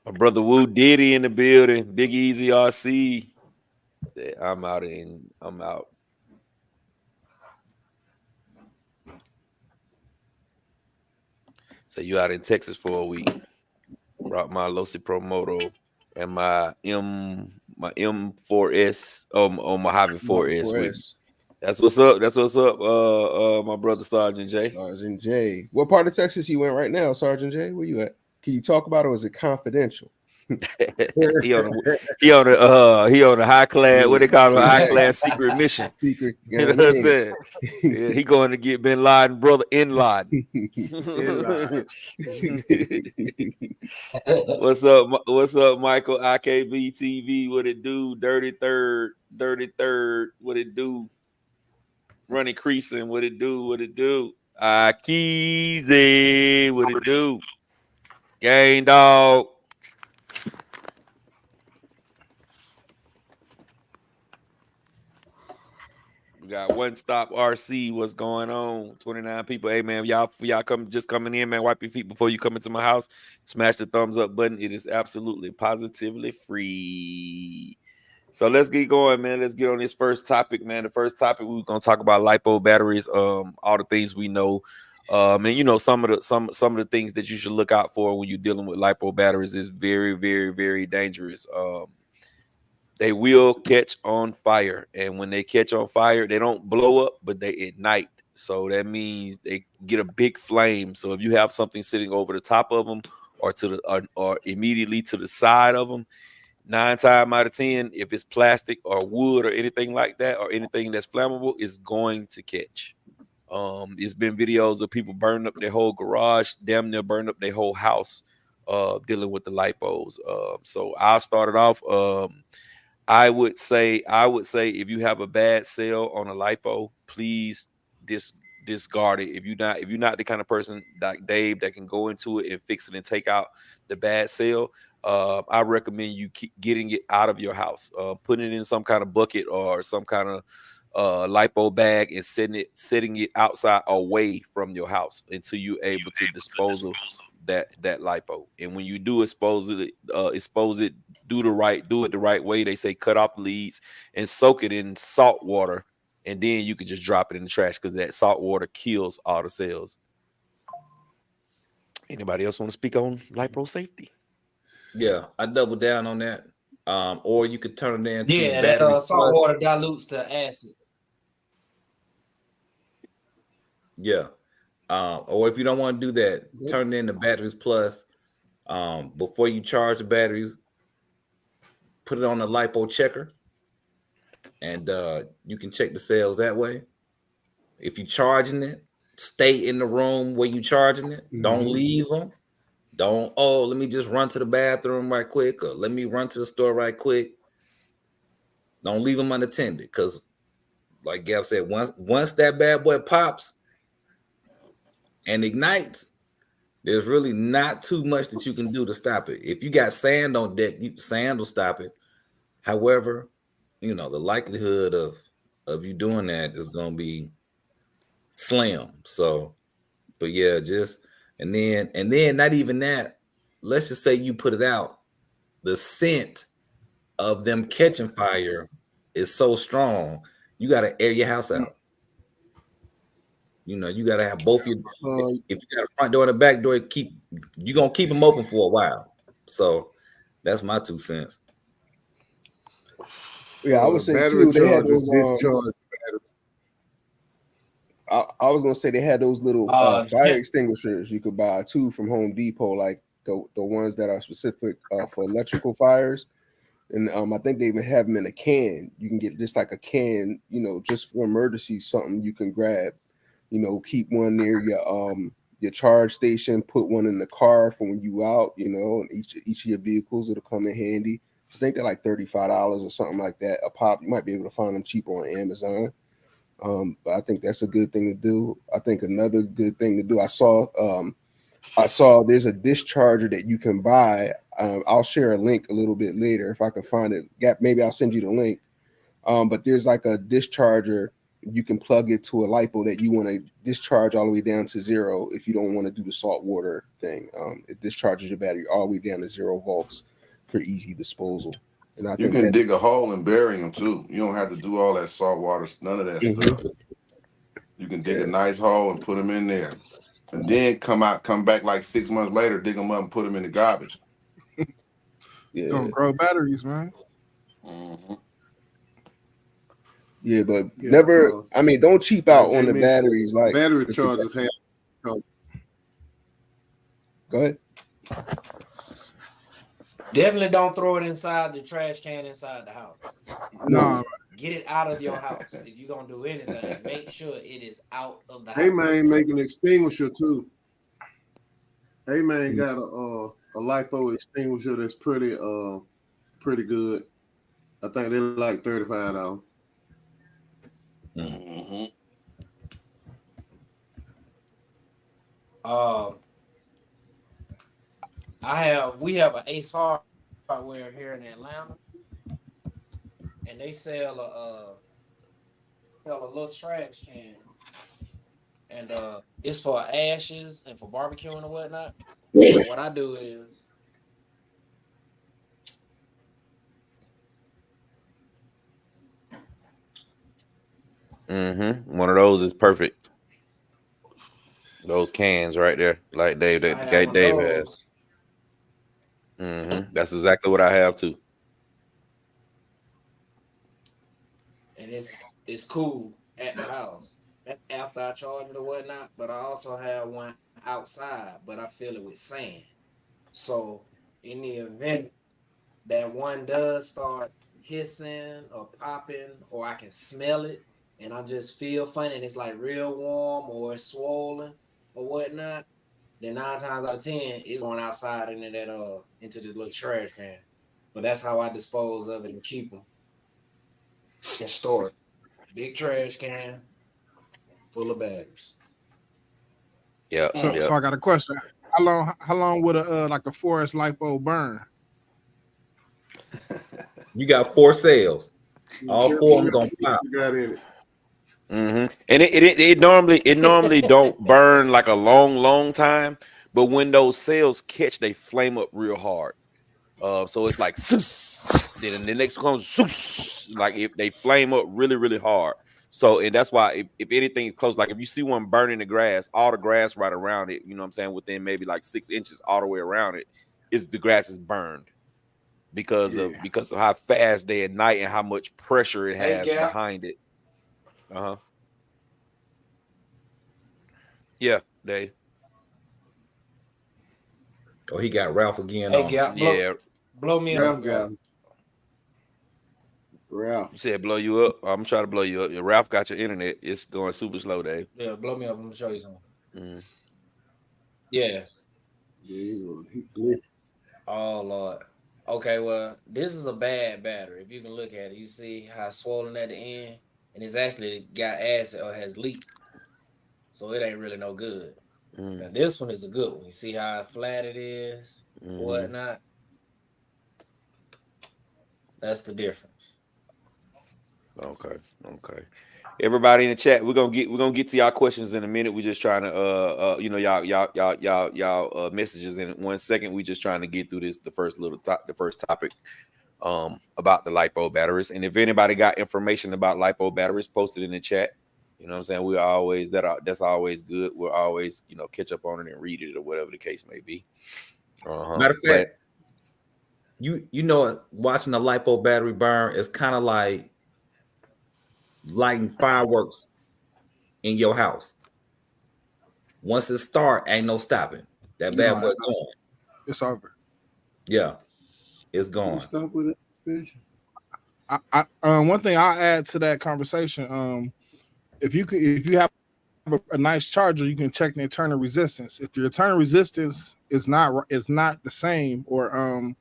My brother Woo Diddy in the building. Big Easy RC. I'm out. So you out in Texas for a week. Brought my Losi Pro Moto and my M4S Mojave 4S with me. 4S. That's what's up. That's what's up. My brother Sergeant J. Sergeant J. What part of Texas you in right now, Sergeant J? Where you at? Can you talk about it, or is it confidential? he on a high class, what they call it, a high class secret mission. Secret. You know what I'm saying? Yeah, he going to get Bin Laden brother in Laden. What's up, Michael? IKB TV, what it do? Dirty Third, what it do? Running Creasing, what it do? Keezy, what it do? Gang Dog. We got One Stop RC. What's going on? 29 people. Hey man, y'all coming in, man. Wipe your feet before you come into my house. Smash the thumbs up button. It is absolutely positively free. So let's get going, man. Let's get on this first topic, man. The first topic we're gonna talk about LiPo batteries. All the things we know. And you know, some of the things that you should look out for when you're dealing with LiPo batteries is very, very, very dangerous. They will catch on fire, and when they catch on fire, they don't blow up, but they ignite. So that means they get a big flame. So if you have something sitting over the top of them, or to the or immediately to the side of them, 9 times out of 10, if it's plastic or wood or anything like that, or anything that's flammable, is going to catch. It's been videos of people burning up their whole garage, damn near burning up their whole house, dealing with the LiPos. So I started off. I would say if you have a bad sale on a LiPo, please discard it. If you're not the kind of person like Dave that can go into it and fix it and take out the bad sale, I recommend you keep getting it out of your house, putting it in some kind of bucket or some kind of LiPo bag and setting it outside away from your house until you're able to dispose of that LiPo. And when you do expose it, do it the right way. They say cut off the leads and soak it in salt water, and then you can just drop it in the trash because that salt water kills all the cells. Anybody else want to speak on LiPo safety? Yeah, I double down on that. Or you could turn it into that salt water dilutes the acid. Yeah. Or if you don't want to do that, turn it into batteries plus. Before you charge the batteries, put it on a LiPo checker, and you can check the cells that way. If you're charging it, stay in the room where you're charging it. Don't leave them. Don't, let me just run to the bathroom right quick, or let me run to the store right quick. Don't leave them unattended, because like Gav said, once that bad boy pops and ignites, there's really not too much that you can do to stop it. If you got sand on deck, sand will stop it. However, the likelihood of you doing that is going to be slim. So, but yeah, and then not even that. Let's just say you put it out. The scent of them catching fire is so strong, you got to air your house out. You got to have both your. If you got a front door and a back door, you're gonna keep them open for a while. So that's my 2 cents. Yeah, I would say too. They had those. I was gonna say they had those little fire extinguishers you could buy too from Home Depot, like the ones that are specific for electrical fires. And I think they even have them in a can. You can get just like a can, just for emergency, something you can grab. Keep one near your charge station. Put one in the car for when you out. And each of your vehicles, it'll come in handy. I think they're like $35 or something like that a pop. You might be able to find them cheaper on Amazon. But I think that's a good thing to do. I think another good thing to do. I saw there's a discharger that you can buy. I'll share a link a little bit later if I can find it. Maybe I'll send you the link. But there's like a discharger you can plug it to a LiPo that you want to discharge all the way down to 0 if you don't want to do the salt water thing. It discharges your battery all the way down to 0 volts for easy disposal. And you can dig a hole and bury them too. You don't have to do all that salt water, none of that stuff. You can dig a nice hole and put them in there, and then come back like 6 months later, dig them up and put them in the garbage. Don't grow batteries, man. Yeah, but never. I mean, don't cheap out on the batteries. Like battery chargers have. Go ahead. Definitely don't throw it inside the trash can inside the house. No. Get it out of your house. If you're gonna do anything, make sure it is out of the house. Hey man, make an extinguisher too. Hey man, got a LiPo extinguisher that's pretty good. I think they're like $35. We have an Ace Hardware here in Atlanta, and they sell a little trash can, and it's for ashes and for barbecuing or whatnot. So what I do is one of those is perfect. Those cans right there, like Dave has. That's exactly what I have too. And it's cool at the house. That's after I charge it or whatnot. But I also have one outside, but I fill it with sand. So in the event that one does start hissing or popping, or I can smell it, and I just feel funny, and it's like real warm or it's swollen or whatnot, then 9 times out of 10 it's going outside into the little trash can. But that's how I dispose of it and keep them and store it. Big trash can full of batteries. Yeah. So I got a question. How long would a Forest LiPo burn? You got 4 cells. All 4 of them gonna pop. Got in it. And it normally don't burn like a long time, but when those cells catch, they flame up real hard. So it's like then the next comes like if they flame up really hard. So and that's why if anything is close, like if you see one burning the grass, all the grass right around it, you know what I'm saying, within maybe like 6 inches all the way around it, the grass is burned because of how fast they ignite and how much pressure it has behind it. Yeah, Dave. Oh, he got Ralph again. Blow me up. Ralph. You said blow you up. I'm trying to blow you up. Ralph got your internet. It's going super slow, Dave. Yeah, blow me up. I'm gonna show you something. Yeah. Oh Lord. Okay, well, this is a bad battery. If you can look at it, you see how it's swollen at the end, and it's actually got acid or has leaked. So it ain't really no good. Now this one is a good one. You see how flat it is, whatnot. That's the difference. Okay. Everybody in the chat, we're gonna get to y'all questions in a minute. We're just trying to y'all messages in 1 second. We just trying to get through the first topic about the LiPo batteries. And if anybody got information about LiPo batteries, post it in the chat. You know what I'm saying? We always that's always good. We'll always catch up on it and read it or whatever the case may be. Matter of fact, you know, watching a LiPo battery burn is kind of like lighting fireworks in your house. Once it start, ain't no stopping. That bad boy going. It's over. Yeah, it's gone. Stop with it. One thing I'll add to that conversation. If you have a nice charger, you can check the internal resistance. If your internal resistance is not the same, or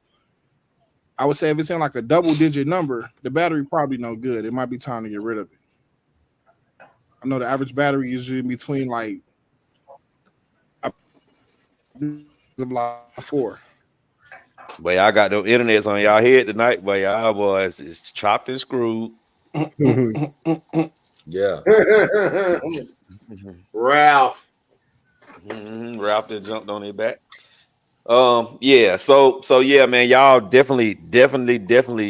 I would say if it's in like a double-digit number, the battery probably no good. It might be time to get rid of it. I know the average battery is usually between like 4. But y'all got them internets on y'all head tonight, but y'all boys is chopped and screwed. Yeah. Ralph. Ralph that jumped on their back. Yeah, so yeah, man, y'all definitely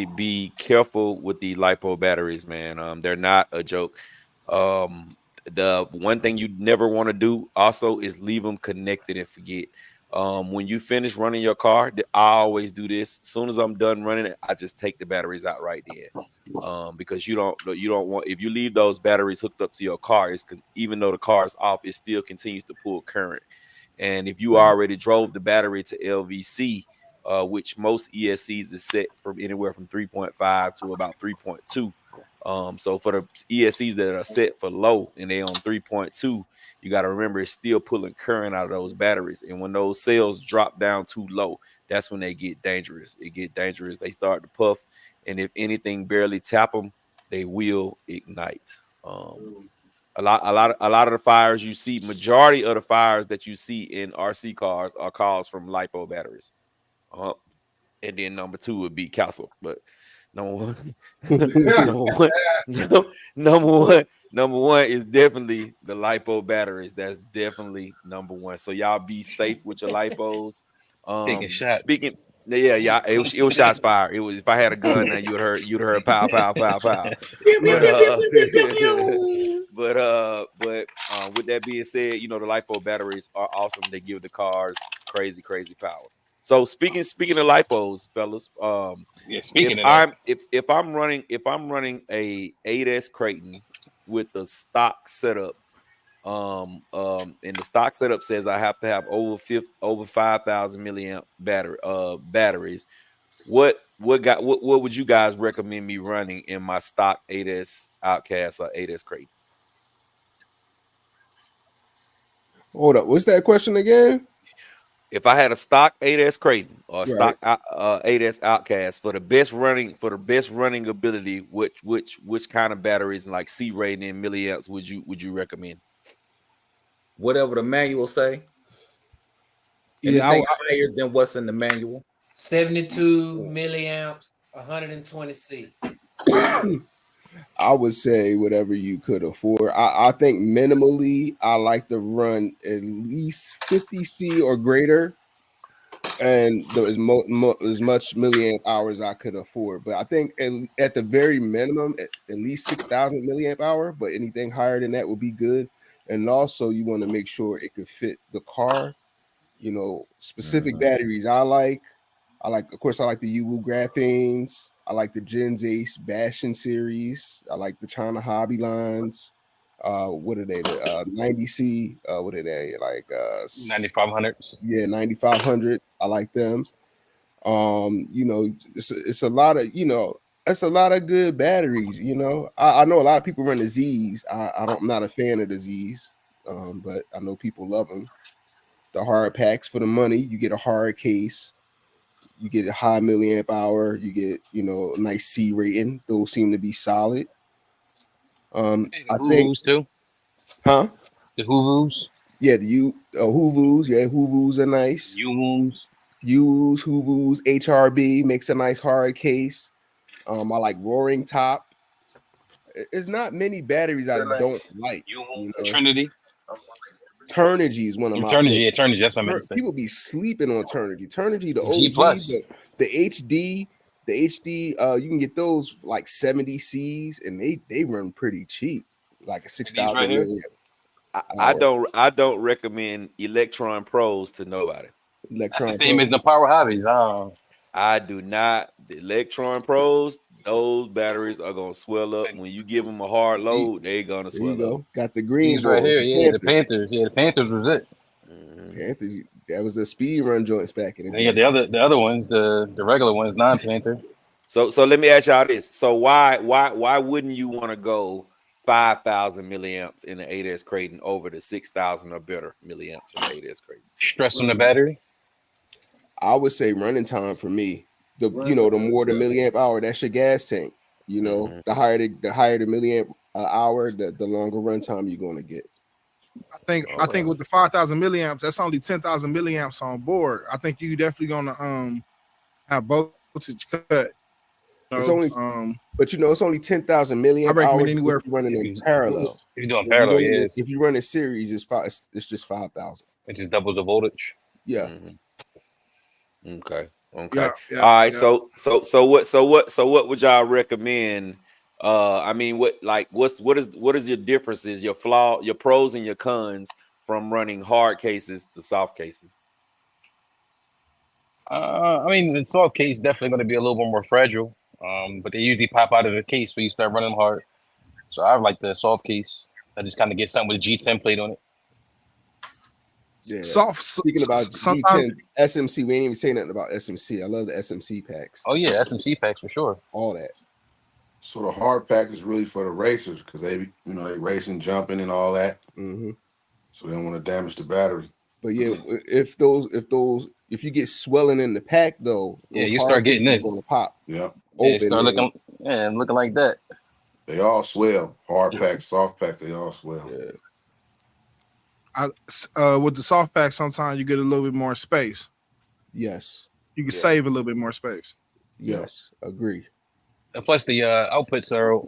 be careful with the LiPo batteries, man. They're not a joke. The one thing you never want to do also is leave them connected and forget. When you finish running your car, I always do this. As soon as I'm done running it, I just take the batteries out right then. Because you don't want, if you leave those batteries hooked up to your car, even though the car is off, it still continues to pull current. And if you already drove the battery to LVC, which most ESCs is set from anywhere from 3.5 to about 3.2. So for the ESCs that are set for low and they're on 3.2, you got to remember it's still pulling current out of those batteries. And when those cells drop down too low, that's when they get dangerous. It get dangerous. They start to puff. And if anything barely tap them, they will ignite. A lot of the fires you see, majority of the fires that you see in RC cars are caused from LiPo batteries. And then number two would be Castle, but number one is definitely the LiPo batteries. That's definitely number one. So y'all be safe with your LiPos. Taking shots. Speaking, yeah, it was shots fired. It was, if I had a gun now, you'd heard pow pow pow pow. But with that being said, the LiPo batteries are awesome. They give the cars crazy power. So speaking of LiPos, fellas, if I'm running a 8S Kraton with the stock setup, and the stock setup says I have to have over 5,000 milliamp batteries. What would you guys recommend me running in my stock 8S Outcast or 8S Kraton? Hold up, what's that question again? If I had a stock 8S Kraton or a stock 8S Outcast for the best running ability, which kind of batteries and like C rating in milliamps would you recommend? Whatever the manual say. Yeah, anything higher than what's in the manual. 72 milliamps, 120 C. I would say whatever you could afford. I think minimally, I like to run at least 50 C or greater, and as much milliamp hours I could afford. But I think at the very minimum, at least 6,000 milliamp hour. But anything higher than that would be good. And also, you want to make sure it could fit the car. Specific batteries I like, of course, I like the Uwu Graphenes. I like the Gens Ace Bastion series. I like the China Hobby lines. What are they? The 90C. What are they? Like 9500s. Yeah, 9500s. I like them. It's a lot of it's a lot of good batteries. I know a lot of people run the Z's. I'm not a fan of the Z's, but I know people love them. The hard packs for the money. You get a hard case. You get a high milliamp hour. You get, a nice C rating. Those seem to be solid. I think too. Huh? The Hoovus. Yeah, the Hoovus. Yeah, Hoovus are nice. Uwus, Hoovus. HRB makes a nice hard case. I like Roaring Top. There's not many batteries I don't like. Trinity. Turnigy is one of my Turnigy. That's what I meant to say. People be sleeping on Turnigy. Turnigy, the G+. OG, the HD. You can get those for like 70 Cs, and they run pretty cheap, like a 6,000 milliamp. I don't recommend Electron Pros to nobody. That's the same as the Power Hobbies. I do not. The Electron Pros, those batteries are gonna swell up. When you give them a hard load, they're gonna swell up. Got the green right here. Yeah, the Panthers. Yeah, the Panthers was it. Panthers. That was the speed run joints back in the day. Yeah, the other ones, the regular ones, non-Panther. So let me ask y'all this. So why wouldn't you want to go 5,000 milliamps in the 8S Kraton over the 6,000 or better milliamps in the 8S Kraton? Stress on the battery. I would say running time for me. The more the milliamp hour, that's your gas tank. The higher the milliamp hour, the longer run time you're going to get. I think with the 5,000 milliamps, that's only 10,000 milliamps on board. I think you definitely gonna have voltage cut It's only, but it's only 10,000 milliamp I recommend hours anywhere if you're running in If parallel. you're doing parallel, yes, If you run a series, it's just 5,000. it just doubles the voltage. Yeah. Okay. Yeah, All right. So what would y'all recommend? I mean, what is your differences, your pros and your cons from running hard cases to soft cases? I mean, the soft case definitely going to be a little bit more fragile, but they usually pop out of the case when you start running them hard. So I like the soft case. I just kind of get something with a G10 plate on it. Yeah. Soft. Speaking about G10, SMC, we ain't even saying nothing about SMC. I love the SMC packs. Oh yeah, SMC packs for sure. All that. So the hard pack is really for the racers because they racing, jumping, and all that. Mm-hmm. So they don't want to damage the battery. But yeah, if you get swelling in the pack though, Yeah, you start getting this. Going to pop. Yeah. Open. Start looking like that. They all swell. Hard pack, soft pack, they all swell. Yeah. With the soft pack, sometimes you get a little bit more space. Yes. You can save a little bit more space. Yes, agree. And plus, the outputs are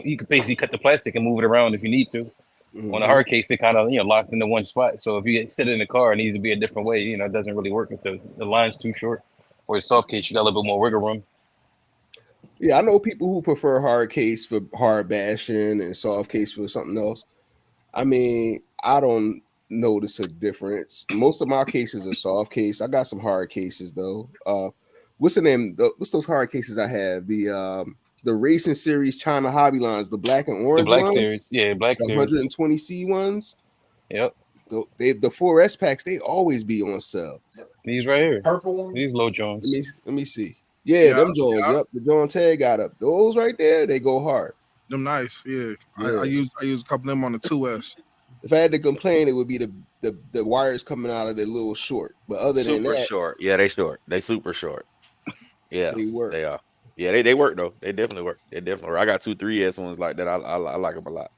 you can basically cut the plastic and move it around if you need to. Mm-hmm. On a hard case, they kind of locked into one spot. So if you sit in the car, it needs to be a different way. It doesn't really work if the line's too short. Or a soft case, you got a little bit more wiggle room. Yeah, I know people who prefer hard case for hard bashing and soft case for something else. I mean, I don't notice a difference. Most of my cases are soft case. I got some hard cases though. What's the name? What's those hard cases I have? The Racing Series China Hobby Lines, the black and orange The black ones, series, yeah, black the series, 120C ones. Yep. The 4S packs, they always be on sale. These right here, Purple ones. these low Jones. Let me see. Yeah, them Jones. Yeah. Yep, the John Tag got up. Those right there, they go hard. Them nice. Yeah. I use a couple of them on the 2S. If I had to complain, it would be the wires coming out of it a little short. But other than that, short. Yeah, they short. They super short. Yeah, they work. They are. Yeah, they work though. They definitely work. I got 2 3S ones like that. I like them a lot.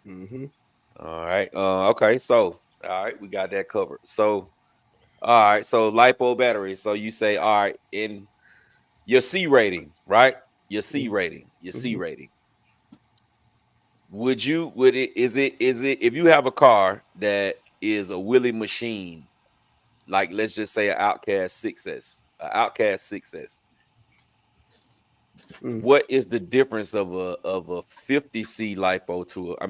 Mm-hmm. All right. Okay. So all right, we got that covered. So all right. So LiPo batteries. So you say all right in your C rating, right? Your C rating. Your C rating. Is it if you have a car that is a wheelie machine, like let's just say an Outcast 6S, what is the difference of a 50C LiPo to a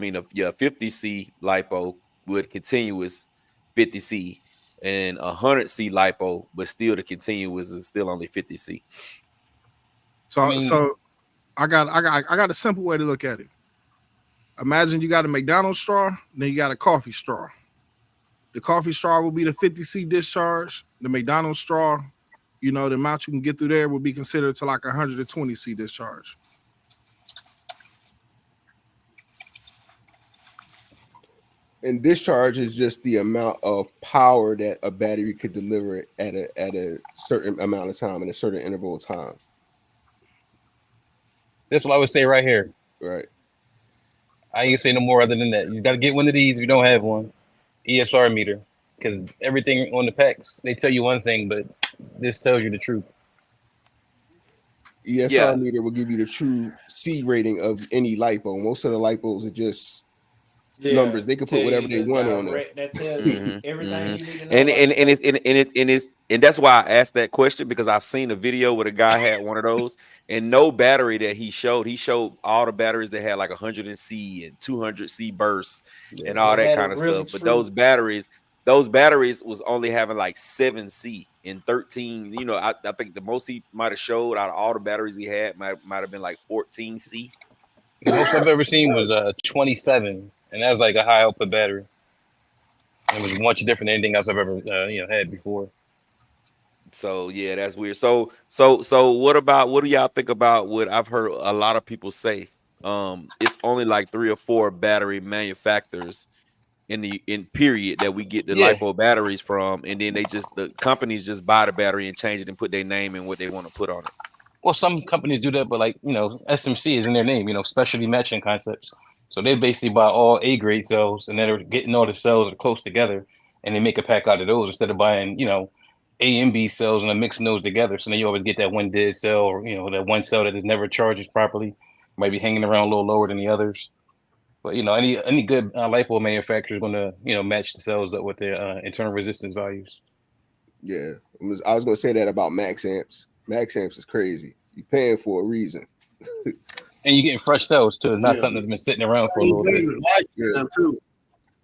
50C LiPo with continuous 50C and 100C LiPo, but still the continuous is still only 50C? So I got a simple way to look at it. Imagine you got a McDonald's straw, then you got a coffee straw. The coffee straw will be the 50C discharge. The McDonald's straw, the amount you can get through there will be considered to like 120C discharge. And discharge is just the amount of power that a battery could deliver at a certain amount of time in a certain interval of time. That's what I would say right here. Right. I ain't gonna say no more other than that. You got to get one of these if you don't have one. ESR meter, because everything on the packs, they tell you one thing, but this tells you the truth. ESR meter will give you the true C rating of any LiPo. Most of the LiPos are just numbers. They can put whatever they want on it. That tells you everything you need to know. And that's why I asked that question, because I've seen a video where a guy had one of those, and no battery that he showed all the batteries that had like 100C and 200C bursts and all that kind of stuff. But those batteries was only having like 7C and 13. I think the most he might have showed out of all the batteries he had might have been like 14C. The most I've ever seen was 27, and that was like a high output battery. It was much different than anything else I've ever had before. So yeah, that's weird. So what do y'all think about what I've heard a lot of people say? It's only like 3 or 4 battery manufacturers in period that we get the LiPo batteries from, and then the companies just buy the battery and change it and put their name and what they want to put on it. Well, some companies do that, but SMC is in their name, specialty matching concepts. So they basically buy all A grade cells, and then they're getting all the cells that are close together, and they make a pack out of those instead of buying, A and B cells and I'm mixing those together. So then you always get that one dead cell, or that one cell that is never charges properly, might be hanging around a little lower than the others. But any good lipo manufacturer is going to match the cells up with their internal resistance values. Yeah, I was gonna say that about max amps. Max amps is crazy. You're paying for a reason. And you're getting fresh cells too. It's not something that's been sitting around for a little bit.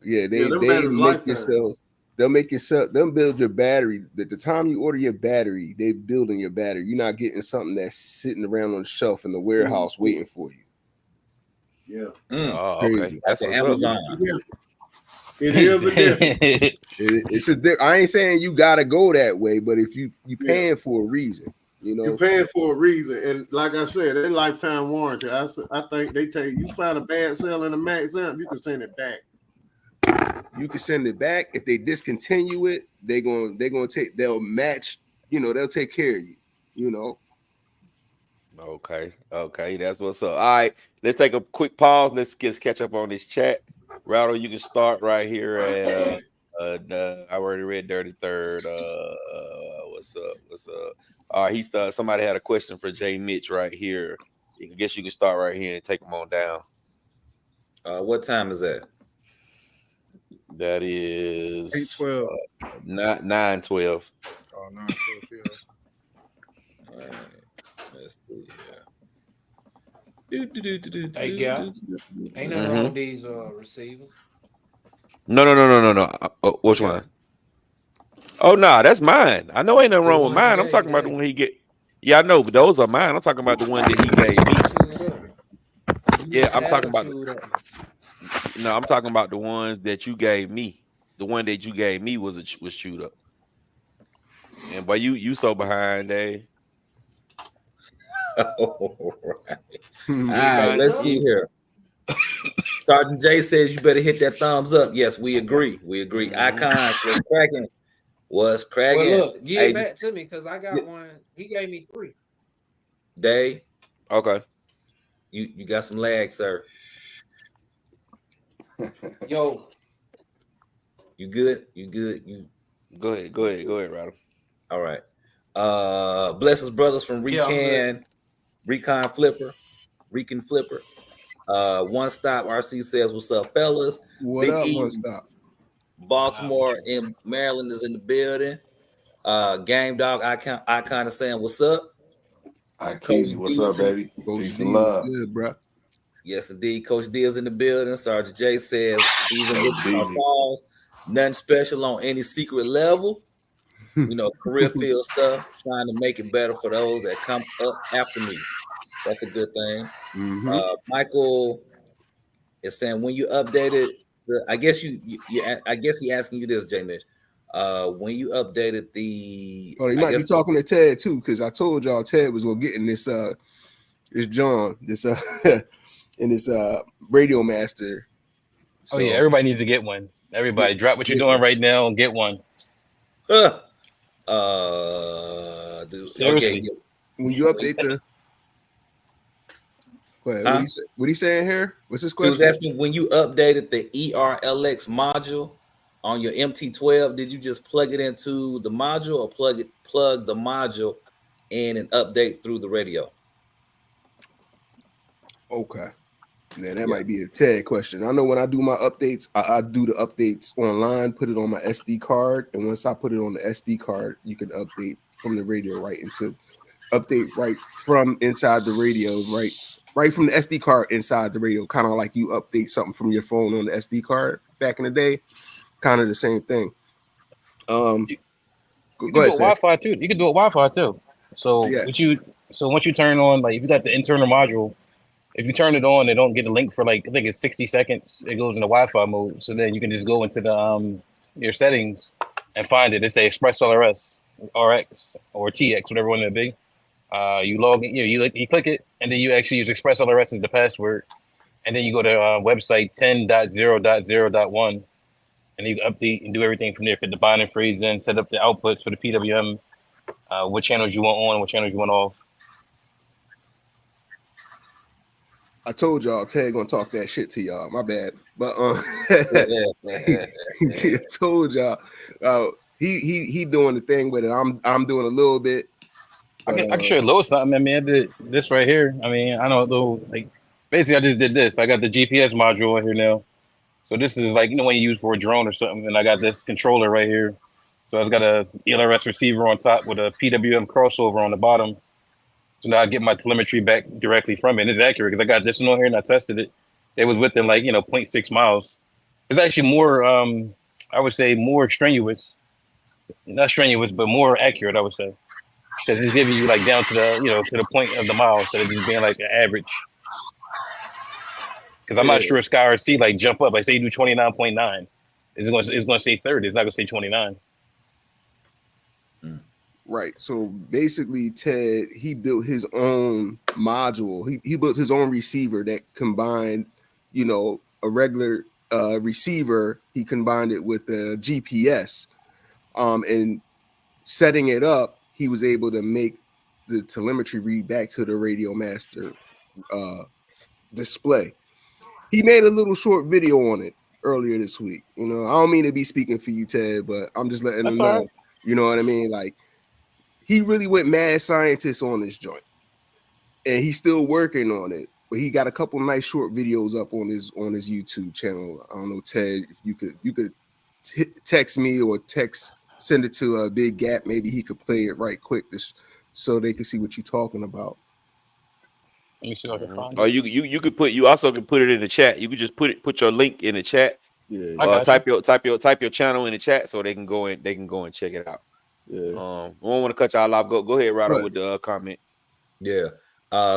Yeah, they make your cells. They'll make your cell. They'll build your battery. At the time you order your battery, they building your battery. You're not getting something that's sitting around on the shelf in the warehouse waiting for you. Yeah. Oh, okay. Crazy. That's what's Amazon. up. It is a difference. It's a. I ain't saying you gotta go that way, but if you paying for a reason, You're paying for a reason, and like I said, they lifetime warranty. I think they tell you find a bad cell in a max amp, you can send it back. you can send it back. If they discontinue it, they'll match. They'll take care of you. Okay, that's what's up. All right, let's take a quick pause. Let's just catch up on this chat. Rattle, you can start right here at I already read Dirty Third. What's up? All right, somebody had a question for Jay Mitch right here. I guess you can start right here and take them on down. What time is that? That is 8:12. 9:12. Oh, 9:12, yeah. All right. Let's see here. Hey, Gap. Ain't nothing wrong with these receivers. No. Which one? Oh, no, that's mine. I know ain't nothing wrong with mine. I'm talking about the one he get. Yeah, I know, but those are mine. I'm talking about the one that he gave me. Yeah, I'm talking about. No, I'm talking about the ones that you gave me. The one that you gave me was chewed up. And boy, you so behind, eh? All right, let's see here. Sergeant J says you better hit that thumbs up. Yes, we agree. Icons was cracking. Well, look, give it back to me because I got one. He gave me 3. Day. Okay. You got some lag, sir. Yo. You good? You go ahead, Rattle. All right. Blessings brothers from Recon Flipper. One Stop RC says, what's up, fellas? What Big up, Easy. One Stop? Baltimore in Maryland is in the building. Game Dog Icon is saying, what's up? Keezy, what's up, baby? Peace and love. Good, bro. Yes, indeed. Coach D is in the building. Sergeant J says, even with our calls, nothing special on any secret level. Career field stuff, trying to make it better for those that come up after me. That's a good thing. Mm-hmm. Michael is saying, when you updated, I guess he asking you this, J Mitch. When you updated the, he might be talking to Ted too, because I told y'all Ted was gonna get in this John in this Radio Master. So, yeah, everybody needs to get one. Everybody, drop what you're doing right now and get one. Dude, seriously. Okay. When you update the, what he saying here? What's his question? He was asking, when you updated the ERLX module on your MT12, did you just plug it into the module or plug the module in and update through the radio? Okay. Yeah, that might be a Ted question. I know when I do my updates, I do the updates online, put it on my SD card, and once I put it on the SD card, you can update from the radio right from inside the radio, right from the SD card inside the radio, kind of like you update something from your phone on the SD card back in the day, kind of the same thing. Go ahead, Wi-Fi too. You can do it Wi-Fi too. So once you turn on, like if you got the internal module, if you turn it on, they don't get a link for I think it's 60 seconds. It goes into Wi-Fi mode. So then you can just go into the your settings and find it. They say Express RS, RX, or TX, whatever one it be. You log in, you click it, and then you actually use Express RS as the password. And then you go to website 10.0.0.1, and you update and do everything from there. Put the binding phrase in, set up the outputs for the PWM, what channels you want on, what channels you want off. I told y'all Ted gonna talk that shit to y'all. My bad, but I told y'all he doing the thing with it. I'm doing a little bit. But, I can show you a little something. I mean, I did this right here. I mean, I don't know, like basically I just did this. I got the GPS module here now. So this is like, you know, when you use for a drone or something, and I got this controller right here. So it's got a ELRS receiver on top with a PWM crossover on the bottom. So now I get my telemetry back directly from it. And it's accurate because I got this on here and I tested it. It was within like, 0.6 miles. It's actually more, I would say more strenuous. Not strenuous, but more accurate, I would say. Because it's giving you like down to the, to the point of the mile instead of just being like an average. Because I'm not sure if SkyRC like jump up, like say you do 29.9. It's going to say 30. It's not going to say 29. Right. So basically, Ted, he built his own module. He built his own receiver that combined, a regular receiver. He combined it with the GPS. And setting it up, he was able to make the telemetry read back to the Radio Master display. He made a little short video on it earlier this week. I don't mean to be speaking for you, Ted, but I'm just letting him know. Right. You know what I mean? Like, he really went mad scientist on this joint, and he's still working on it. But he got a couple nice short videos up on his YouTube channel. I don't know, Ted, if you could text me or send it to a Big Gap. Maybe he could play it right quick, so they can see what you're talking about. Let me see if I can find it. Or you also can put it in the chat. You could just put your link in the chat. Yeah. Type your channel in the chat so they can go and check it out. Yeah. We don't want to cut y'all off. Go ahead, Rado, with the comment. Yeah.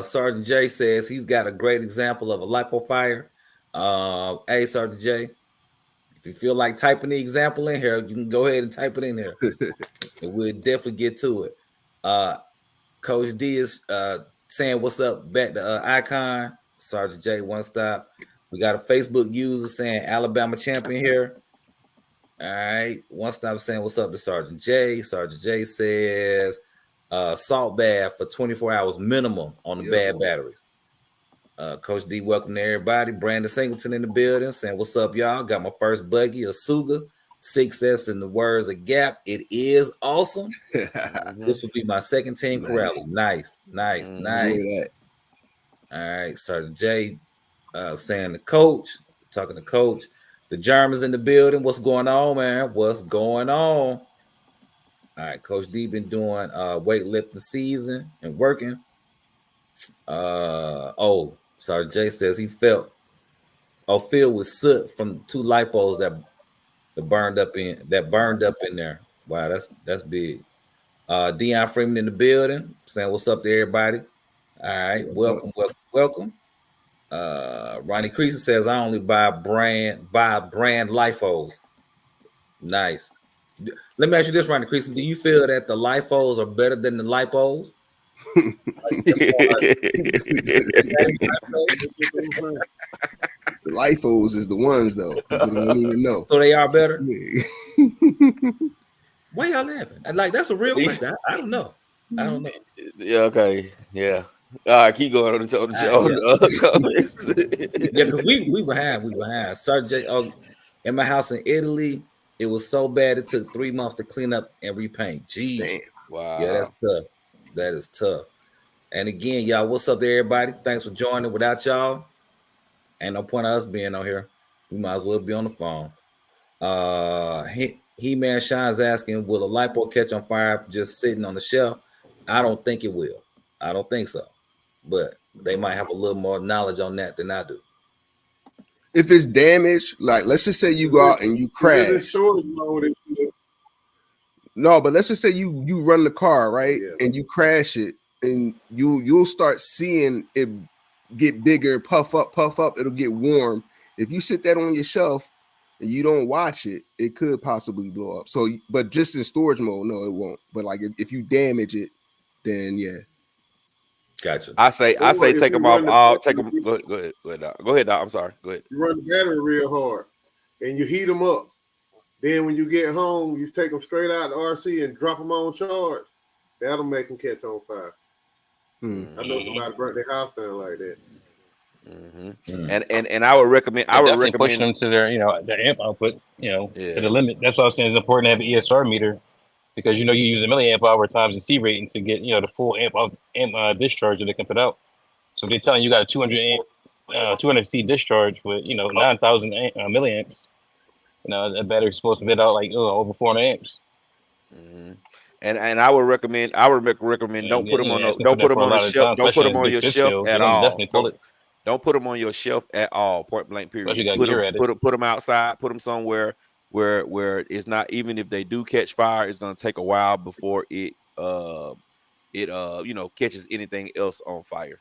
Sergeant J says he's got a great example of a lipo fire. Hey, Sergeant J, if you feel like typing the example in here, you can go ahead and type it in here. And we'll definitely get to it. Coach D is saying what's up back to Icon. Sergeant J, one stop. We got a Facebook user saying Alabama champion here. All right, one stop saying what's up to Sergeant J. Sergeant J says salt bath for 24 hours minimum on the bad batteries. Coach D, welcome to everybody. Brandon Singleton in the building saying what's up, y'all. Got my first buggy, a Suga 6S in the words of Gap. It is awesome. This will be my second team Corrales. Nice. All right, Sergeant J saying talking to Coach. The Germans in the building. What's going on, man? What's going on? All right, Coach D been doing weightlifting season and working. Sergeant J says he filled with soot from 2 lipos that burned up in there. Wow, that's big. Deion Freeman in the building saying what's up to everybody. All right, welcome. Ronnie Creason says I only buy brand LIFOs. Nice. Let me ask you this, Ronnie Creason. Do you feel that the LIFOs are better than the lipos? The LIFOs is the ones though. You don't even know. So they are better. Why y'all laughing? Like, that's a real question. I don't know. Yeah. Okay. Yeah. All right, keep going on the show. Yeah, because we behind. Sergeant in my house in Italy, it was so bad it took 3 months to clean up and repaint. Jeez. Damn. Wow. Yeah, that's tough. That is tough. And again, y'all, what's up to everybody? Thanks for joining. Without y'all, ain't no point of us being on here. We might as well be on the phone. He-Man Shine's asking, will a lipo catch on fire for just sitting on the shelf? I don't think it will. I don't think so. But they might have a little more knowledge on that than I do. If it's damaged, like let's just say you go out and you crash. No, but let's just say you run the car, right? Yeah. And you crash it, and you'll start seeing it get bigger, puff up. It'll get warm. If you sit that on your shelf and you don't watch it, it could possibly blow up. So, but just in storage mode, no, it won't. But like if you damage it, then yeah. Gotcha. I say take them off. Take them. Go ahead, Doc. Go ahead, Doc. I'm sorry. Go ahead. You run the battery real hard, and you heat them up. Then when you get home, you take them straight out the RC and drop them on charge. That'll make them catch on fire. I know somebody burnt their house down like that. And I would recommend. I would recommend push them to their their amp output to the limit. That's why I was saying it's important to have an ESR meter because you use a milliamp hour times the C rating to get the full amp discharge that they can put out. So if they're telling you got a 200 C discharge with 9,000 milliamps, that battery's supposed to bid out like over 400 amps. And I would recommend. Don't put them on the shelf. Don't put them on your shelf at all. Don't put them on your shelf at all. Point blank. Period. Put them outside. Put them somewhere where it's not. Even if they do catch fire, it's gonna take a while before it catches anything else on fire.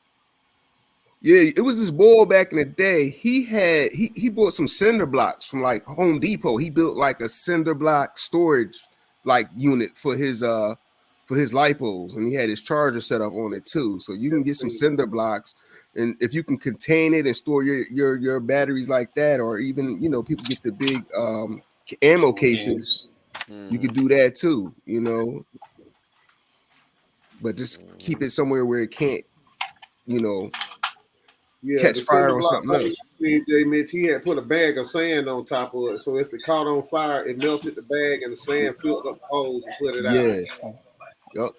Yeah, it was this boy back in the day. He bought some cinder blocks from like Home Depot. He built like a cinder block storage like unit for his lipos, and he had his charger set up on it too. So you can get some cinder blocks, and if you can contain it and store your batteries like that, or even people get the big ammo cases, you could do that too. But just keep it somewhere where it can't catch fire or something else. CJ Mitch, he had put a bag of sand on top of it, so if it caught on fire, it melted the bag and the sand filled up the holes and put it out. Yep.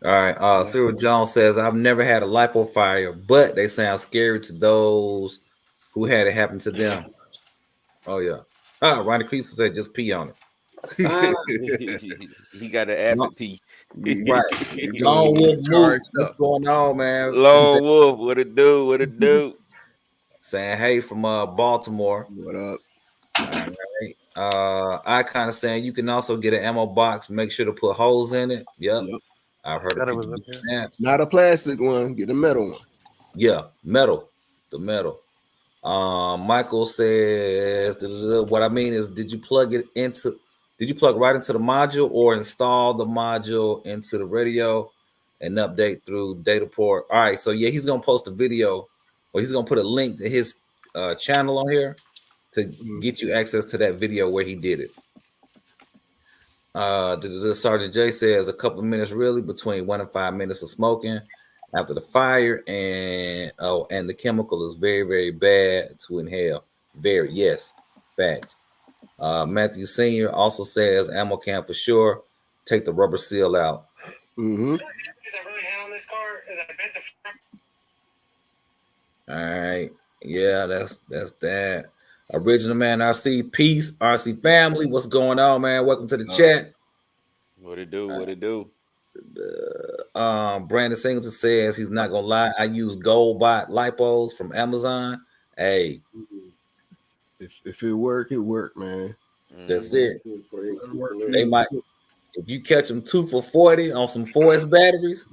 All right. Cyril Jones says, I've never had a lipo fire, but they sound scary to those who had it happen to them. Oh, yeah. Ronnie Creaser said, just pee on it. He got an acid pee. Right. Lone Wolf, what's going on, man? Lone Wolf, what it do? What it do? Saying hey from Baltimore. What up? All right. I kind of saying you can also get an ammo box. Make sure to put holes in it. Yep. I've heard of that. Not a plastic one. Get a metal one. Yeah, metal. The metal. Michael says, what I mean is, did you plug right into the module or install the module into the radio and update through data port? All right, so yeah, he's gonna post a video, or he's gonna put a link to his channel on here to get you access to that video where he did it. The Sergeant J says a couple of minutes really between 1 and 5 minutes of smoking after the fire, and the chemical is very, very bad to inhale. Very, yes, facts. Matthew Senior also says ammo can for sure. Take the rubber seal out. Mm-hmm. Is that really hand on this car? Is that bent the front? All right. Yeah, that's that. Original Man RC, peace. RC family, what's going on, man? Welcome to the chat. What it do? What it do? Brandon Singleton says he's not gonna lie. I use Goldbot lipos from Amazon. Hey, if it work, man. That's it. They might, if you catch them 2 for $40 on some 4S batteries,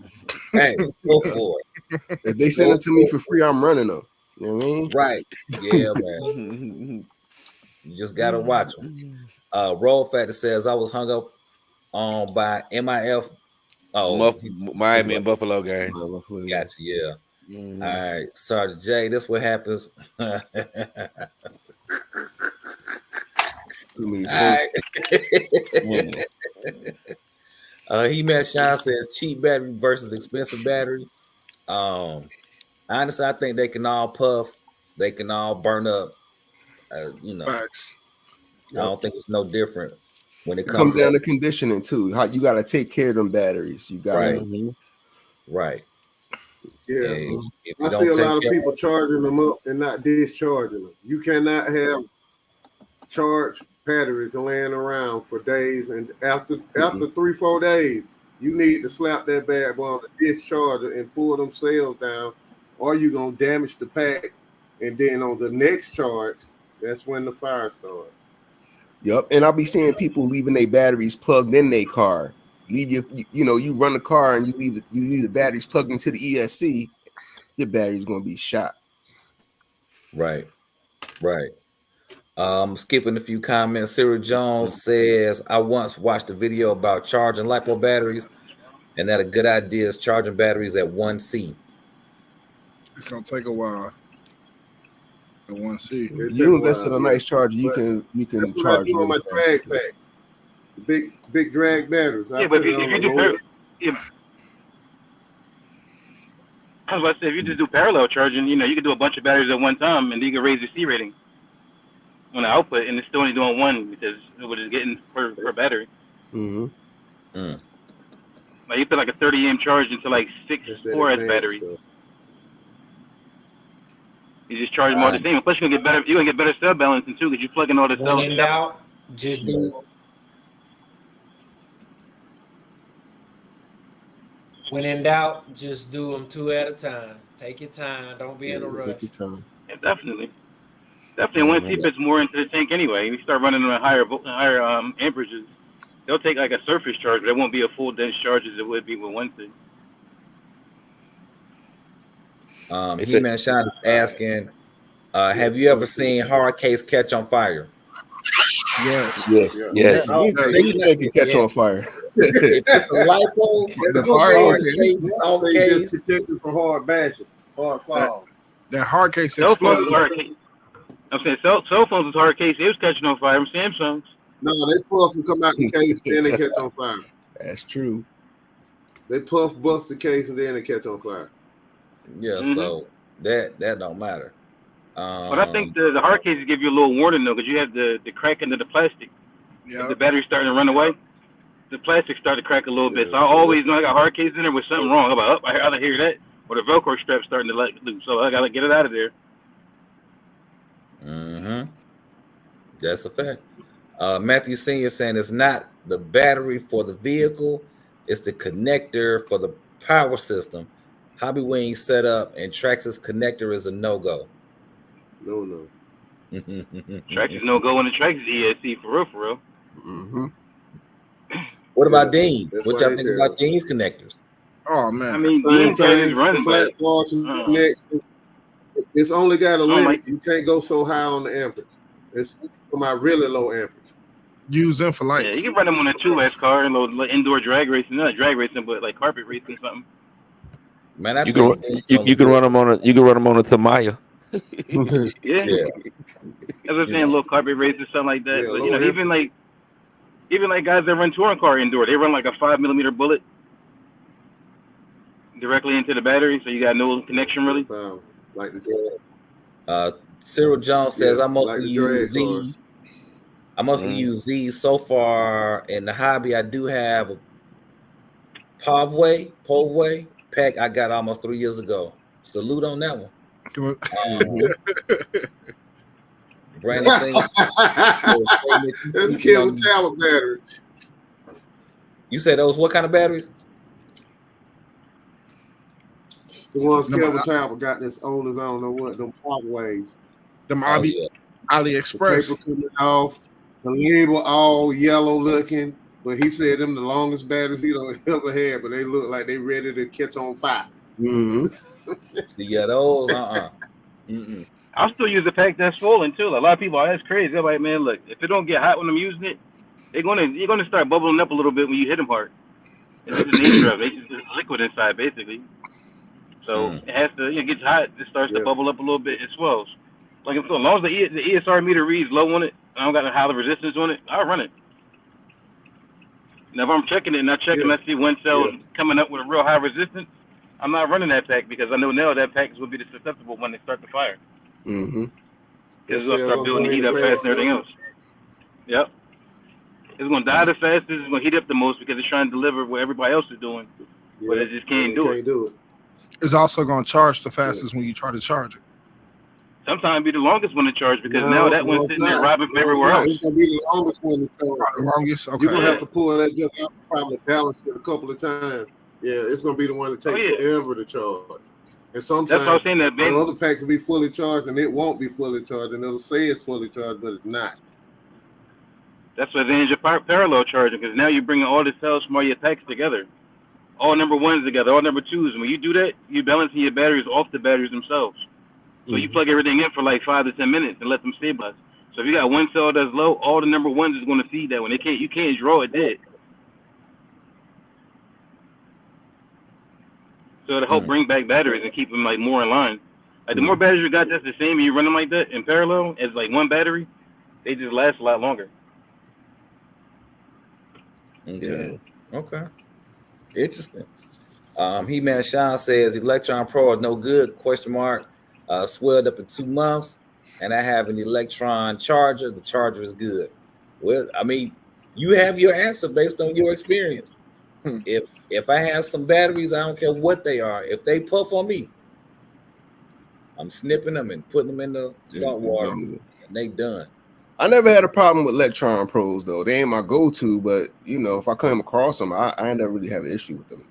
hey, go for it. If they send it to me for free, I'm running them. You know what I mean? Right. Yeah, man. You just gotta watch them. Roll Factor says I was hung up on by MIF. Miami and Buffalo game. Gotcha. Yeah. All right, Sergeant J. This what happens. All right. He-Man Sean says cheap battery versus expensive battery. Honestly, I think they can all puff. They can all burn up. Facts. I don't think it's no different when it comes down to conditioning too. How you got to take care of them batteries. You got right. Yeah, I see a lot of people charging them up and not discharging them. You cannot have charged batteries laying around for days, and after 3-4 days, you need to slap that bad boy on the discharger and pull them cells down, or you're gonna damage the pack. And then on the next charge, that's when the fire starts. Yep, and I'll be seeing people leaving their batteries plugged in their car. You run the car and you leave the batteries plugged into the ESC, your battery's gonna be shot. Right. Skipping a few comments. Cyril Jones says, I once watched a video about charging LiPo batteries, and that a good idea is charging batteries at 1C. It's gonna take a while. At 1C. You invest in a nice charger, you can charge on my drag pack. Big drag batteries. Yeah, but if you do I was about to say, if you just do parallel charging, you can do a bunch of batteries at one time, and you can raise your C rating on the output, and it's still only doing one because what it's getting per battery. Mm-hmm. Like you put like a 30 amp charge into like 6 4S batteries. You just charge more the same. Plus, you're gonna get better cell balancing too because you're plugging all the cells. When in doubt, just do. When in doubt, just do them 2 at a time. Take your time. Don't be in a rush. Take your time. Yeah, definitely. Once he puts more into the tank anyway, you start running at higher amperages. They'll take like a surface charge, but it won't be a full dense charge as it would be with one thing. He-Man Shot is asking, have you ever seen hard case catch on fire? Yes. Anything can catch on fire. If it's a lipo, the fire case protected from hard bashing, hard fall. That hard case Cell phones exploded. was hard case. I'm saying cell phones was hard case. It was catching on fire. Samsung's. No, they puff and come out the case, then they catch on fire. That's true. They puff, bust the case, and then they catch on fire. Yeah, so that don't matter. But I think the hard cases give you a little warning though, because you have the crack into the plastic. Yeah. If the battery's starting to run away, the plastic start to crack a little bit. So I always know I got hard case in there with something wrong. I'm like, I gotta hear that. Or the Velcro strap's starting to let loose. So I gotta get it out of there. That's a fact. Matthew Senior saying it's not the battery for the vehicle, it's the connector for the power system. Hobby Wing setup and Traxxas connector is a no-go. No. Traxxas no-go when the Traxxas ESC for real. Mm-hmm. What about Dean? That's What why y'all think about Dean's connectors? Oh man. I mean, Same Dean thing, is running, flat but wall connection. It's only got a limit. You can't go so high on the amperage. It's for my really low amperage. Use them for lights. yeah, you can run them on a 2S car and like indoor drag racing, not drag racing, but like carpet racing or something. Man, You can run them on a Tamiya. Yeah. As I was saying, a little carpet race or something like that. Yeah, But even like guys that run touring car indoor, they run like a 5mm bullet directly into the battery, so you got no connection really. Like the Cyril Jones says I mostly like use drag cars. Z's. I mostly use Z's so far in the hobby. I do have a Povway pack I got almost 3 years ago. Salute on that one. Brandon sings. Them kill the tablet batteries. You said those what kind of batteries? The ones Kevin Talbot got this old as I don't know what, them Parkways. Them yeah. AliExpress. The paper coming off, the label all yellow looking, but he said them the longest batteries he don't ever had, but they look like they ready to catch on fire. Mm-hmm. See, yeah, those, I'll still use a pack that's swollen too. A lot of people are that's crazy. They're like, man, look, if it don't get hot when I'm using it, you're gonna start bubbling up a little bit when you hit them hard. It's just the nature of it. It's just liquid inside, basically. So it has to, it gets hot, it starts to bubble up a little bit, it swells. Like as long as the ESR meter reads low on it, I don't got a high resistance on it, I'll run it. Now if I'm checking it and I see one cell coming up with a real high resistance, I'm not running that pack because I know now that pack will be the susceptible when they start to fire. Mm-hmm. Because it's going to start building heat up fast and everything else. Yep. It's going to die the fastest, it's going to heat up the most because it's trying to deliver what everybody else is doing. Yeah, but it just can't do it. It's also going to charge the fastest when you try to charge it. Sometimes be the longest one to charge because now that one's sitting there robbing from everywhere else. It's going to be the longest one to charge. The longest? Okay. You're going to have to pull that just out, probably balance it a couple of times. Yeah, it's going to be the one that takes forever to charge. And sometimes that's what I was saying, that the other pack will be fully charged and it won't be fully charged and it'll say it's fully charged, but it's not. That's what advantage of parallel charging, because now you're bringing all the cells from all your packs together. All number ones together, all number twos. And when you do that, you're balancing your batteries off the batteries themselves. So you plug everything in for like 5 to 10 minutes and let them stabilize. So if you got one cell that's low, all the number ones is going to feed that one. You can't draw it dead. So to help bring back batteries and keep them like more in line. Like the more batteries you got that's the same and you run them like that in parallel as like one battery, they just last a lot longer. Okay. Interesting. He-Man Sean says Electron Pro is no good, question mark. Swelled up in 2 months, and I have an Electron charger. The charger is good. Well, I mean, you have your answer based on your experience. If I have some batteries, I don't care what they are. If they puff on me, I'm snipping them and putting them in the salt water, and they done. I never had a problem with Electron Pros though. They ain't my go-to, but you know, if I come across them, I never really have an issue with them.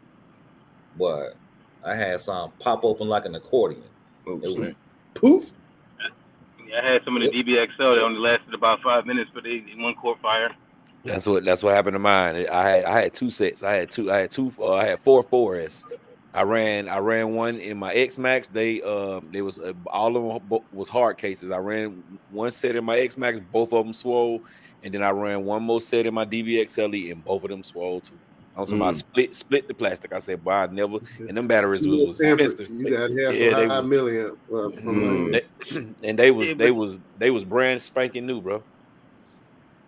But I had some pop open like an accordion. Oh, it was poof. Yeah, I had some of the DBXL that only lasted about 5 minutes, but they 1 quart fire. That's what happened to mine. I had 2 sets. I had 4 4S. I ran one in my X Max. They was all of them was hard cases. I ran 1 set in my X Max, both of them swole, and then I ran 1 more set in my DBXLE, and both of them swole too. I was about split the plastic. I said, "Boy, I never." And them batteries was expensive. You got to have some high milliamp. And they was brand spanking new, bro.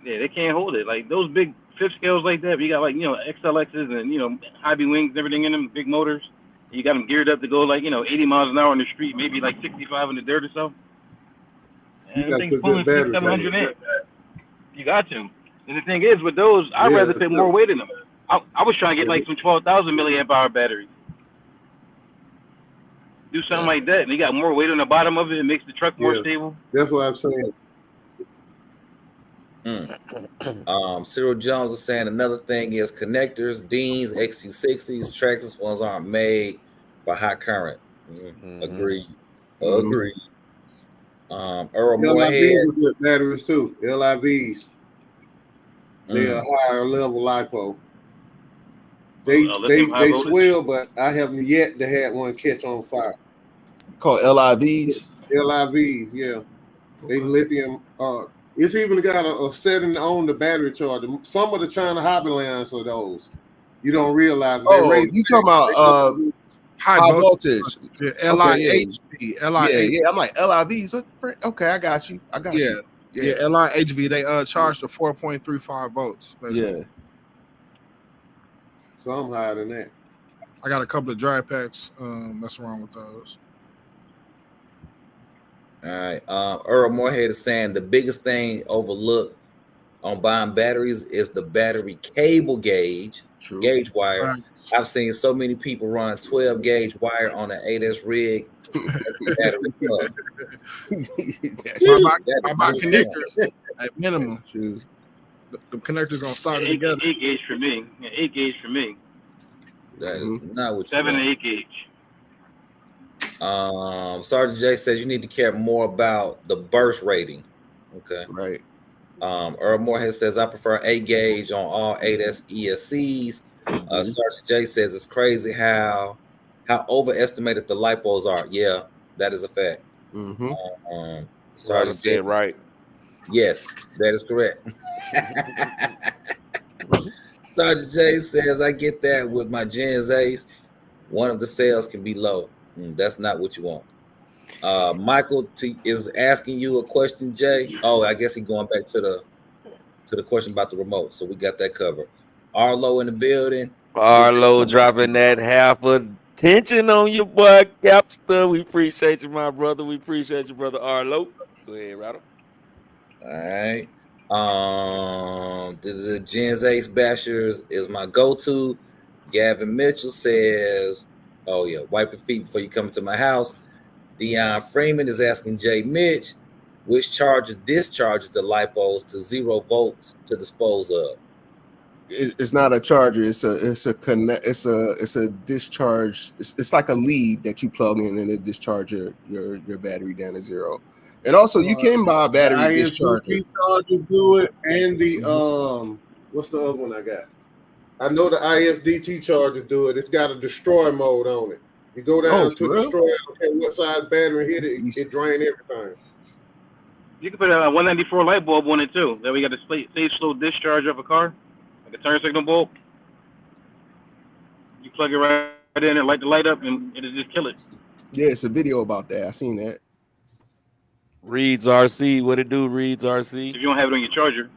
Yeah, they can't hold it. Like those big 5th scales like that. You got like XLXs and IB wings and everything in them, big motors. You got them geared up to go like 80 miles an hour on the street, maybe like 65 in the dirt or so. And I think pulling 600-700 in. You got to. And the thing is, with those, I'd rather put more weight in them. I was trying to get like some 12,000 milliamp hour batteries. Do something like that, and you got more weight on the bottom of it. It makes the truck more stable. That's what I'm saying. Cyril Jones is saying another thing is connectors, Deans, XC60s, Traxxas ones aren't made for high current. Agreed. Earl Moorhead. LIVs are good batteries too. LIVs. They are higher level lipo. They swell, but I haven't yet to have one catch on fire. Called LIVs. LIVs, yeah. They lithium. It's even got a setting on the battery charger. Some of the China Hobby Lands are those. You don't realize. You talking about high voltage? Yeah, LIHV. Yeah. I'm like LIVs. Okay, I got you. Yeah, LIHV. They charge to 4.35 volts. Basically. Yeah. So I'm higher than that. I got a couple of dry packs. Mess around with those. All right. Earl Moorhead is saying the biggest thing overlooked on buying batteries is the battery cable gauge, gauge wire. Right. I've seen so many people run 12 gauge wire on an 8S rig. I buy connectors at minimum. The connectors gonna solder together. 8 gauge for me. Yeah, 8 gauge for me. That is not what 7 and 8 gauge. Sergeant J says you need to care more about the burst rating. Okay. Right. Earl Moorhead says I prefer 8 gauge on all 8S ESCs. Sergeant J says it's crazy how overestimated the lipos are. Yeah, that is a fact. Sergeant said right. Yes, that is correct. Sergeant J says I get that with my Gens Ace. One of the cells can be low. That's not what you want. Michael is asking you a question, Jay. Oh, I guess he's going back to the question about the remote. So we got that covered. Arlo in the building. Arlo dropping that half attention on your boy Capster. We appreciate you, my brother. We appreciate you, brother Arlo. Go ahead, Rattle. All right. The Gens Ace Bashers is my go-to. Gavin Mitchell says, oh yeah, wipe your feet before you come into my house. Dion Freeman is asking Jay Mitch, which charger discharges the lipos to 0 volts to dispose of? It's not a charger. It's a discharge. It's like a lead that you plug in and it discharges your battery down to 0. And also, you can buy a battery discharger. The charger do it, and the what's the other one I got? I know the ISDT charger do it. It's got a destroy mode on it. You go down to destroy. Okay, what size battery hit it? It drain everything. You can put a 194 light bulb on it too. Then we got a safe slow discharge of a car, like a turn signal bulb. You plug it right in and light the light up, and it'll just kill it. Yeah, it's a video about that. I seen that. Reeds RC, what it do? Reeds RC. If you don't have it on your charger,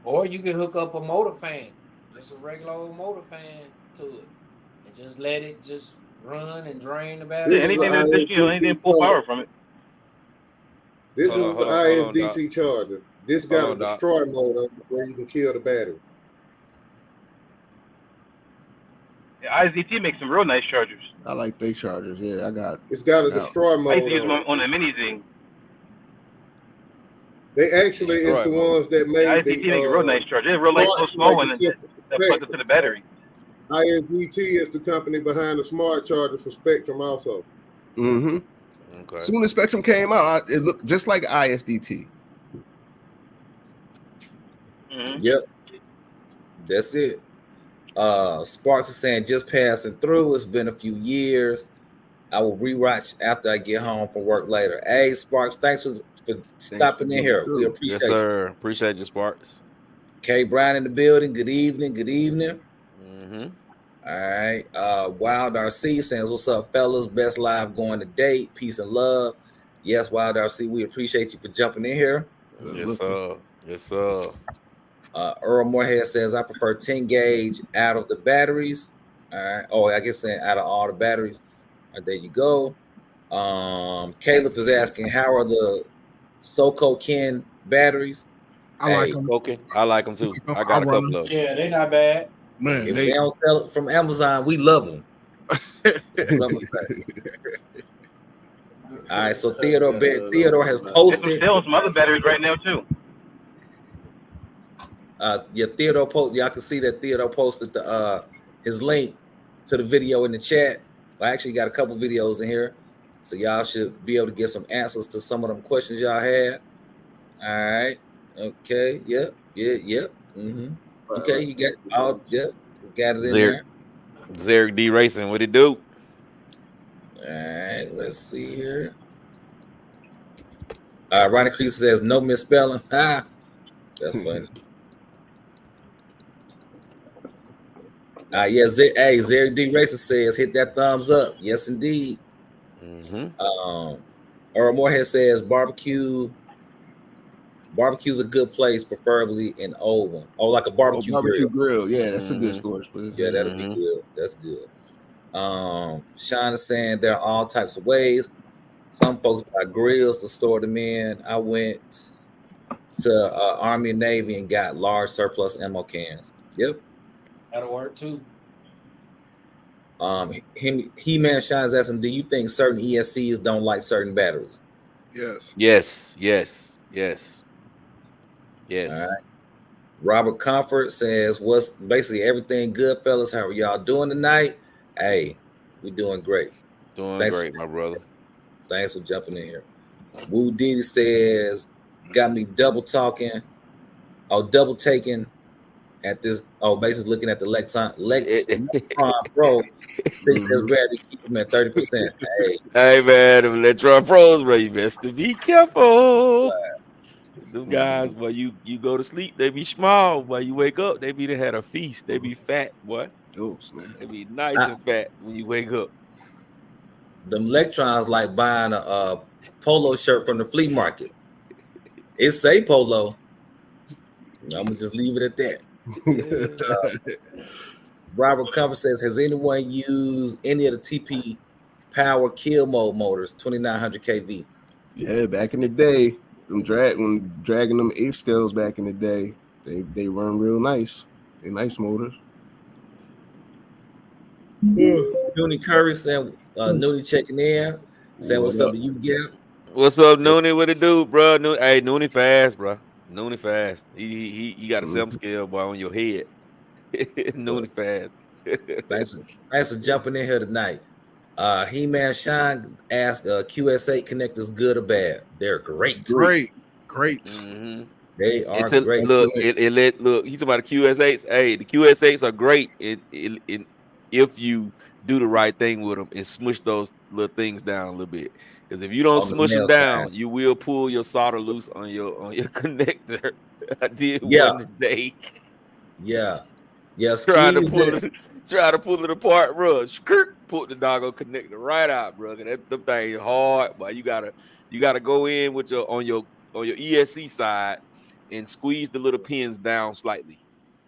or you can hook up a motor fan, just a regular old motor fan to it, and just let it just run and drain the Yeah, battery. anything anything pull power from it. This Hold is on, the hold on, hold on, Doc. ISDC charger. This Hold got a on, Doc. destroy mode on it where you can kill the battery. Yeah, ISDT makes some real nice chargers. I like they chargers. Yeah, I got. It's got a Yeah. destroy I mode used to use them on it. on the mini thing. They actually is Destroy the mode. ones that Yeah, made ISDT make a real nice charger. They're real smart nice, small one, charger and system that plugs into the battery. ISDT is the company behind the smart charger for Spectrum also. Mm-hmm. Okay. Soon as Spectrum came out, it looked just like ISDT. Mm-hmm. Yep. That's it. Sparks is saying just passing through. It's been a few years. I will rewatch after I get home from work later. Hey, Sparks, thanks for stopping in here. We appreciate Yes, sir. Appreciate you, Sparks. K Brown in the building. Good evening. Good evening. Mm-hmm. All right. Wild RC says, what's up, fellas? Best live going to date. Peace and love. Yes, Wild RC, we appreciate you for jumping in here. Yes, sir. Yes, sir. Earl Moorhead says, I prefer 10 gauge out of the batteries. All right. Oh, I guess saying out of all the batteries. All right, there you go. Caleb is asking, how are the SoCo Ken batteries? I like them. Okay, I like them too. I got a couple of them. Yeah, they're not bad. Man, If they don't sell it from Amazon, we love them. All right, so Theodore has There's posted. still some other batteries right now too. Theodore post. Y'all can see that Theodore posted the his link to the video in the chat. I actually got a couple videos in here, so y'all should be able to get some answers to some of them questions y'all had. All right. Okay. Yep. Mm-hmm. Okay. You got all. Yep. Got it in there. Zeric D Racing. What it do? All right. Let's see here. Ronnie Crease says no misspelling. That's funny. Zeric D Racing says hit that thumbs up. Yes, indeed. Mm-hmm. Earl Moorhead says barbecue's a good place, preferably in Oldham. Oh, like a barbecue grill. Yeah, that's a good storage place. Yeah, that'll be good. That's good. Sean is saying there are all types of ways. Some folks buy grills to store them in. I went to Army and Navy and got large surplus ammo cans. Yep. That'll work too. He-Man Shines asking, do you think certain ESCs don't like certain batteries? Yes. Yes. All right. Robert Comfort says, what's basically everything good, fellas? How are y'all doing tonight? Hey, we're doing great. Thanks great, my brother. Thanks for jumping in here. Woo Diddy says, got me double taking at this. Oh, basically looking at the Lexron Pro. Fix this battery, keep them at 30%. Hey man, them Electron Pros, bro, you best to be careful. Them guys, boy, you go to sleep, they be small. Boy, you wake up, they be they had a feast. They be fat, boy. They be nice and fat when you wake up. Them Electrons like buying a polo shirt from the flea market. It say polo. I'm gonna just leave it at that. Robert Comfort says, has anyone used any of the TP Power Kill Mode motors, 2900 kV? Yeah, back in the day, when dragging them 8 scales back in the day, they run real nice. They nice motors. Noonie Curry saying, Noonie checking in, saying what's up to you, Gap? What's up, Noonie? What it do, bro? Hey, Noonie fast, bro. Noonie fast. He got a 7 scale, boy, on your head. Noonie fast. Thanks for jumping in here tonight. He-Man Shine asked, QS8 connectors good or bad? They're great. Great. Mm-hmm. They are great. Look, look. He's about the QS8s. Hey, the QS8s are great. If you do the right thing with them and smush those little things down a little bit. Because if you don't smush them down, you will pull your solder loose on your connector. I did one today. Yeah. Try to pull it apart, bro. Pull the doggone connector right out, bro. That thing is hard, but you gotta go in with on your ESC side and squeeze the little pins down slightly.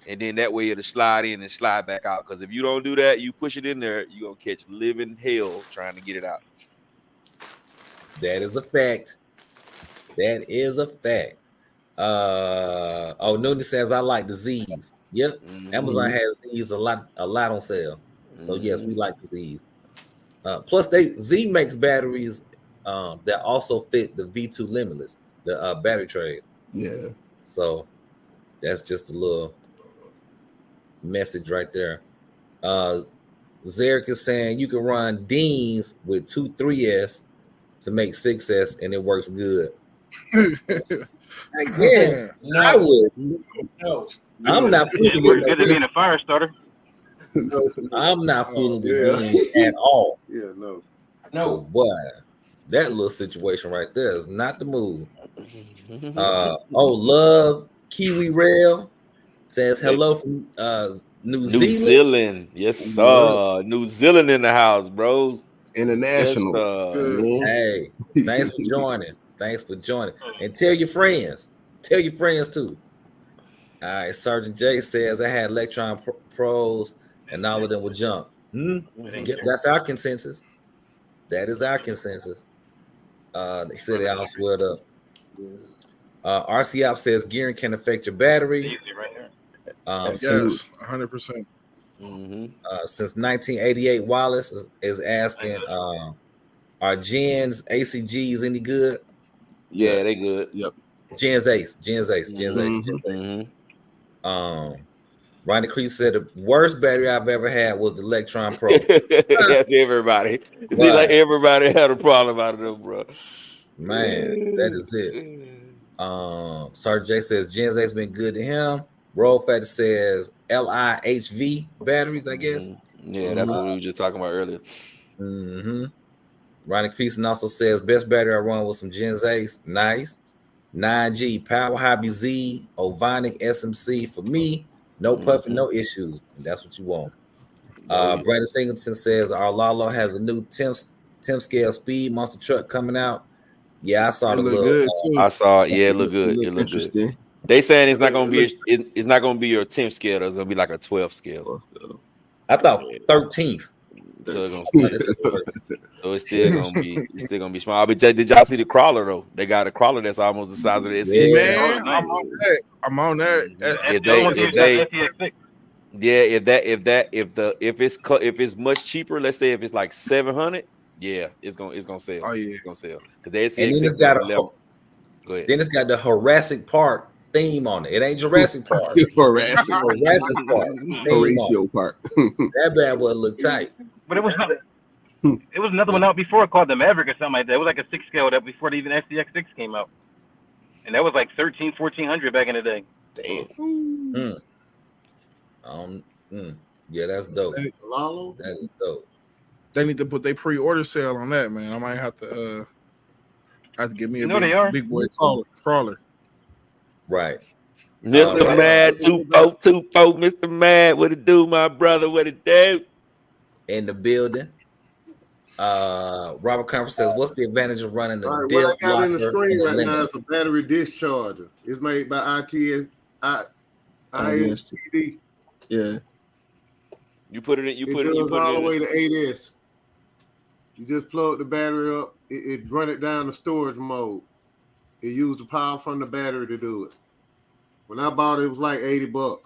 and then that way it'll slide in and slide back out. Because if you don't do that, you push it in there, you're gonna catch living hell trying to get it out. That is a fact. That is a fact. Noonan says I like the Z's. Yep, Amazon has Z's a lot on sale. So yes, we like the Z's. Plus, Z makes batteries that also fit the V2 Limitless, the battery tray. Yeah. So that's just a little message right there. Zarek is saying you can run Dean's with 2 3S to make 6S, and it works good. I guess I would. No. I'm not fooling with it being a fire starter. I'm not fooling with Dean's at all. Yeah, no. So, boy, that little situation right there is not the move. Love Kiwi Rail says hello from New Zealand. Yes, sir. New Zealand in the house, bro. International. Hey, thanks for joining. And tell your friends. Tell your friends too. All right, Sergeant J says I had Electron Pros and all of them would jump. That's our consensus. That is our consensus. They said they all swelled up. RCOP says gearing can affect your battery. Yes, 100%. Since 1988, Wallace is asking, are Gen's ACGs any good? Yeah, they good. Yep. Gen's Ace. Ronnie Crease said the worst battery I've ever had was the Electron Pro. That's everybody. It seems like everybody had a problem out of them, bro. Man, that is it. Sergeant J says Gen's Ace been good to him. Roll Factor says LIHV batteries, I guess. Yeah, that's what we were just talking about earlier. Ronnie Creason also says best battery I run with some Gen's Ace. Nice. 9G Power Hobby Z Ovonic SMC for me. No puffing, no issues. That's what you want. Brandon Singleton says our Lalo has a new 10 scale speed monster truck coming out. Yeah, I saw the look good too. I saw it. Yeah, it looked good. It looked interesting. Good. They saying it's not gonna be it's not gonna be your 10th scale. It's gonna be like a 12th scale. I thought 13th. So it's still gonna be small. But did y'all see the crawler though? They got a crawler that's almost the size of the SCX. Man, I'm on that. If it's much cheaper, let's say if it's like 700, yeah, it's gonna sell. Oh yeah, it's gonna sell because the SCX Go ahead. Then it's got the Jurassic Park theme on it. It ain't Jurassic Park. Jurassic Park. Horatio Park. That bad boy look tight. But it was another one out before called the Maverick or something like that. It was like a 6 scale that before even SDX6 came out. And that was like 1400 back in the day. Damn. Yeah, that's dope. That is dope. They need to put their pre-order sale on that, man. I might have to give me a big boy crawler. Right. Mr. Mad 2424, Mr. Mad, what it do, my brother? What it do? In the building. Robert Conference says, what's the advantage of running the what diff I got locker in the screen right limit? now is a battery discharger. It's made by ISTD. Yeah. You put it in. You put it all the way to 8S. You just plug the battery up. It run it down to storage mode. It used the power from the battery to do it. When I bought it, it was like $80.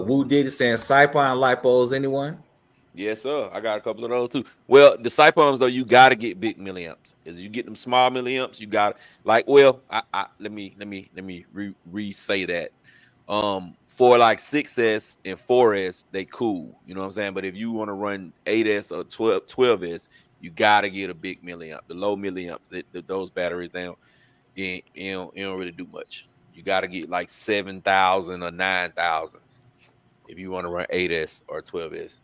Woo Diddy saying Cypon lipos, anyone? Yes, sir. I got a couple of those too. Well, the Cypons though, you gotta get big milliamps. As you get them small milliamps, you got let me re-say that. For like 6S and 4S, they cool. You know what I'm saying? But if you want to run 8S or 12S, you gotta get a big milliamp. The low milliamps, those batteries down, you don't really do much. You gotta get like 7,000 or 9,000 if you want to run 8S or 12S.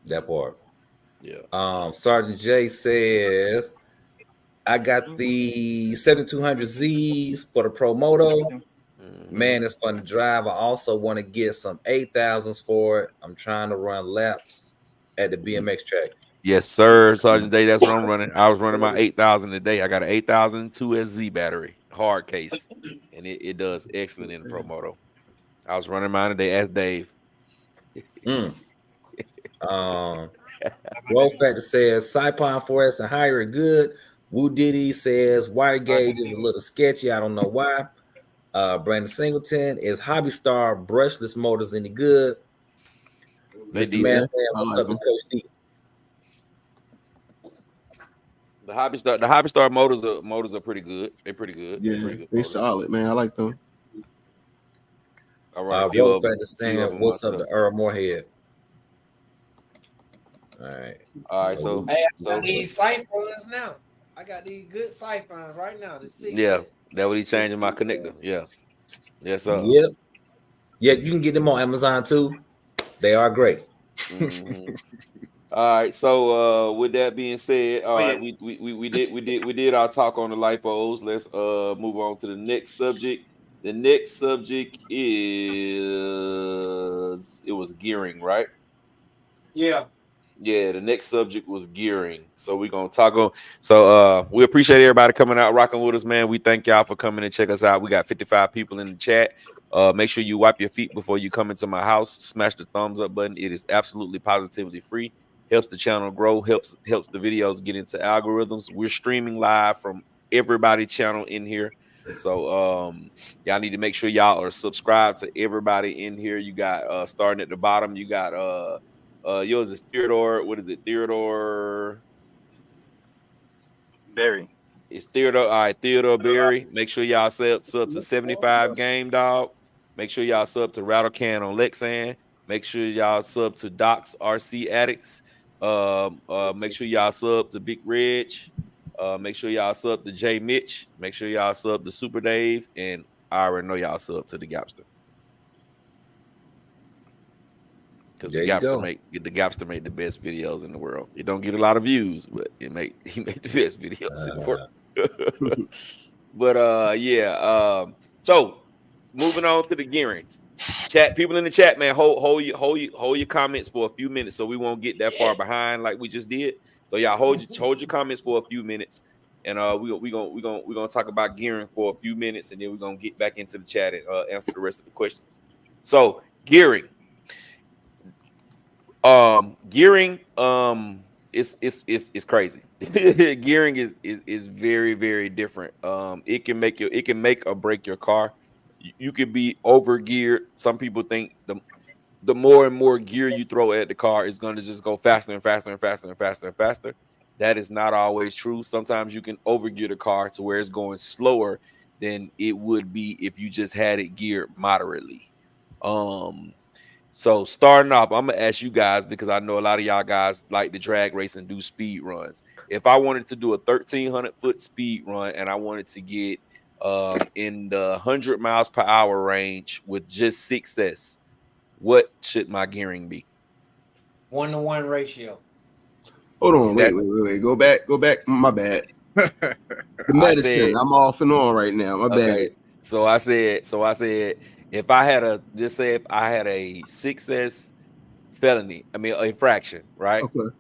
That part. Yeah. Sergeant J says, I got the 7200Zs for the Pro Moto. Man, it's fun to drive. I also want to get some 8,000s for it. I'm trying to run laps at the BMX track. Yes, sir, Sergeant J. That's what I'm running. I was running my 8,000 today. I got an 8,000 2SZ battery. hard case, and it does excellent in the Pro Moto. I was running mine today. Ask Dave. Roll Factor says Saipon 4S and higher are good. Woo Diddy says water gauge is a little sketchy. I don't know why. Brandon Singleton is Hobby Star brushless motors any good. Mr. Man saying what's up to Coach D. The Hobby Star motors are pretty good. They're pretty good. Yeah, they're solid, man. I like them. All right. Roll Factor saying what's up to Earl Moorhead. All right. So hey, I got these siphons now. I got these good siphons right now. Yeah, that what he changing my connector. Yeah. Yes, sir. Yep. Yeah, you can get them on Amazon too. They are great. Mm-hmm. All right. So with that being said, all right, we did our talk on the lipos. Let's move on to the next subject. The next subject was gearing, right? Yeah. Yeah, the next subject was gearing. So we're gonna talk on. So we appreciate everybody coming out, rocking with us, man. We thank y'all for coming and check us out. We got 55 people in the chat. Make sure you wipe your feet before you come into my house. Smash the thumbs up button. It is absolutely positively free. Helps the channel grow. Helps the videos get into algorithms. We're streaming live from everybody's channel in here. So y'all need to make sure y'all are subscribed to everybody in here. You got starting at the bottom. You got yours is Theodore. What is it? Theodore Berry. It's Theodore. All right, Theodore Berry. Make sure y'all sub to 75 Game Dog. Make sure y'all sub to Rattlecan on Lexan. Make sure y'all sub to Docs RC Addicts. Make sure y'all sub to Big Reg. Make sure y'all sub to J Mitch. Make sure y'all sub to Super Dave. And I already know y'all sub to the Gapster. Because the Gapster make the best videos in the world. It don't get a lot of views, but he make the best videos in the world. But so moving on to the gearing. Chat, people in the chat, man, hold your comments for a few minutes so we won't get that far behind like we just did. So y'all hold your comments for a few minutes, and we're gonna talk about gearing for a few minutes, and then we're gonna get back into the chat and answer the rest of the questions. So gearing. Gearing is crazy. Gearing is very, very different. It can make or break your car. You can be over geared. Some people think the more and more gear you throw at the car is going to just go faster and faster and faster and faster and faster. That is not always true. Sometimes you can overgear the car to where it's going slower than it would be if you just had it geared moderately. So starting off, I'm gonna ask you guys, because I know a lot of y'all guys like to drag race and do speed runs. If I wanted to do a 1,300-foot speed run and I wanted to get in the 100 miles per hour range with just 6S, what should my gearing be? 1-to-1 ratio. Hold on, wait. Go back. My bad. The medicine. I'm off and on right now. My bad. So I said. If I had a 6S felony, infraction, right? Okay.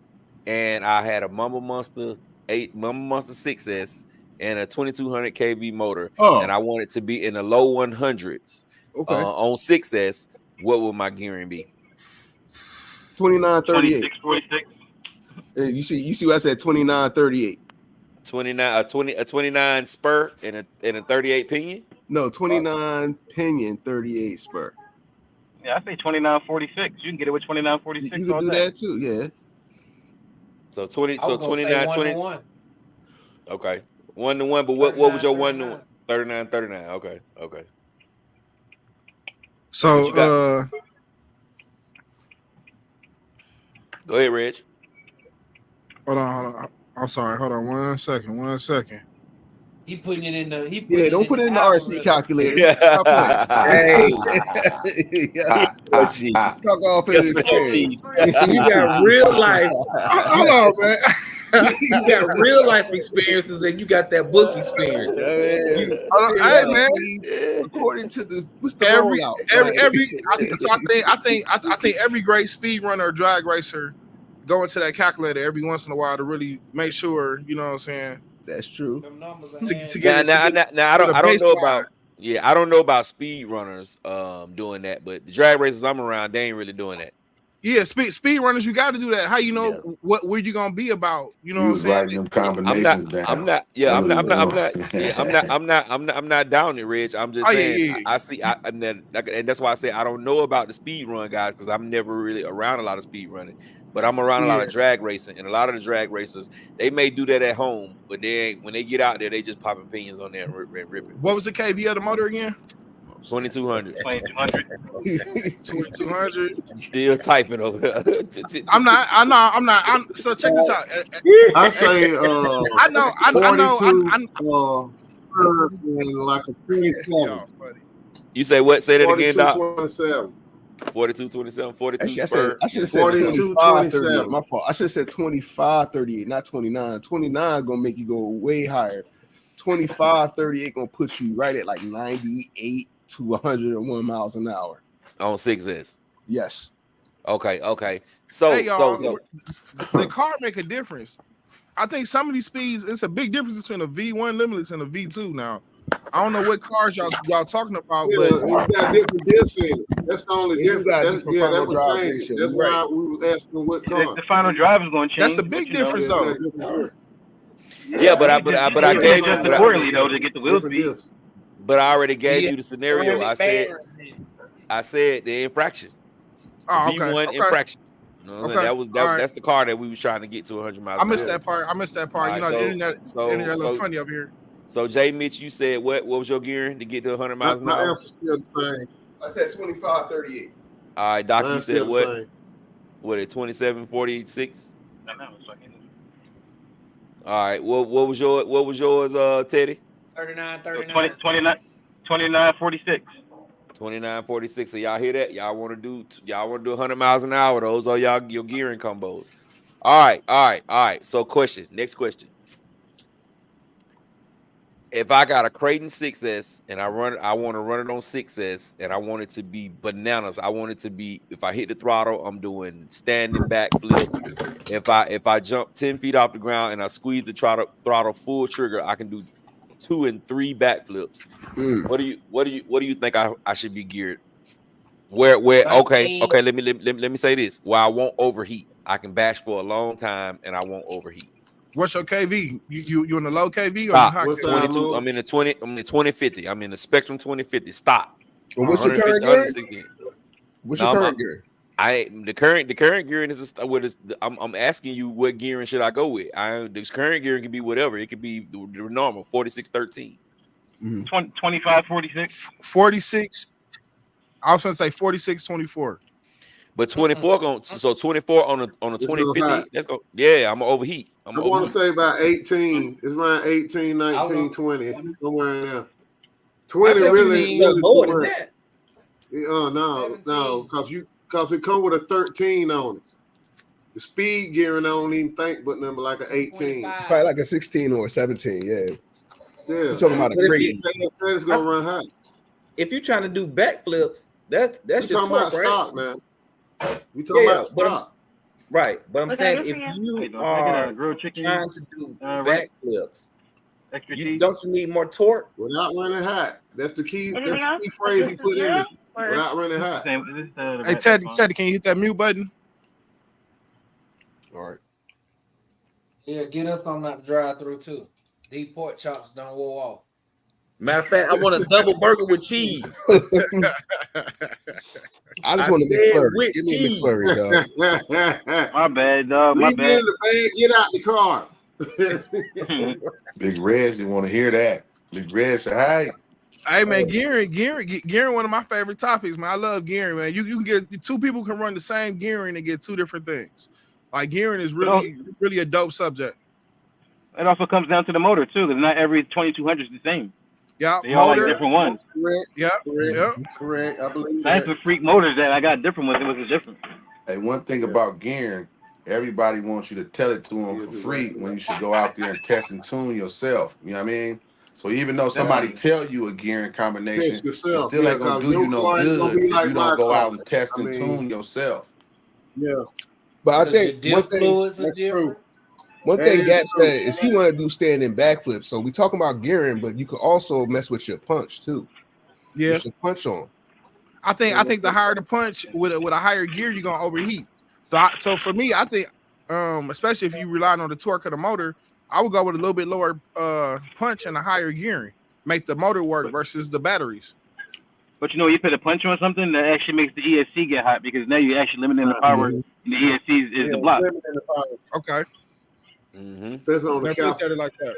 And I had a Mama Monster 6S and a 2200 kV motor, and I wanted to be in the low 100s on 6S, what would my gearing be? 2938. 2646. You see what I said? 2938. 29 spur and a 38 pinion. No, 29 pinion, 38 spur. Yeah, I say 2946. You can get it with 2946. You can do that too, yeah. So 29, 20. Okay, 1-to-1. But what was your 1-to-1? 39. Okay. So go ahead, Reg. Hold on. I'm sorry. Hold on 1 second. He putting it in the. Don't put it in the RC calculator. Hey, talk off his experience. You got real life. Hold on, man. You got real life experiences, and you got that book experience. Hey, man. According to the I think every great speed runner or drag racer go into that calculator every once in a while to really make sure, you know what I'm saying, That's true. Them numbers are To handy. get Now, I get a don't know baseline. about I don't know about speed runners doing that, but the drag races I'm around, they ain't really doing that. Yeah, speed runners, you got to do that. How you know where you gonna be about? You know You what I'm was saying? writing them combinations down. I'm not down it, Rich. I'm just saying I see and that's why I say I don't know about the speed run guys because I'm never really around a lot of speed running, but I'm around a lot of drag racing, and a lot of the drag racers they may do that at home, but they ain't when they get out there they just popping pinions on there and ripping. What was the KV of the motor again? 2200. 2200. Still typing over here. I'm not. So check this out. I say I know. 42, like a 27. You say what? Say that again, Doc. 27. 42-27, 42. Actually, I should have said 25-38. My fault. I should have said 25-38, not 29. 29 gonna make you go way higher. 25-38 gonna put you right at like 98 to 101 miles an hour on 6S. Yes. Okay. So, hey, y'all, so the car make a difference. I think some of these speeds, it's a big difference between a V1 limitless and a V2 now. I don't know what cars y'all talking about, but it's got different diffs in it. That's the only difference. That would change. That's why we was asking what car. The final drive is going to change. That's a big difference, though. Yeah, but I gave you accordingly though to get the wheel speed. But I already gave you the scenario. I said the infraction. V1 infraction. You know what I'm saying? That's the car that we was trying to get to 100 miles. I missed that part. You know, the internet a little funny over here. So Jay Mitch, you said what was your gearing to get to 100 miles an hour? My answer's still the same. I said 25-38. All right, Doc, you said what? What at 27-46? All right. What was yours, Teddy? 39-39. 29-46. 29-46. So y'all hear that? Y'all want to do 100 miles an hour. Those are your gearing combos. All right. So next question. If I got a Creighton 6S and I want to run it on 6S and I want it to be bananas, I want it to be, if I hit the throttle, I'm doing standing back flips. If I jump 10 feet off the ground and I squeeze the throttle full trigger, I can do 2 and 3 back flips. What do you think I should be geared? Where okay, let me say this. Where I won't overheat. I can bash for a long time and I won't overheat. What's your KV? You in the low KV Stop. or the high 22? I'm in the 20. I'm in the 2050. I'm in the Spectrum 2050. Stop. Well, what's your current gearing? What's your current gearing? The current gearing is I'm asking you what gearing should I go with? The current gearing can be whatever. It could be the normal 46-13. 25-46. 46. I was gonna say 46-24. But 24 on 24 on the 2050. Let's go. Yeah, I'm gonna overheat. I want to say about 18. It's around 18, 19, 20, somewhere in there. 20 really more than that. No, because it come with a 13 on it. The speed gearing, I don't even think, but number like an 18. It's probably like a 16 or a 17. Yeah. You're talking about a Creighton. It's gonna run high. If you're trying to do backflips, that's your talking about torque, right? stock, man. We talking about stock. Right, but I'm saying if you are trying to do backflips, don't you need more torque? Without running hot. That's the key. That's the key phrase he put in there. Without running hot. Hey Teddy, can you hit that mute button? All right. Yeah, get us on that drive through too. These pork chops don't roll off. Matter of fact, I want a double burger with cheese. I just want a McFlurry. Give me a McFlurry, dog. My bad, dog. My bad. Get out the car. Big Reg didn't want to hear that. Big Reg said, "Hey, hey man, gearing, one of my favorite topics, man. I love gearing, man. You can get two people can run the same gearing and get two different things. Like gearing is really a dope subject. It also comes down to the motor too, because not every 2200 is the same. Yeah, they all like different ones. Correct. I believe that's the freak motors that I got different ones. It was different. Hey, one thing about gearing, everybody wants you to tell it to them for free when you should go out there and test and tune yourself. You know what I mean? So even though somebody tell you a gearing combination, it still ain't gonna do you no good if you don't go out and test and tune yourself. Yeah. But I think One thing Gap said is he want to do standing backflips. So we talking about gearing, but you could also mess with your punch too. Yeah, put your punch on. I think the higher the punch with a higher gear, you're gonna overheat. So for me, I think especially if you rely on the torque of the motor, I would go with a little bit lower punch and a higher gearing. Make the motor work versus the batteries. But you put a punch on something that actually makes the ESC get hot because now you're actually limiting the power. And the ESC is the block. Okay. That's on the look at it like that.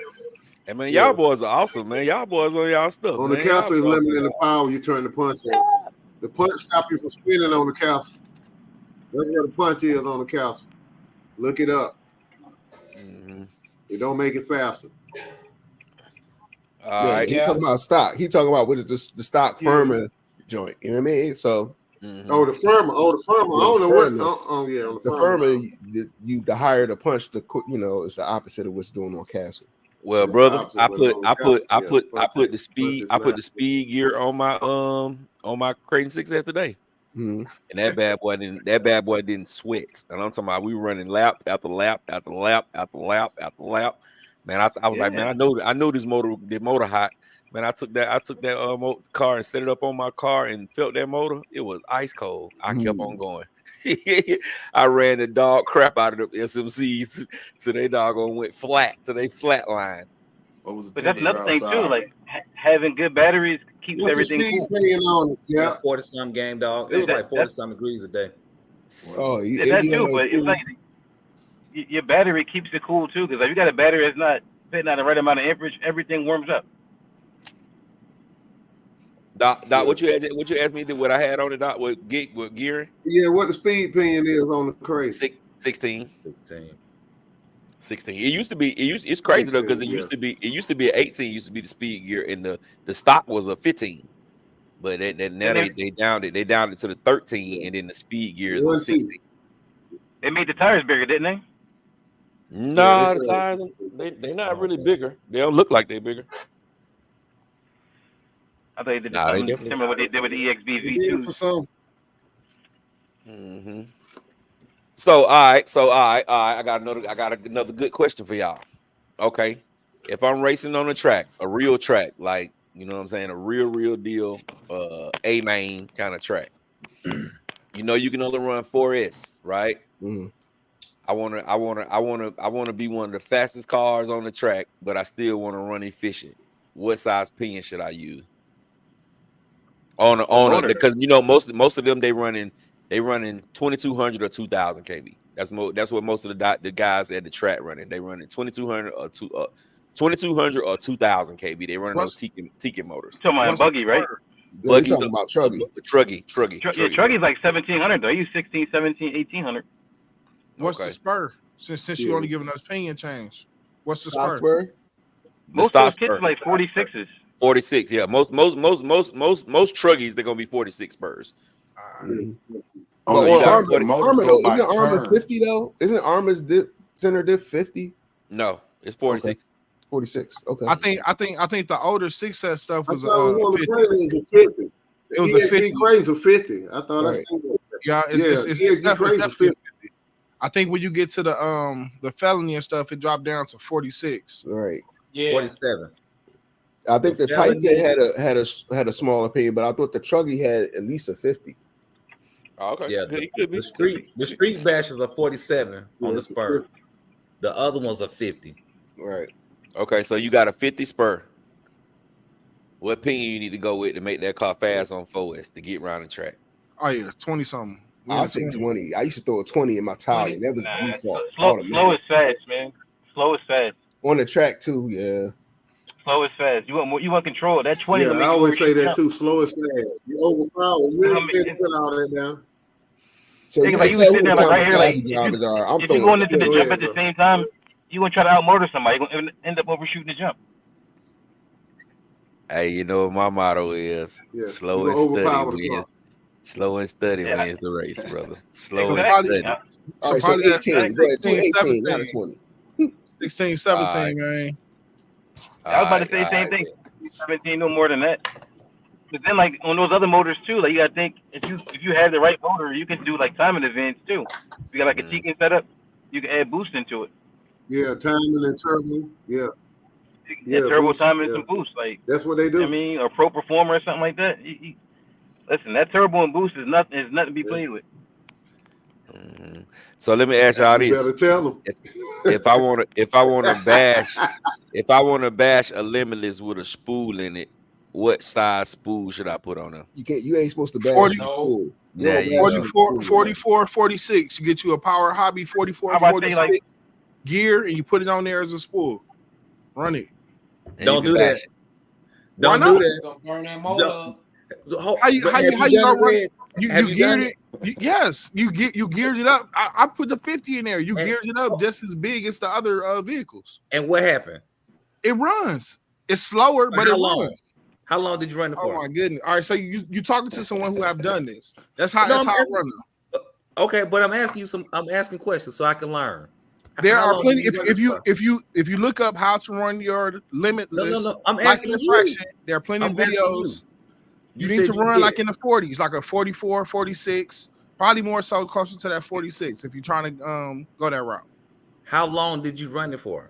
Hey man, y'all boys are awesome, man. Y'all boys on y'all stuff. On the castle is limiting the power. You turn the punch on. The punch stop you from spinning on the castle. That's where the punch is on the castle. Look it up. It don't make it faster. He's talking about stock. He talking about what is the stock Furman joint. You know what I mean? So Oh, the Furman. I don't know what. The Furman, the higher the punch, the it's the opposite of what's doing on Castle. Well, brother, I put the speed gear on my Creighton 6S today, and that bad boy didn't sweat. And I'm talking about we running lap after lap after lap after lap after lap. Man, I was like, man, I know this motor hot. Man, I took that car and set it up on my car and felt that motor. It was ice cold. I kept on going. I ran the dog crap out of the SMCs so they doggone went flat. So they flat line. But that's another thing too. Like having good batteries keeps everything cool. On it? Yeah, 40-some game dog. It was like 40-some degrees a day. Oh, that too. But it's like your battery keeps it cool too. Because if you got a battery that's not fitting out the right amount of amperage, everything warms up. Doc, what you asked me to what I had on it, Doc, with gearing? Yeah, what the speed pinion is on the crate. 16. It used to be. It's crazy though because it used to be an 18. Used to be the speed gear, and the stock was a 15. But now they downed it. They downed it to the 13, and then the speed gear is a 16. They made the tires bigger, didn't they? No, the tires they're not really bigger. They don't look like they're bigger. I thought they did something similar to what they did with the EXB V2. So all right. I got another good question for y'all. Okay, if I'm racing on a track, a real track, like you know what I'm saying, a real deal, A main kind of track. You can only run 4S, right? I want to be one of the fastest cars on the track, but I still want to run efficient. What size pinion should I use? Because most of them they running 2200 or 2000 kV. That's what most of the guys at the track running. They running 2200 or 2000 kV. They running those Tekin motors. Talking about buggy, right? Buggy's talking about Truggy. Truggy's like 1700 though. You 16, 17, 1800. What's the spur? Since you only giving us pinion change, what's the spur? Most of those kits are like 46s. 46, yeah. Most Truggies they're gonna be 46 spurs. Isn't Armor 50 though? Isn't Armor's center diff 50? No, it's 46. Okay. 46. Okay. I think the older 6S stuff was 50. It was a 50. Crazy 50. I thought right. It's definitely 50. I think when you get to the felony and stuff, it dropped down to 46. Right. Yeah. 47. I think the Typhoon had a smaller opinion, but I thought the Truggy had at least a 50. Oh, okay. Yeah, the street bashes are 47 on the spur. The other ones are 50. Right. Okay, so you got a 50 spur. What pinion you need to go with to make that car fast on 4S to get around the track? Oh yeah, 20 something. I'll say 20. I used to throw a 20 in my tire. That was default. Slow is fast, man. Slow is fast. On the track too, yeah. Slow is fast. You want control. That 20. Yeah, I always say that too. Slow is fast. You overpower. You put all that down. So you like you sitting there like right here, like if you're going into the jump at the same time, you gonna try to outmotor somebody. You're gonna end up overshooting the jump. Hey, you know what my motto is? Slow and steady wins. Slow and steady wins the race, brother. Slow and steady. All right, so 18. Go ahead, 18, not a 20. 16, 17, man. I was about to say the same thing. 17, no more than that. But then, like on those other motors too, like you gotta think if you have the right motor, you can do like timing events too. If you got like a Tekin setup, you can add boost into it. Yeah, timing and turbo. Yeah. Yeah, turbo boost, timing and some boost. Like that's what they do. I mean, a pro performer or something like that. Listen, that turbo and boost is nothing to be played with. Mm-hmm. So let me ask y'all this: better tell them. if I want to bash a Limitless with a spool in it, what size spool should I put on them? You ain't supposed to bash 40, spool. Yeah, 44, 46. You get you a Power Hobby 44, 46 gear, and you put it on there as a spool. Run it. Don't do that. Don't do that. Gonna burn that motor up. How you gonna run it? You geared it. Yes, you geared it up. I put the 50 in there. You geared it up just as big as the other vehicles. And what happened? It runs. It's slower, but it runs. How long did you run it for? Oh my goodness! All right, so you talking to someone who have done this? That's how I run them. Okay, but I'm asking you I'm asking questions so I can learn. There are plenty. If you look up how to run your Limitless, no. I'm asking you. There are plenty of videos. You need to run like in the 40s, like a 44, 46, probably more so closer to that 46 if you're trying to go that route. How long did you run it for?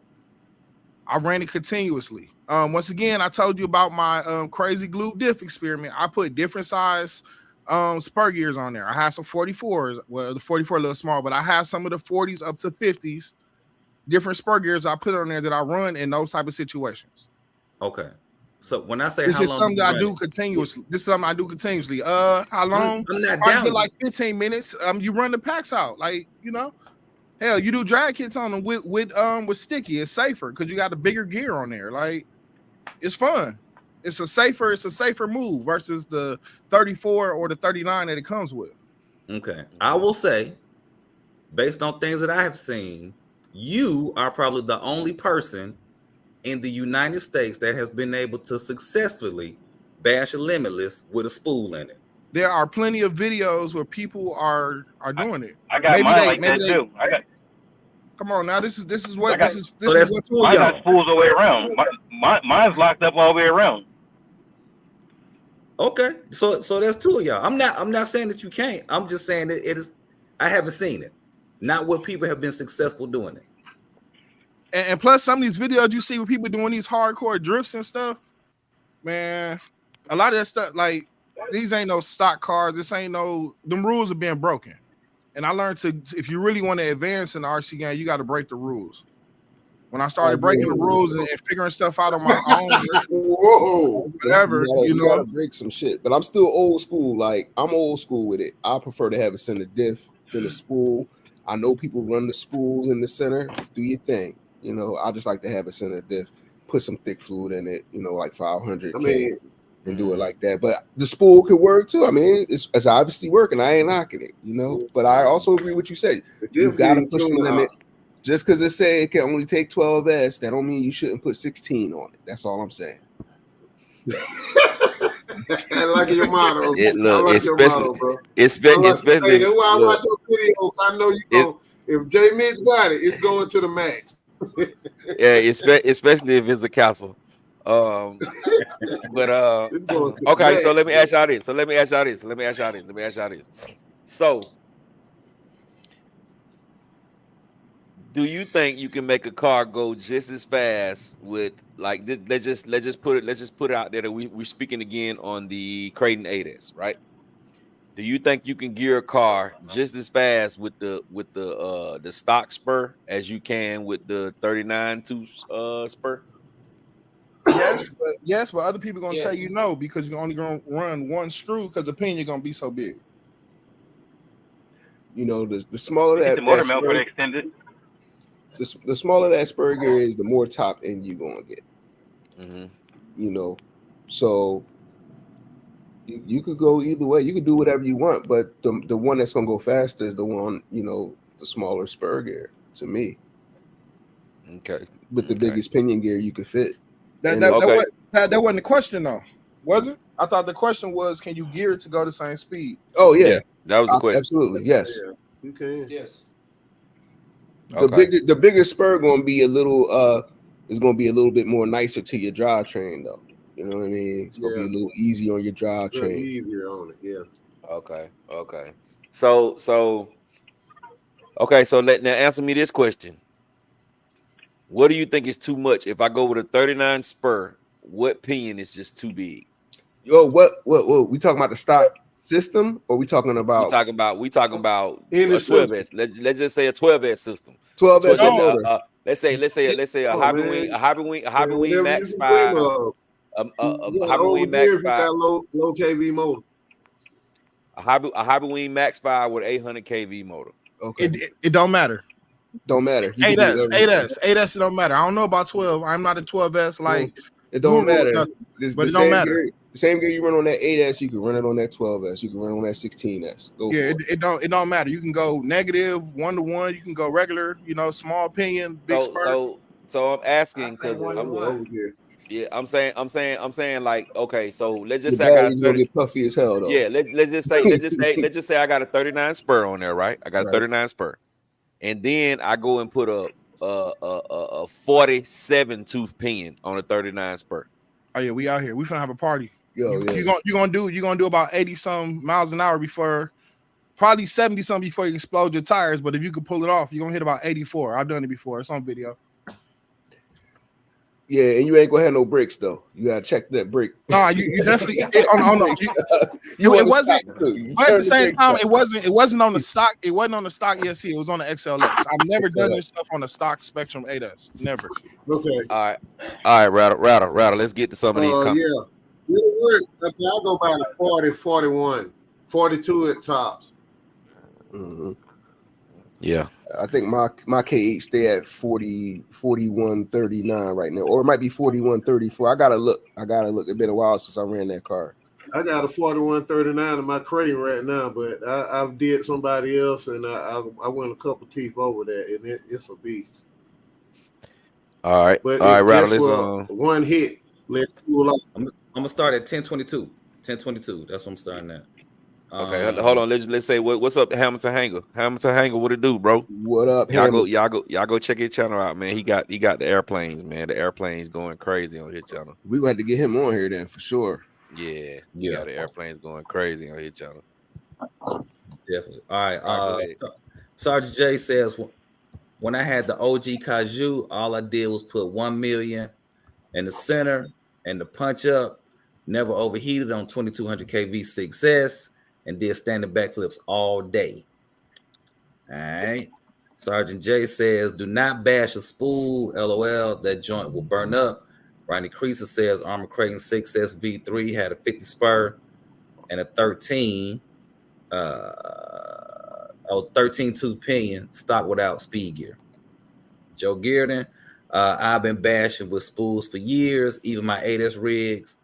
I ran it continuously. Once again, I told you about my crazy glue diff experiment. I put different size spur gears on there. I have some 44s. Well, the 44 a little small, but I have some of the 40s up to 50s. Different spur gears I put on there that I run in those type of situations. Okay. So when I say this how is long something that I do continuously. This is something I do continuously. How long? I'm not I down. get like 15 minutes. You run the packs out, like hell, you do drag kits on them with sticky. It's safer because you got a bigger gear on there. Like it's fun. It's a safer move versus the 34 or the 39 that it comes with. Okay, I will say, based on things that I have seen, you are probably the only person in the United States that has been able to successfully bash a Limitless with a spool in it. There are plenty of videos where people are doing it. I got mine like that too. Come on now, this is what I got spools all the way around. Mine's locked up all the way around. Okay, so there's two of y'all. I'm not saying that you can't. I'm just saying that it is. I haven't seen it. Not what people have been successful doing it. And plus, some of these videos you see with people doing these hardcore drifts and stuff, man, a lot of that stuff, like these ain't no stock cars. This ain't no. Them rules are being broken. And I learned if you really want to advance in the RC game, you got to break the rules. When I started breaking the rules and figuring stuff out on my own, whatever, you gotta break some shit. But I'm still old school. Like I'm old school with it. I prefer to have a center diff than a spool. I know people run the spools in the center. Do your thing. I just like to have a center diff. Put some thick fluid in it. Like 500 K. And do it like that. But the spool could work too. I mean, it's obviously working. I ain't knocking it, But I also agree with what you said. You got to push the limit. Just because it say it can only take 12S, that don't mean you shouldn't put 16 on it. That's all I'm saying. I like your motto. Especially. That's why I watch your videos. I know you go. If J Mitch got it, it's going to the max. Yeah, especially if it's a castle. But okay, so let me ask y'all this. So do you think you can make a car go just as fast with like this? Let's just put it out there that we're speaking again on the Creighton 8S, right? Do you think you can gear a car just as fast with the stock spur as you can with the 39.2 spur? Yes, but other people gonna tell you no because you're only gonna run one screw because the pinion gonna be so big. The smaller that the motor mount for the extended. The smaller that spur gear is, the more top end you gonna get. Mm-hmm. So you could go either way. You could do whatever you want, but the one that's gonna go faster is the one, the smaller spur gear to me. Okay. With the biggest pinion gear you could fit. That wasn't the question though, was it? I thought the question was, can you gear it to go the same speed? Oh yeah, that was the question. Absolutely, yes. Yeah. Okay. Yes. The bigger spur gonna be a little is gonna be a little bit more nicer to your drivetrain though. You know what I mean? It's gonna be a little easy on your drivetrain. Easier on it, yeah. Okay. So now answer me this question. What do you think is too much? If I go with a 39 spur, what pinion is just too big? Yo, what? We talking about the stock system, or we talking about? We talking about a In the 12S. Let's just say a 12S system. 12S motor. Let's say a hybrid wing Max 5. A hybrid wing Max 5. Low kV motor. A hybrid wing Max 5 with 800 kV motor. Okay. It don't matter. Don't matter. 8S. It don't matter. I don't know about 12. I'm not a 12S. Like it don't matter. But it don't matter. The same gear you run on that 8S, you can run it on that 12S. You can run it on that 16S. It don't matter. You can go negative 1-to-1. You can go regular. Small pinion, big spur. So I'm asking because I'm saying like, okay, so let's just say I got 30, get puffy as hell though. Yeah, let's just say I got a 39 spur on there, right? I got a 39 spur, and then I go and put a 47 tooth pinion on a 39 spur. Oh yeah, we out here. We finna have a party. You're gonna do about 80 some miles an hour before, probably 70 something before you explode your tires. But if you could pull it off, you're gonna hit about 84. I've done it before. It's on video. Yeah, and you ain't gonna have no brakes though. You gotta check that brake. No, you definitely. It wasn't. But at the same time, it wasn't on the stock. It wasn't on the stock ESC. It was on the XLX. I've never done this stuff on the stock Spectrum 8S. Never. Okay. All right, Rattle. Let's get to some of these comments. Yeah. I'll go by the 40, 41, 42 at tops. Mm-hmm. Yeah. I think my K8 stay at 4139 right now, or it might be 4134. I gotta look. It's been a while since I ran that car. I got a 4139 in my Creighton right now, but I did somebody else, and I went a couple teeth over that, and it's a beast. All right, but Rattle. One hit. Let's cool off. I'm gonna start at 1022. 1022. That's what I'm starting at. Okay, hold on. Let's say what's up, Hamilton Hanger. Hamilton Hanger, what it do, bro? What up, y'all go check his channel out, man. He got the airplanes, man. The airplanes going crazy on his channel. We gonna have to get him on here then for sure. Yeah. The airplanes going crazy on his channel. Definitely. All right. Sergeant J says, when I had the OG Kaju, all I did was put 1 million in the center and the punch up. Never overheated on 2200 kV 6S. And did standing backflips all day. All right. Sergeant J says, do not bash a spool. LOL. That joint will burn up. Ronnie Creaser says, Armor Creighton 6S V3 had a 50 spur and a 13 tooth pinion, stock without speed gear. Joe Gearden, I've been bashing with spools for years, even my 8S rigs.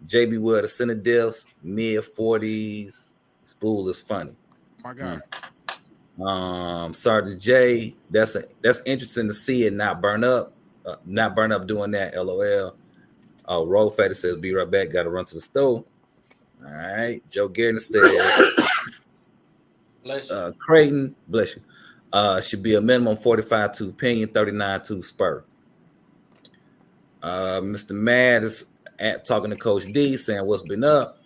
JB Wood, the center diffs, mid 40s. Spool is funny. My God. Sergeant J, that's interesting to see it not burn up doing that. LOL. Roll Fatty says, be right back. Got to run to the store. All right. Joe Garrett says, Creighton, bless you. Should be a minimum 45 tooth pinion, 39 tooth spur. Mr. Mad is talking to Coach D, saying what's been up.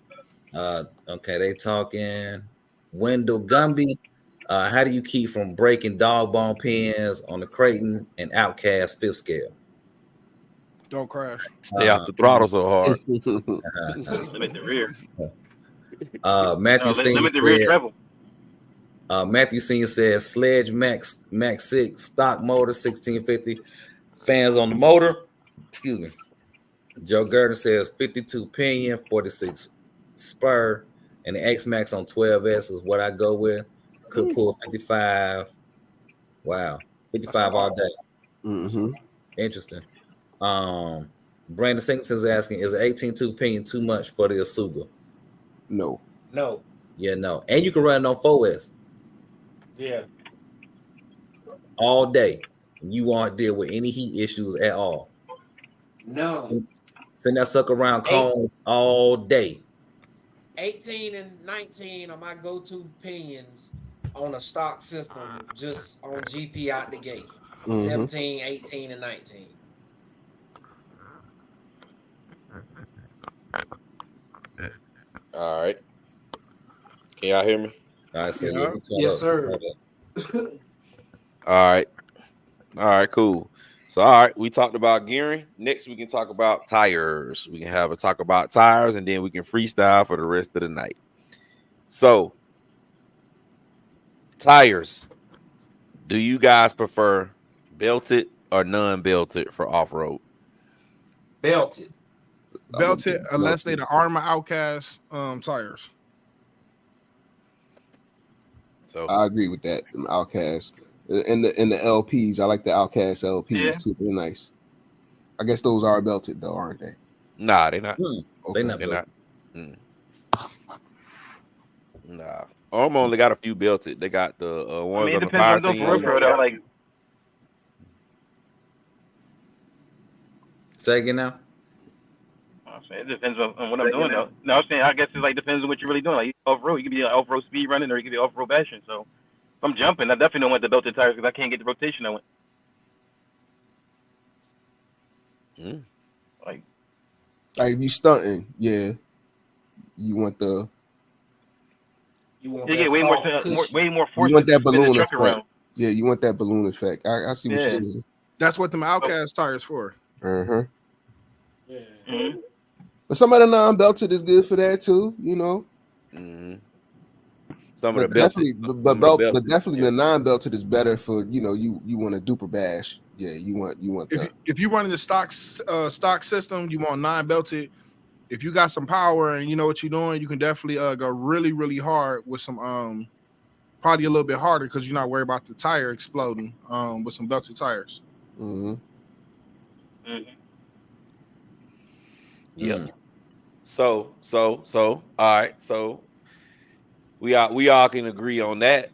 Okay, they talking. Wendell Gumby, how do you keep from breaking dog bone pins on the Creighton and Outcast fifth scale? Don't crash. Stay off the throttle so hard. Limit the rear. Matthew Senior limit the rear treble. Matthew Senior says Sledge Max 6 stock motor 1650 fans on the motor. Excuse me. Joe Gurdon says 52 pinion 46 spur and the X Max on 12S is what I go with. Could pull 55. Wow, 55 all day. Mm-hmm. Interesting. Brandon Singleton's asking, is an 18 tooth pinion too much for the Asuga? No. Yeah, no. And you can run it on 4S. Yeah. All day. You won't deal with any heat issues at all. No. Send that sucker around cone all day. 18 and 19 are my go-to pinions on a stock system, just on GP out the gate. 17, 18, and 19. All right. Can y'all hear me? All right, so yes, sir. All right, cool. So, all right, we talked about gearing. Next, we can talk about tires. We can have a talk about tires, and then we can freestyle for the rest of the night. So, tires. Do you guys prefer belted or non-belted for off-road? Belted. Belted, unless they the Armor Outcast tires. So I agree with that. Outcast and the LPs. I like the Outcast LPs too. They're nice. I guess those are belted though, aren't they? Nah, they're not. Okay. They're not. Nah. Armor only got a few belted. They got the ones it on the depends fire on team. though. Like, say again now. It depends on what I'm doing though. No, I'm saying I guess it like depends on what you're really doing. Like off road, you can be off road speed running, or you can be off road bashing. So if I'm jumping, I definitely don't want the belted tires because I can't get the rotation I want. Like if you stunting, yeah, you want the. You get way more force. You want that balloon effect. effect. Yeah, you want that balloon effect. I see what you're saying. That's what them Outcast tires for. Uh-huh. Yeah. Mm-hmm. But some of the non-belted is good for that too, you know. Mm-hmm. Some but of the belted, but definitely the non-belted is better for you want a duper bash. Yeah, you want that. If you running the stock system, you want non-belted. If you got some power and you know what you're doing, you can definitely go really, really hard with some probably a little bit harder because you're not worried about the tire exploding with some belted tires. Mm-hmm. Yeah. So all right. So we all can agree on that.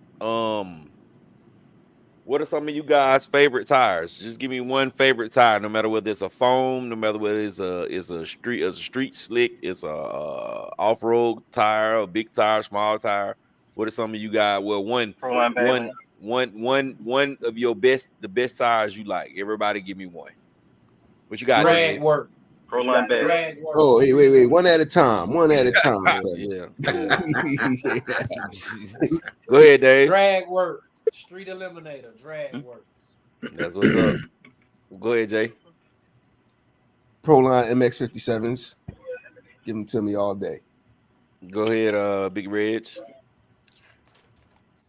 What are some of you guys' favorite tires? Just give me one favorite tire, no matter whether it's a foam, no matter whether it's a street slick, it's a off-road tire, a big tire, small tire. What are some of you guys? Well, one of your the best tires you like. Everybody give me one. What you got? Drag work. Proline bag. Drag work. Oh, wait. One at a time. Yeah. Go ahead, Dave. Drag work. Street Eliminator. Drag work. That's what's up. Go ahead, Jay. Proline MX-57s. Give them to me all day. Go ahead, Big Reg.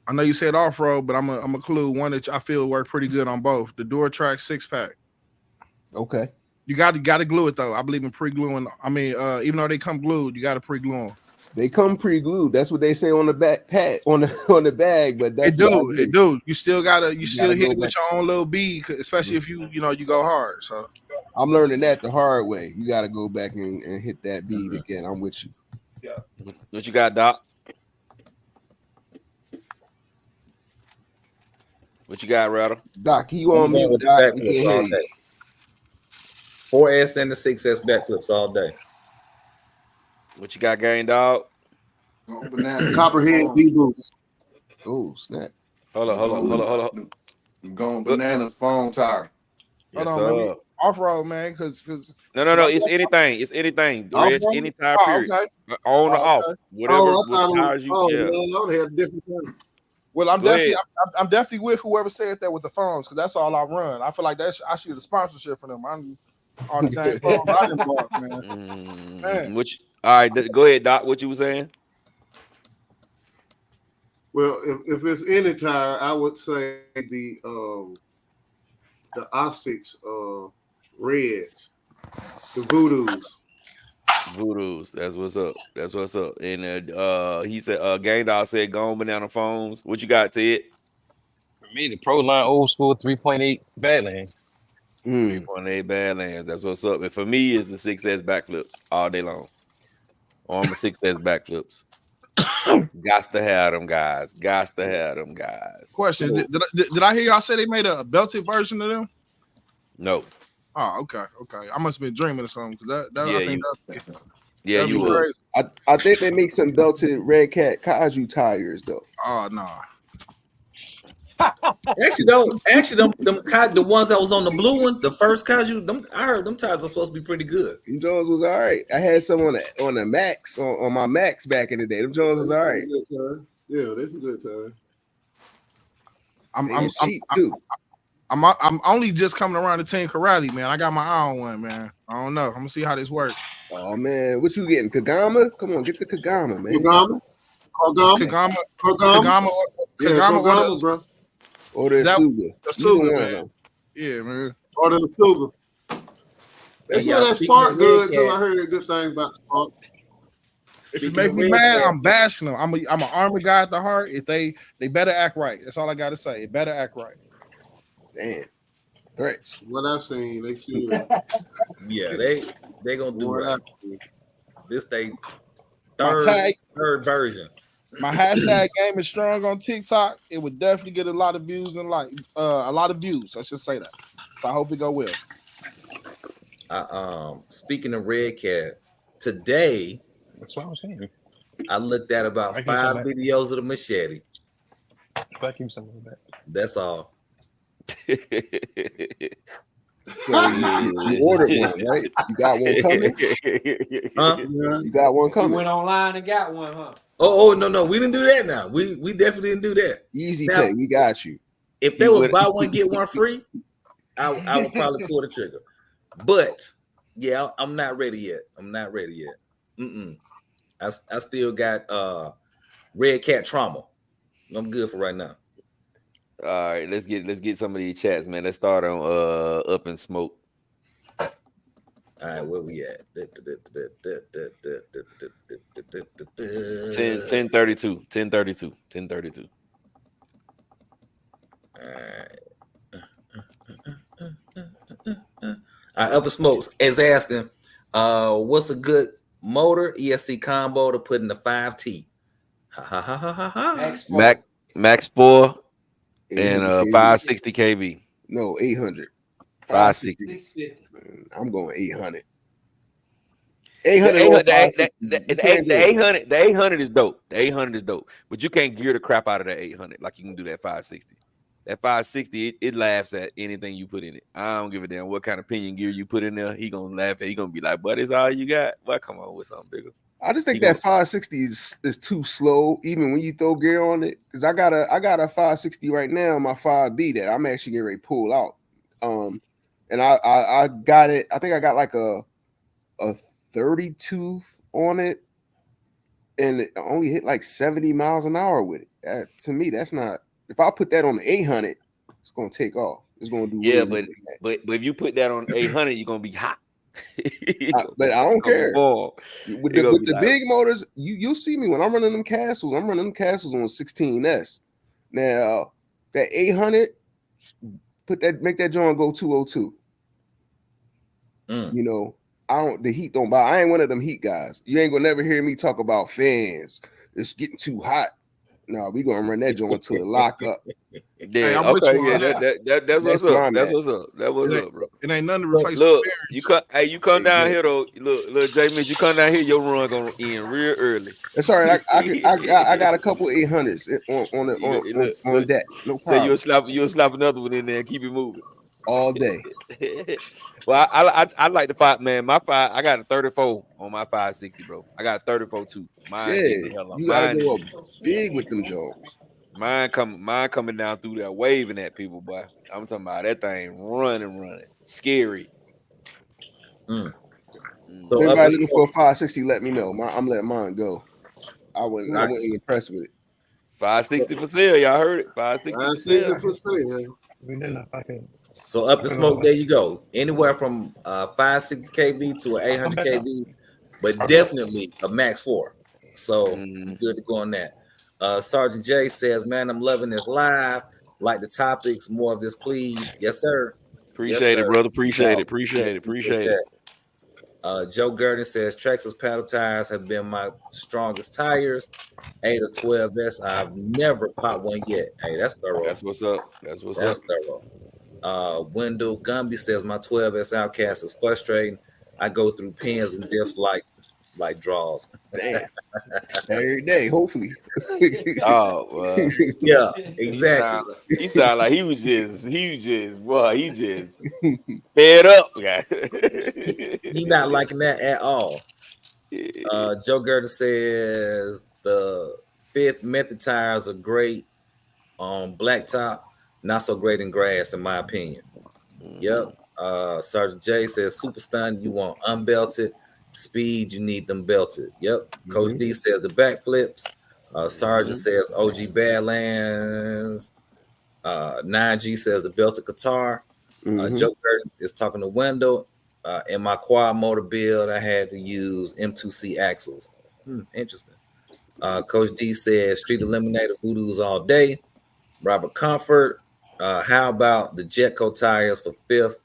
I know you said off-road, but I'm a clue one that I feel work pretty good on both. The Duratrack 6-pack. Okay. You got to glue it though. I believe in pre-gluing. I mean, even though they come glued, you got to pre-glue them. They come pre-glued. That's what they say on the back pad on the bag. But it do. You still gotta hit it with your own little bead, especially if you go hard. So I'm learning that the hard way. You got to go back and hit that bead again. I'm with you. Yeah. What you got, Doc? What you got, Rattle? Doc, you on me? Doc, we can't hear you. 4S and the 6S backflips all day. What you got, Gang Dog? Copperhead D boots. Oh, snap. Hold on. I'm going bananas foam tire. Hold on, man. Off-road, man, because no. It's anything. It's anything. Reg, any tire period. Okay. On or off. Whatever tires you get. They have different things. Well, I'm definitely with whoever said that with the phones, because that's all I run. I feel like I should get a sponsorship for them. I'm all the time phones I done bought, man. All right, go ahead, Doc. What you were saying? Well, if it's any tire, I would say the Ostics reds, the Voodoos. That's what's up. And he said, Gang Dog said, "Gone banana phones." What you got, Ted? For me, the Proline old school 3.8 Badlands. 3.8 Badlands. That's what's up. And for me, is the 6S backflips all day long. On the 6S backflips. Gots to have them guys. Question: Did I hear y'all say they made a belted version of them? No. Oh, okay. I must have been dreaming or something because you were. I think they make some belted Red Cat Kaju tires though. Oh no. Actually, the ones that was on the blue one, the first Kaju, I heard them tires are supposed to be pretty good. Them Jones was all right. I had some on the Max on my Max back in the day. Them Jones was all right. Yeah, that's a good tire. I'm cheap too. I'm only just coming around to Team Corrali, man. I got my eye on one, man. I don't know. I'm gonna see how this works. Oh man, what you getting? Kagama? Come on, get the Kagama, man. Kagama, bro. Or the Suga. The Suga, man. Yeah, man. Or the Suga. They said that Spark good too. I heard good things about the Spark. If you make me mad, I'm bashing them. I'm an Army guy at the heart. If they better act right. That's all I gotta say. It better act right. Damn. Threats. What I've seen, they should. Yeah, they gonna do right. This they third version. My hashtag game is strong on TikTok. It would definitely get a lot of views and a lot of views. I should say that. So I hope it go well. Speaking of Red Cat, today that's what I was saying. I looked at about 5 videos of the machete. That's all. So you ordered one, right? You got one coming? Huh? You got one coming. You went online and got one, huh? Oh no, we didn't do that now. We definitely didn't do that. Easy now, pay, we got you. If there was buy one, get one free, I would probably pull the trigger. But yeah, I'm not ready yet. I still got Red Cat trauma. I'm good for right now. All right, let's get some of these chats, man. Let's start on Up in Smoke. All right, where we at? 10:32. All right. Up in Smokes is asking, what's a good motor ESC combo to put in the 5T? Max 4 and 560 kV. No, 800. 560. I'm going 800. The 800 is dope. The 800 is dope, but you can't gear the crap out of that 800 like you can do that 560. That 560, it laughs at anything you put in it. I don't give a damn what kind of pinion gear you put in there. He gonna laugh at. He gonna be like, "But it's all you got." Well, come on with something bigger. I just think that 560 is too slow, even when you throw gear on it. Because I got a 560 right now, my 5B that I'm actually getting ready to pull out. And I got it. I think I got like a 32 on it, and it only hit like 70 miles an hour with it. To me, that's not. If I put that on the 800, it's gonna take off. It's gonna do. Yeah, but if you put that on 800, you're gonna be hot. But I don't care. With the big motors, you'll see me when I'm running them castles. I'm running them castles on 16S. Now that 800, make that joint go 202. You know, the heat don't buy. I ain't one of them heat guys. You ain't gonna never hear me talk about fans. It's getting too hot. No, we gonna run that joint to the lockup. Yeah, okay, that's what's up. That's what's up. That was up, bro. It ain't nothing to replace. Look, you come down here though. Look, J Mitch, you come down here, your run gonna end real early. That's all right. I got a couple 800s on deck. No problem. So you'll slap another one in there and keep it moving all day. Well, I like the 5, man. My 5, I got a 34 on my 560, bro. I got a 34 too. Mine, you gotta go up big with them Jones. Mine coming down through there, waving at people, boy. I'm talking about that thing running, scary. So if anybody looking for a 560, let me know. I'm letting mine go. I wasn't impressed with it. 560 for sale, y'all heard it. 560 for sale. So Up in Smoke, there you go. Anywhere from 560 kV to an 800 kV, but definitely a Max 4. So good to go on that. Sergeant J says, "Man, I'm loving this live. Like the topics, more of this, please." Yes, sir. Appreciate it, brother. Appreciate it. Joe Gurdon says, "Traxxas paddle tires have been my strongest tires. 8 or 12S. I've never popped one yet." Hey, that's thorough. That's what's up. That's thorough. Wendell Gumby says, "My 12S Outcast is frustrating. I go through pins and diffs like draws." Damn. Every day, hopefully. Yeah, exactly. He sound like he just fed up, guy. He not liking that at all. Joe Gerda says the 5th method tires are great on blacktop. not so great in grass, in my opinion. Yep. Sergeant J says super stun, you want unbelted. Speed, you need them belted. Yep. Coach D says the backflips. Sergeant says OG Badlands. 9G says the belted guitar. Joker is talking to Wendell. In my quad motor build, I had to use M2C axles. Interesting. Coach D says street eliminator voodoos all day. Robert Comfort. How about the Jetco tires for fifth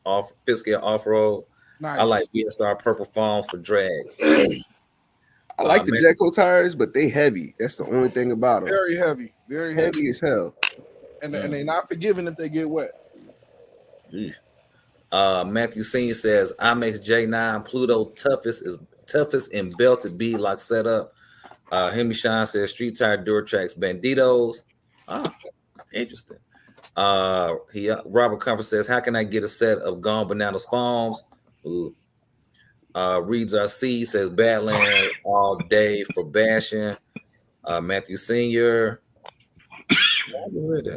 scale off-road? Nice. I like BSR purple foams for drag. I like the Jetco tires, but they heavy. That's the only thing about them. Very heavy. Very heavy as hell. And they're not forgiving if they get wet. Matthew Senior says IMAX J9 Pluto toughest in belted beadlock setup. Hemi Shine says street tire Duratrax Banditos. Interesting. Robert Comfort says, how can I get a set of Gone Bananas foams? Reads RC says Badland all day for bashing. Matthew Senior.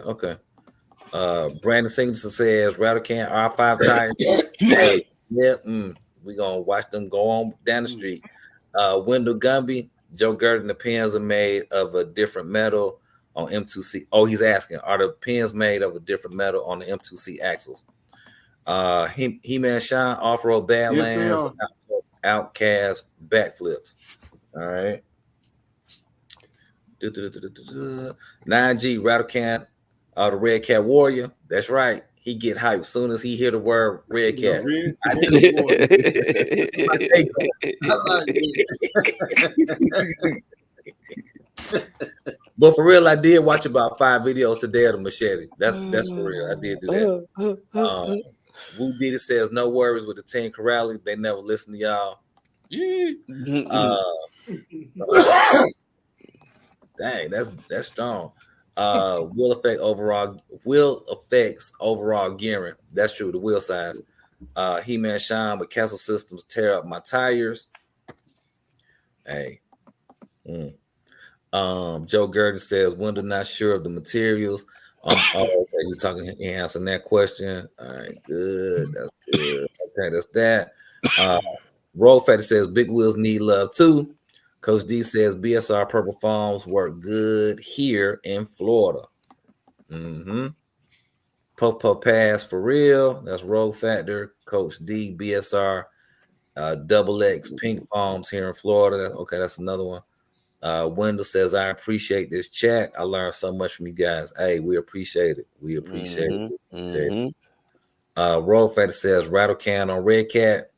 Okay. Brandon Singleton says Rattle Can R5 tires. We're gonna watch them go on down the street. Wendell Gumby, Joe Gurdon, the pins are made of a different metal on M2C. Oh, he's asking, are the pins made of a different metal on the M2C axles? He-Man Shine, Off-Road Badlands, Outcast, Backflips. All right. 9G, Rattle Can, the Red Cat Warrior. That's right. He get hyped as soon as he hear the word Red Cat. But for real, I did watch about 5 videos today of the machete. That's for real. I did do that. Woo Diddy says no worries with the Team Corrali. They never listen to y'all. Dang, that's strong. Wheel effects overall gearing. That's true. The wheel size. He-Man Shine with Castle Systems tear up my tires. Hey. Joe Gurdon says Wendell not sure of the materials. Okay, you're talking answering that question. All right, good. That's good. Okay, that's that. Roll Fatty says big wheels need love too. Coach D says BSR purple foams work good here in Florida. Puff Puff Pass for real. That's Rogue Factor. Coach D BSR double X pink foams here in Florida. Okay, that's another one. Wendell says, I appreciate this chat. I learned so much from you guys. Hey, we appreciate it. We appreciate it. Roll Factor says Rattle Can on Red Cat.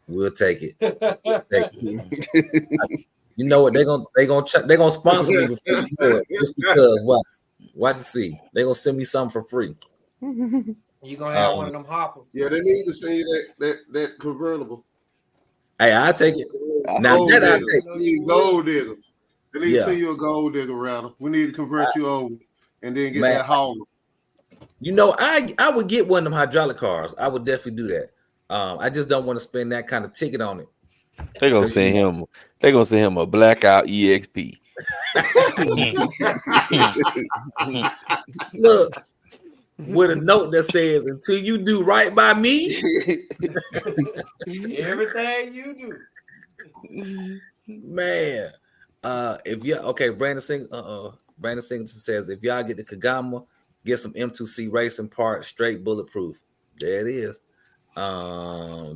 We'll take it. You know what? They're gonna sponsor me before you do it. Just because watch and see. They're gonna send me something for free. You gonna have one of them hoppers. Yeah, they need to send you that convertible. Hey, I'll take it. Now that I take it. Gold digger. They need to send you a gold digger rattle. We need to convert you over and then get that hauler. You know, I would get one of them hydraulic cars. I would definitely do that. I just don't want to spend that kind of ticket on it. They're gonna send him. They're gonna send him a blackout EXP. Look, with a note that says, "Until you do right by me, everything you do, man." If you Brandon Singleton says, if y'all get the Kagama, get some M2C racing parts, straight bulletproof. There it is. Raw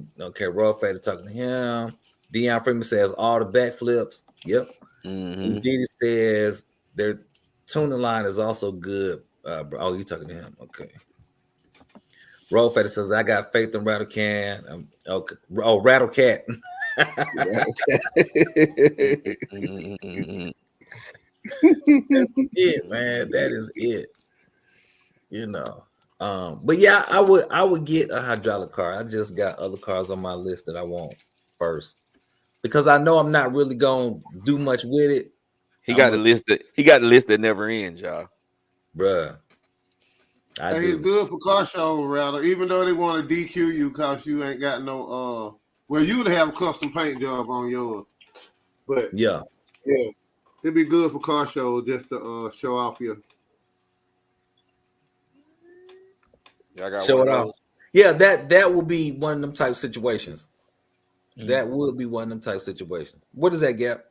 Fatty talking to him. Deion Freeman says all the backflips. Yep. Diddy says their tuning line is also good. You talking to him? Okay. Raw Fatty says I got faith in Rattle Can. Okay. Oh, Rattle Cat. That's it, man. That is it. You know. But yeah, I would get a hydraulic car. I just got other cars on my list that I want first because I know I'm not really gonna do much with it. He got the list that never ends, y'all. Bruh. It's good for car show, rather. Even though they want to DQ you because you ain't got no well, you'd have a custom paint job on yours. But yeah, it'd be good for car show just to show off your. Show it off. Yeah, that would be one of them type situations. That would be one of them type situations. What is that, Gap?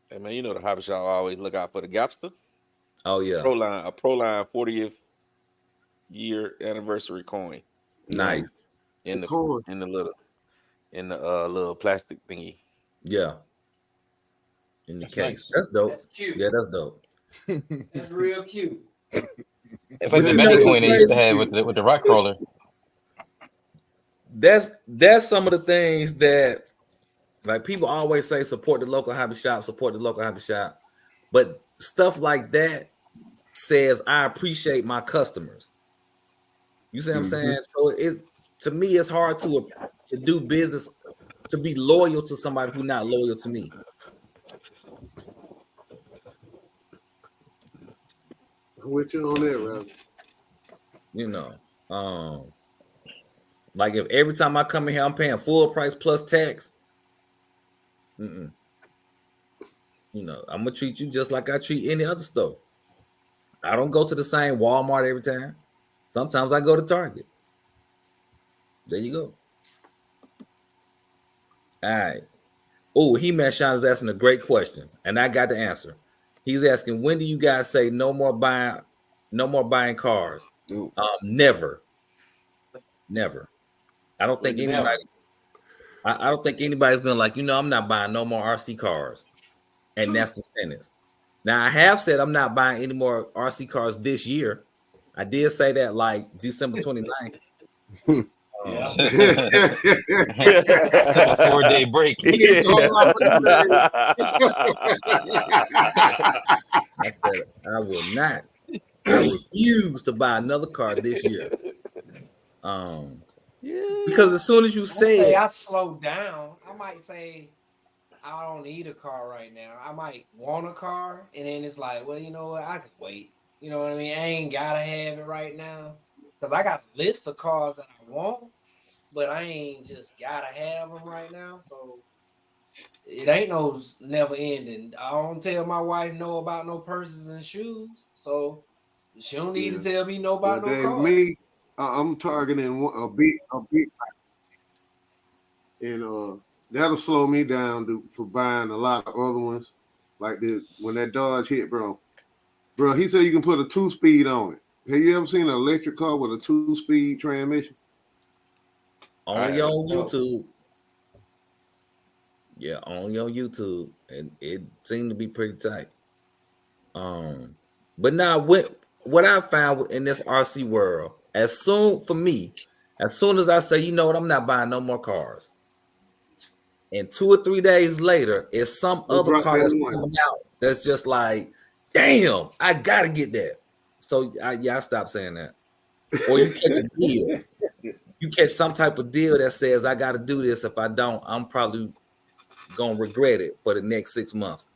Hey man, you know the hobby shop always look out for the Gapster. Oh yeah, a Proline 40th year anniversary coin. Nice. In the little plastic thingy. Yeah. In the That's case. nice. That's dope. That's cute. Yeah, that's dope. That's real cute. It's like the Magic coin they used to have with the rock crawler. That's some of the things that, like, people always say support the local hobby shop, but stuff like that says I appreciate my customers. You see what I'm saying? So to me, it's hard to do business, to be loyal to somebody who's not loyal to me. With you on that, Rob. You know, like if every time I come in here, I'm paying full price plus tax. You know, I'm gonna treat you just like I treat any other store. I don't go to the same Walmart every time. Sometimes I go to Target. There you go. All right. Oh, He-Man Sean is asking a great question, and I got the answer. He's asking, when do you guys say no more buying cars? Never. I don't think anybody. I don't think anybody's been like, I'm not buying no more RC cars, and that's the sentence. Now I have said I'm not buying any more RC cars this year. I did say that like December 29th. Took a 4-day break. I said I will not. I refuse to buy another car this year. Because as soon as you say I slow down, I might say I don't need a car right now. I might want a car, and then it's like, well, you know what? I can wait. You know what I mean? I ain't gotta have it right now because I got a list of cars that I want, but I ain't just gotta have them right now. So it ain't no never ending. I don't tell my wife no about no purses and shoes, so she don't need to tell me no about no cars. Me, I'm targeting a big, and that'll slow me down for buying a lot of other ones. Like when that Dodge hit, bro, he said you can put a 2-speed on it. Have you ever seen an electric car with a 2-speed transmission? Only on YouTube. Yeah, only on YouTube, and it seemed to be pretty tight. But now what I found in this RC world, as soon as I say, you know what, I'm not buying no more cars, and 2 or 3 days later, it's some other car that's coming out that's just like, damn, I gotta get that. So I stopped saying that. Or you catch a deal. You catch some type of deal that says I gotta do this. If I don't, I'm probably gonna regret it for the next 6 months.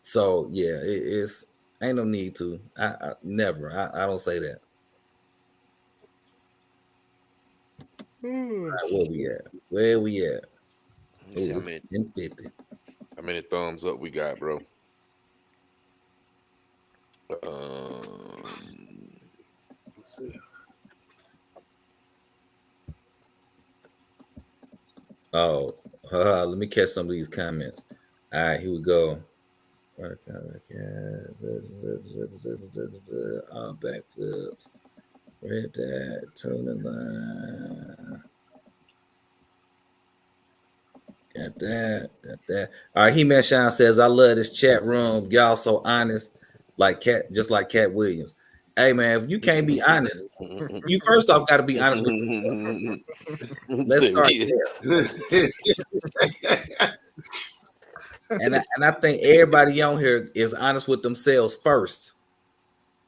So yeah, it's ain't no need to. I never. I don't say that. All right, where we at? Let's see how many thumbs up we got, bro. Let me catch some of these comments. All right, here we go. Backflips. Read that. Tuning line. Got that. All right, He-Man Shine says, I love this chat room. Y'all so honest, just like Cat Williams. Hey man, if you can't be honest, you first off got to be honest with yourself. Let's start there. And I think everybody on here is honest with themselves first,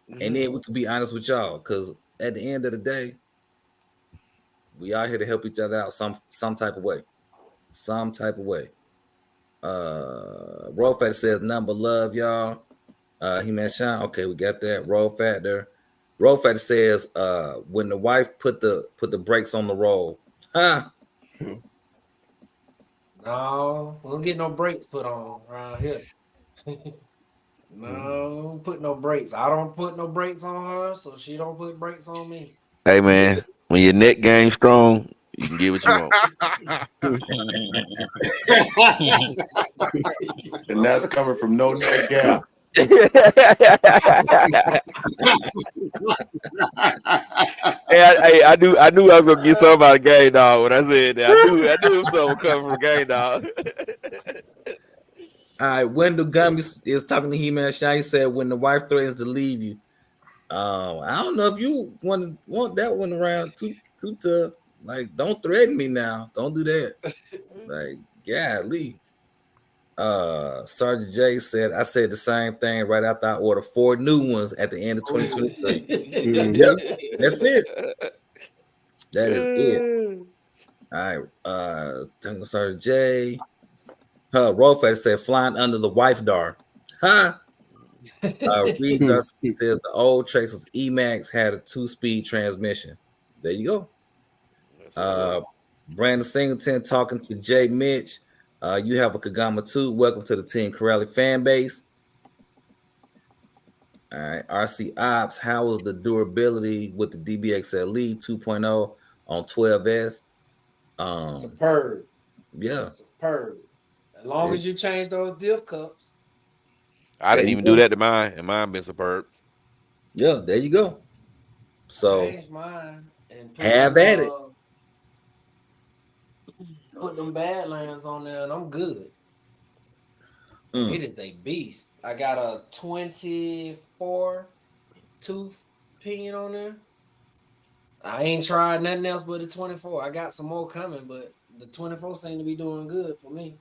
and then we can be honest with y'all. Because at the end of the day, we are here to help each other out some type of way. Roll Factor says number love, y'all. He-Man Shine. Okay, we got that. Roll Factor says when the wife put the brakes on the roll. No, we don't get no brakes put on around here. No, put no brakes. I don't put no brakes on her, so she don't put brakes on me. Hey man, when your neck game strong, you can get what you want. And that's coming from No Neck Gap. Hey, I knew I was gonna get something out of Game Dog when I said that. I knew something coming from Game Dog. All right, Wendell Gumby is talking to He-Man Shine. He said, when the wife threatens to leave you, I don't know if you want that one around too tough. Like, don't threaten me now. Don't do that. Like, golly. Sergeant J said, I said the same thing right after I ordered 4 new ones at the end of 2023. Yep, that's it. That is it. All right. Sergeant J. Rolfat said, flying under the wife dar. Huh? Reed Justin says the old Traxxas E-Max had a 2-speed transmission. There you go. Brandon Singleton talking to Jay Mitch. You have a Kagama 2. Welcome to the Team Corelli fan base. All right. RC Ops, how was the durability with the DBXLE 2.0 on 12S? Superb. Yeah. Superb. As long as you change those diff cups. I didn't even do that to mine, and mine been superb. Yeah, there you go. So change mine and have at it. Put them Badlands on there, and I'm good. It is a beast. I got a 24 tooth pinion on there. I ain't tried nothing else but the 24. I got some more coming, but the 24 seem to be doing good for me.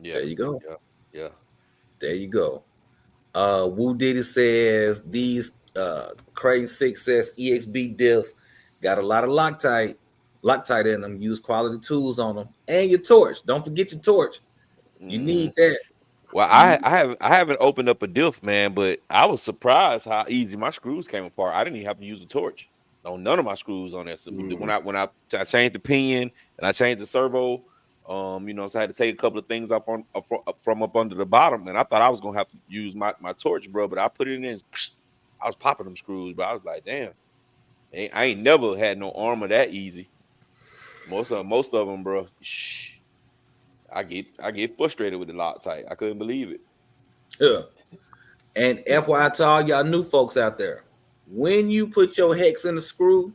Yeah, there you go. Yeah. There you go. Woo Diddy says these Crane 6S EXB diffs got a lot of Loctite in them. Use quality tools on them, and your torch. Don't forget your torch. You need that. Well, I haven't opened up a diff, man, but I was surprised how easy my screws came apart. I didn't even have to use a torch on none of my screws on there. So when I changed the pinion and I changed the servo, so I had to take a couple of things up from up under the bottom, and I thought I was gonna have to use my torch, bro. But I put it in, and I was popping them screws, but I was like, damn, I ain't never had no armor that easy. Most of them, bro. I get frustrated with the Loctite. I couldn't believe it. Yeah. And FYI to all y'all new folks out there, when you put your hex in the screw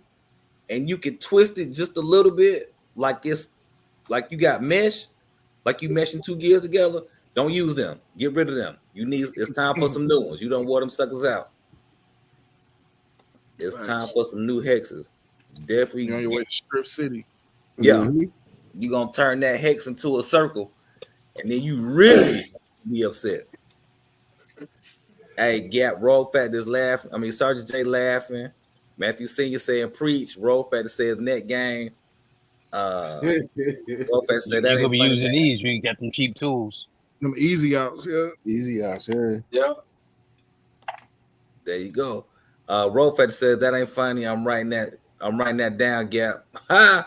and you can twist it just a little bit, like it's like you got mesh, like you meshing 2 gears together, don't use them. Get rid of them. It's time for some new ones. You don't wear them suckers out. It's time for some new hexes. Definitely. You're on your way to Strip City. Yeah. You're going to turn that hex into a circle, and then you really be upset. Hey, Gap, Roll Fat is laughing. I mean, Sergeant J laughing. Matthew Senior saying preach. Roll Fat says net game. Roll Fat said that you're going to be using these. You got them cheap tools. Them easy outs, yeah. Easy outs, yeah. Yeah. There you go. Roll Fat says that ain't funny. I'm writing that down, Gap. Ha!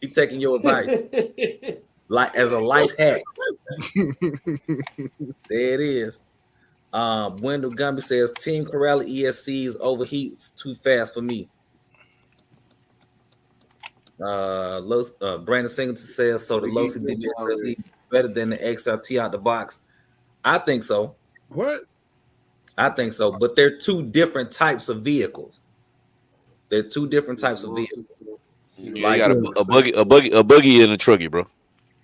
You taking your advice like as a life hack. There it is. Wendell Gumby says Team Corelli ESCs overheats too fast for me. Brandon Singleton says so. The Losi DBX better than the XRT out the box. I think so. What? I think so, but they're 2 different types of vehicles. They're 2 different types of vehicles. Yeah, like, you got a buggy and a trucky, bro.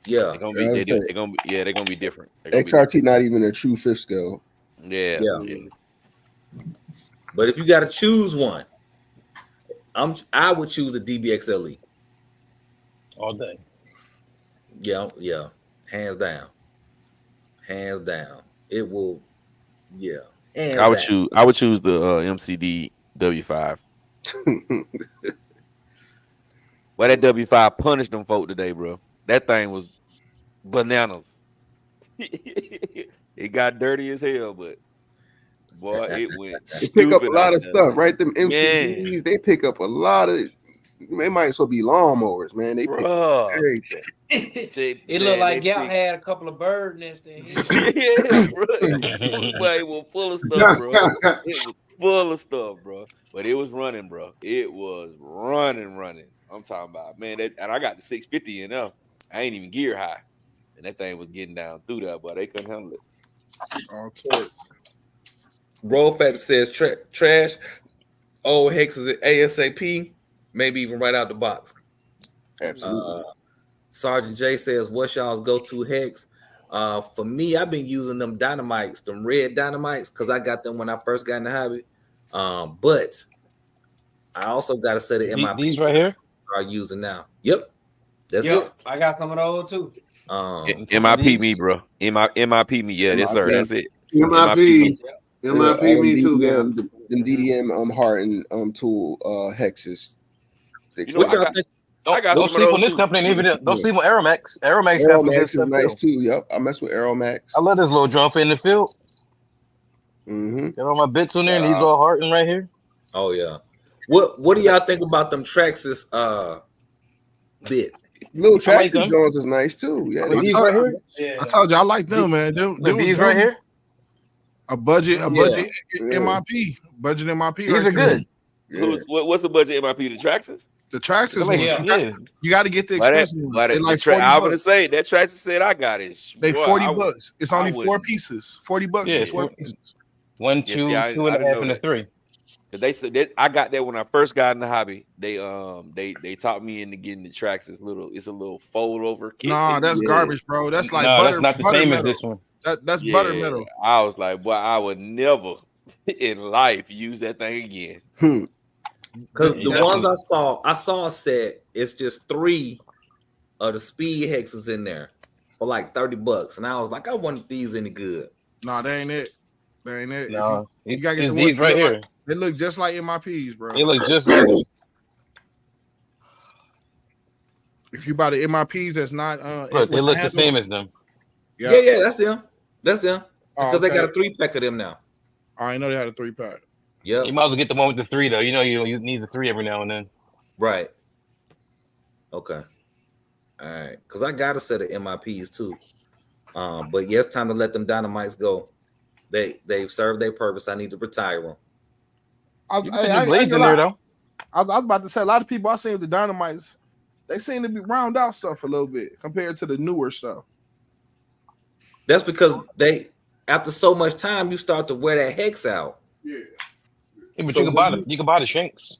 Yeah, they're gonna be different. XRT not even a true 5th scale. Yeah. But if you got to choose one, I would choose a DBXLE all day. Yeah, hands down. It will. Yeah, I would choose the MCD W5. Well, that W5 punished them folk today, bro. That thing was bananas. It got dirty as hell, but boy, it went. They pick up a lot of stuff, right? Them MCDs, they pick up a lot of. They might as well be lawnmowers, man. They pick up everything. It looked like Gap had a couple of bird nests in here. Yeah, bro. It was full of stuff, bro. It was full of stuff, bro. But it was running, bro. It was running. I'm talking about, man. And I got the 650 in there. I ain't even gear high, and that thing was getting down through there, but they couldn't handle it. All torque. Roll Factor says trash old hexes at ASAP, maybe even right out the box. Absolutely. Sergeant J says, what's y'all's go-to hex? For me, I've been using them dynamites, them red dynamites, because I got them when I first got in the hobby. But I also got a set of MIP. These right here are using now. Yep. That's it. I got some of those too. MIP me, bro. MIP me. Yeah, yes, sir. That's it. MIP me too. Them DDM hardened tool hexes. What y'all think? Don't sleep on this company. And even don't sleep on Aeromax. Aeromax is nice too. Yep, I mess with Aeromax. I love this little drum for in the field. Mm-hmm. Got all my bits on there, and these all hardened right here. Oh yeah. What do y'all think about them Traxxas bits? Little Traxxas Jones is nice too. Yeah, these right here. Yeah. I told you I like them, man. These right here. A budget MIP. Budget MIP. These are good. Yeah. What's the budget MIP? The Traxxas? The Traxxas, you got to get the expensive ones. I'm gonna say that Traxxas said I got it. They $40. It's only 4 pieces. $40. Yeah, 4 pieces. 1, 2, 2.5, and a 3. They said I got that when I first got in the hobby. They taught me into getting the Traxxas it's a little fold over kit. Nah, that's garbage, bro. That's like butter. That's not the same as this one. That's butter metal. I was like, boy, I would never in life use that thing again. Because the ones I saw a set, it's just 3 of the speed hexes in there for like $30. And I was like, I wanted these any good. Nah, they ain't it. No, you gotta get these right here. They look just like MIPs, bro. They look just like if you buy the MIPs that's not look, they look the same as them. Yeah, that's them. Because they got a 3-pack of them now. I know they had a 3-pack. Yeah, you might as well get the one with the 3 though. You know you need the 3 every now and then. Right. Okay. All right. Because I got a set of MIPs too. But yeah, it's time to let them dynamites go. They've served their purpose. I need to retire them. Blades in there though. I was about to say a lot of people I seen with the dynamites, they seem to be round out stuff a little bit compared to the newer stuff. That's because after so much time, you start to wear that hex out. Yeah. But so you can buy the shanks.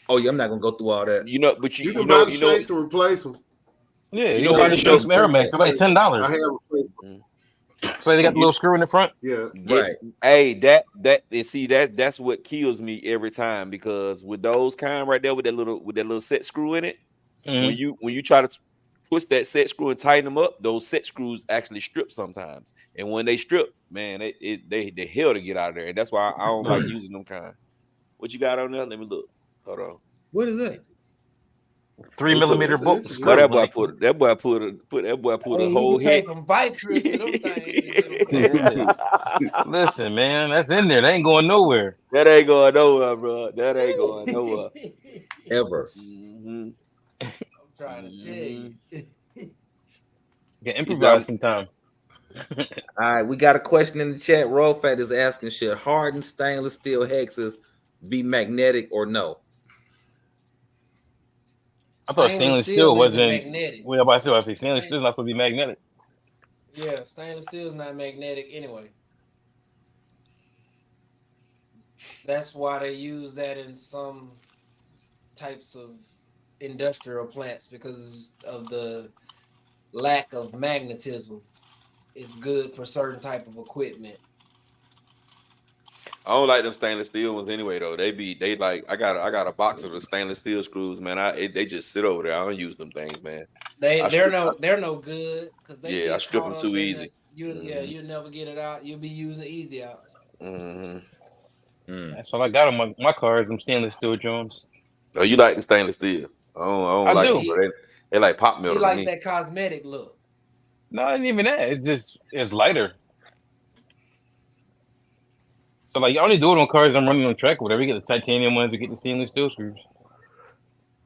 Oh yeah, I'm not gonna go through all that. But you can buy the shanks to replace them. Yeah, you can buy the shanks from Aeromax. They're like $10. I have replaced. So they got the little screw in the front. Yeah, right. Hey, that's what kills me every time, because with those kind right there with that little set screw in it, when you try to twist that set screw and tighten them up, those set screws actually strip sometimes. And when they strip, man, they hell to get out of there. And that's why I don't like using them kind. What you got on there? Let me look. Hold on. What is that? 3 millimeter bolts. But that boy put a whole head. Listen, man, that's in there. That ain't going nowhere. That ain't going nowhere, bro. That ain't going nowhere. Ever. I'm trying to tell you. You can improvise sometime. All right, we got a question in the chat. Rolfat is asking, should hardened stainless steel hexes be magnetic or no? I thought stainless steel wasn't magnetic. Well, I say stainless steel is not supposed to be magnetic. Yeah, stainless steel is not magnetic anyway. That's why they use that in some types of industrial plants, because of the lack of magnetism. It's good for certain type of equipment. I don't like them stainless steel ones anyway, though. They like I got a box of the stainless steel screws, man. They just sit over there. I don't use them things, man. They're no good because I strip them too easy. You'll never get it out. You'll be using easy outs. That's all I got on my cars. Them stainless steel drums. Oh, you like the stainless steel? I don't like them. Bro. They like pop metal. You like that cosmetic look? No, it ain't even that. It's lighter. So like you only do it on cars I'm running on track or whatever. You get the titanium ones, you get the stainless steel screws.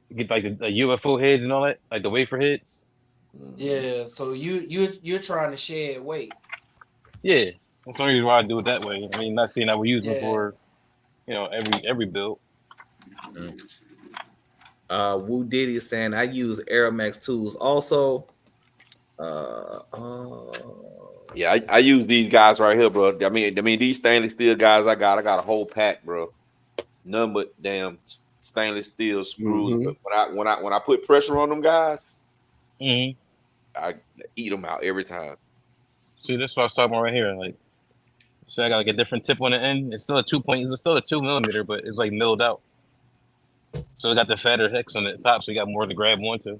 You get like the UFO heads and all that, like the wafer heads. Yeah, so you're trying to shed weight. Yeah, that's the only reason why I do it that way. I mean, not saying I would use them Yeah. for, every build. Woo Diddy is saying I use Aeromax tools also. Yeah, I use these guys right here, bro. I mean these stainless steel guys I got a whole pack, bro. None but damn stainless steel screws. Mhm. But when I put pressure on them guys, Mm-hmm. I eat them out every time. See, that's what I was talking about right here. Like, so I got like a different tip on the end. It's still a 2 point. It's still a 2 millimeter, but it's like milled out. So it got the fatter hex on the top, so you got more to grab onto.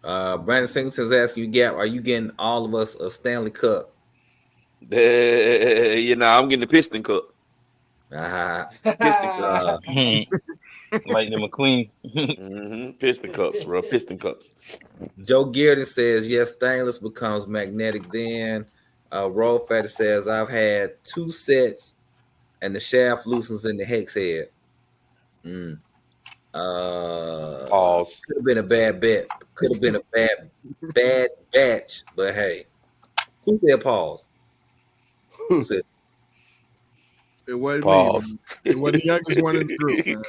Brandon Singleton's asking you, Gap, are you getting all of us a Stanley Cup? I'm getting the Piston Cup. Piston Cup. Lightning McQueen. Piston Cups, bro. Piston Cups. Joe Gearden says, yes, stainless becomes magnetic then. Roll Fatty says, I've had 2 sets and the shaft loosens in the hex head. Pause. Could have been a bad bet. Could have been a bad batch. But hey, who said pause? Who said? It wasn't Pause. me. It wasn't the youngest one in the group, man.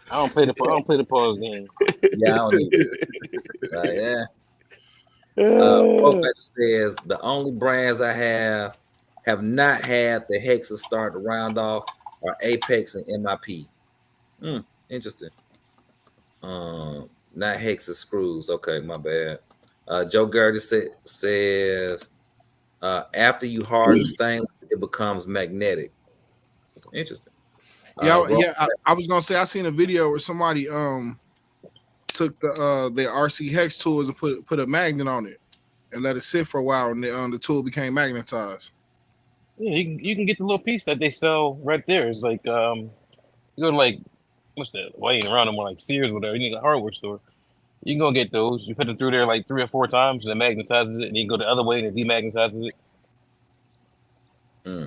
I don't play the pause game. Yeah, I don't either. Prophet says the only brands I have not had the hexes start to round off are Apex and MIP. Interesting. Not hexes screws. Okay, my bad. Joe Gertie says after you harden stainless, it becomes magnetic. Interesting. I was gonna say I seen a video where somebody took the RC hex tools and put a magnet on it and let it sit for a while, and the tool became magnetized. Yeah, you can get the little piece that they sell right there. It's like you go to like what's that? Waiting around them like Sears or whatever. You need a hardware store. You can go get those. You put them through there like 3 or 4 times, and it magnetizes it, and you go the other way and it demagnetizes it.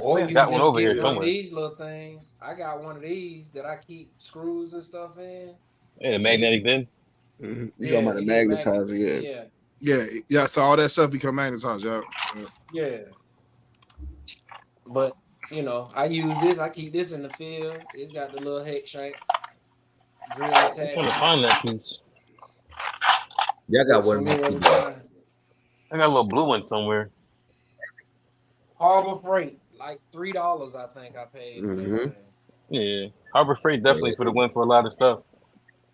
Or you got one just over get here one somewhere. of these little things. I got one of these that I keep screws and stuff in. Yeah, the magnetic bin. You talking about the magnetizer? Yeah. So all that stuff become magnetized. Yeah. But I use this. I keep this in the field. It's got the little hex shanks. Drill I'm trying to find that piece. Yeah, I got one. I got a little blue one somewhere. Harbor Freight, like $3, I think I paid. For that. Yeah, Harbor Freight definitely for the win for a lot of stuff.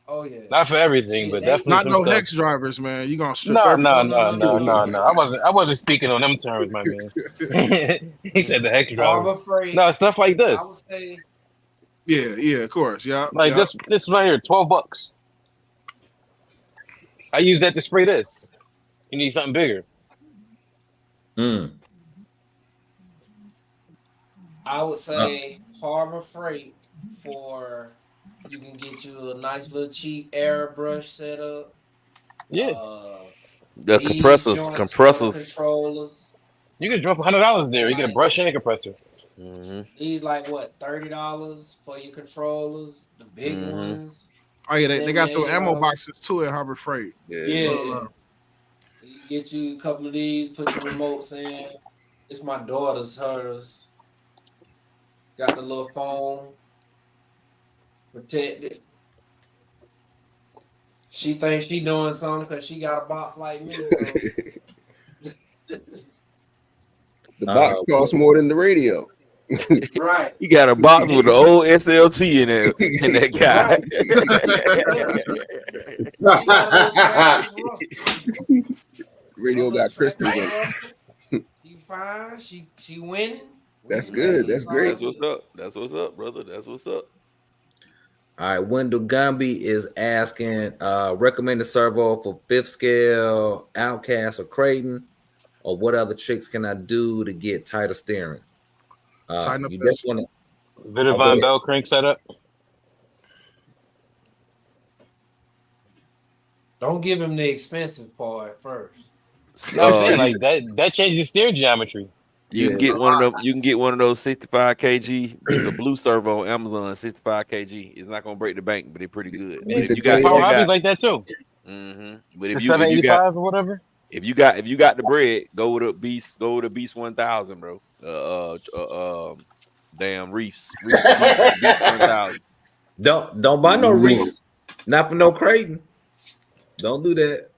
Oh yeah, not for everything, but definitely not no stuff. hex drivers, man. You gonna strip? No. I wasn't speaking on them terms, my man. He said the hex driver. Harbor Freight. No, stuff like this. I would say. Yeah, of course, yeah. Like this right here, $12. I use that to spray this. You need something bigger. I would say Harbor Freight for you can get you a nice little cheap airbrush setup. Yeah. The compressors. Controllers. You can drop $100 there. You get a brush and a compressor. These like what $30 for your controllers, the big ones. Oh yeah, they got those ammo boxes too at Harbor Freight. Yeah. So you get you a couple of these, put your remotes in. It's my daughter's, hers. Got the little phone protected. She thinks she doing something because she got a box like me. So. The box costs more than the radio. Right. You got a box with an old SLT in there, in that guy. Radio got crystals in it. She fine. She winning. That's good. That's great. That's what's up, brother. That's what's up. All right, Wendell Gumby is asking recommended servo for 5th scale, Outcast, or Creighton, or what other tricks can I do to get tighter steering? You just want to Vidivine bell crank setup. Don't give him the expensive part first. No, I'm saying like that changes steer geometry. You can get one of them. You can get one of those 65 kg. It's a blue servo on Amazon, 65 kg. It's not gonna break the bank, but they're pretty good. But if you got Power Hobbies like that too. But if The you 785 or whatever. if you got the bread, go with a Beast. Go with a Beast 1000, bro. Damn Reefs. Beast 1000. Don't buy no Reefs. Not for no Creighton. Don't do that.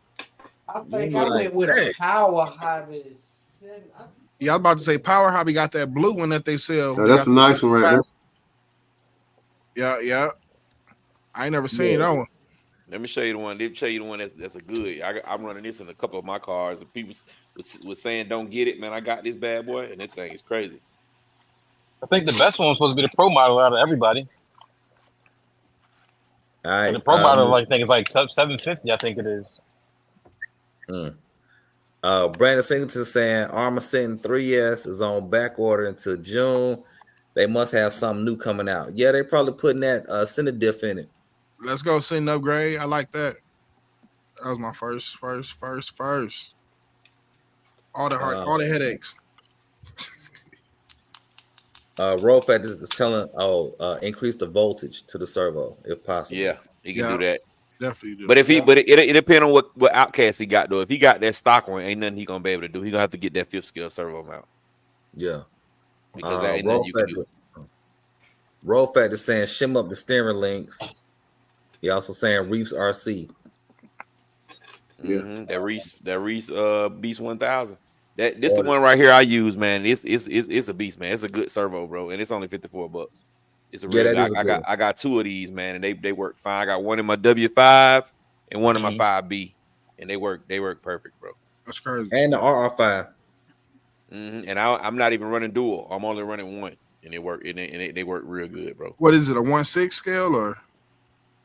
I think I went with a Power Hobby 7. Yeah, I was about to say Power Hobby got that blue one that they sell. Yeah, that's a nice one right there. Yeah. I ain't never seen that one. Let me show you the one. Let me show you the one that's a good. I'm running this in a couple of my cars. And people was saying don't get it, man. I got this bad boy, and this thing is crazy. I think the best one was supposed to be the Pro model out of everybody. All right. And the Pro model, I think, is like 750. I think it is. Brandon Singleton saying Armor Sitting 3S is on back order until June. They must have something new coming out. Yeah, they probably putting that Cinder diff in it. Let's go send an upgrade. I like that. That was my first. All the headaches. Rolfat is telling increase the voltage to the servo if possible. Yeah, he can do that. Definitely do. But if it depends on what outcast he got though. If he got that stock one, ain't nothing he gonna be able to do. He gonna have to get that 5th scale servo mount. Yeah, because that ain't nothing you can do. Rolfat is saying shim up the steering links. He also saying Reefs RC. That Reese Beast 1000. This the one right here I use, man. It's a beast, man. It's a good servo, bro, and it's only $54. It's a real. I got 2 of these, man, and they work fine. I got one in my W5 and one in my 5B, and they work perfect, bro. That's crazy. And the RR5. And I'm not even running dual. I'm only running one, and they work. And they work real good, bro. What is it? A 1/6 scale or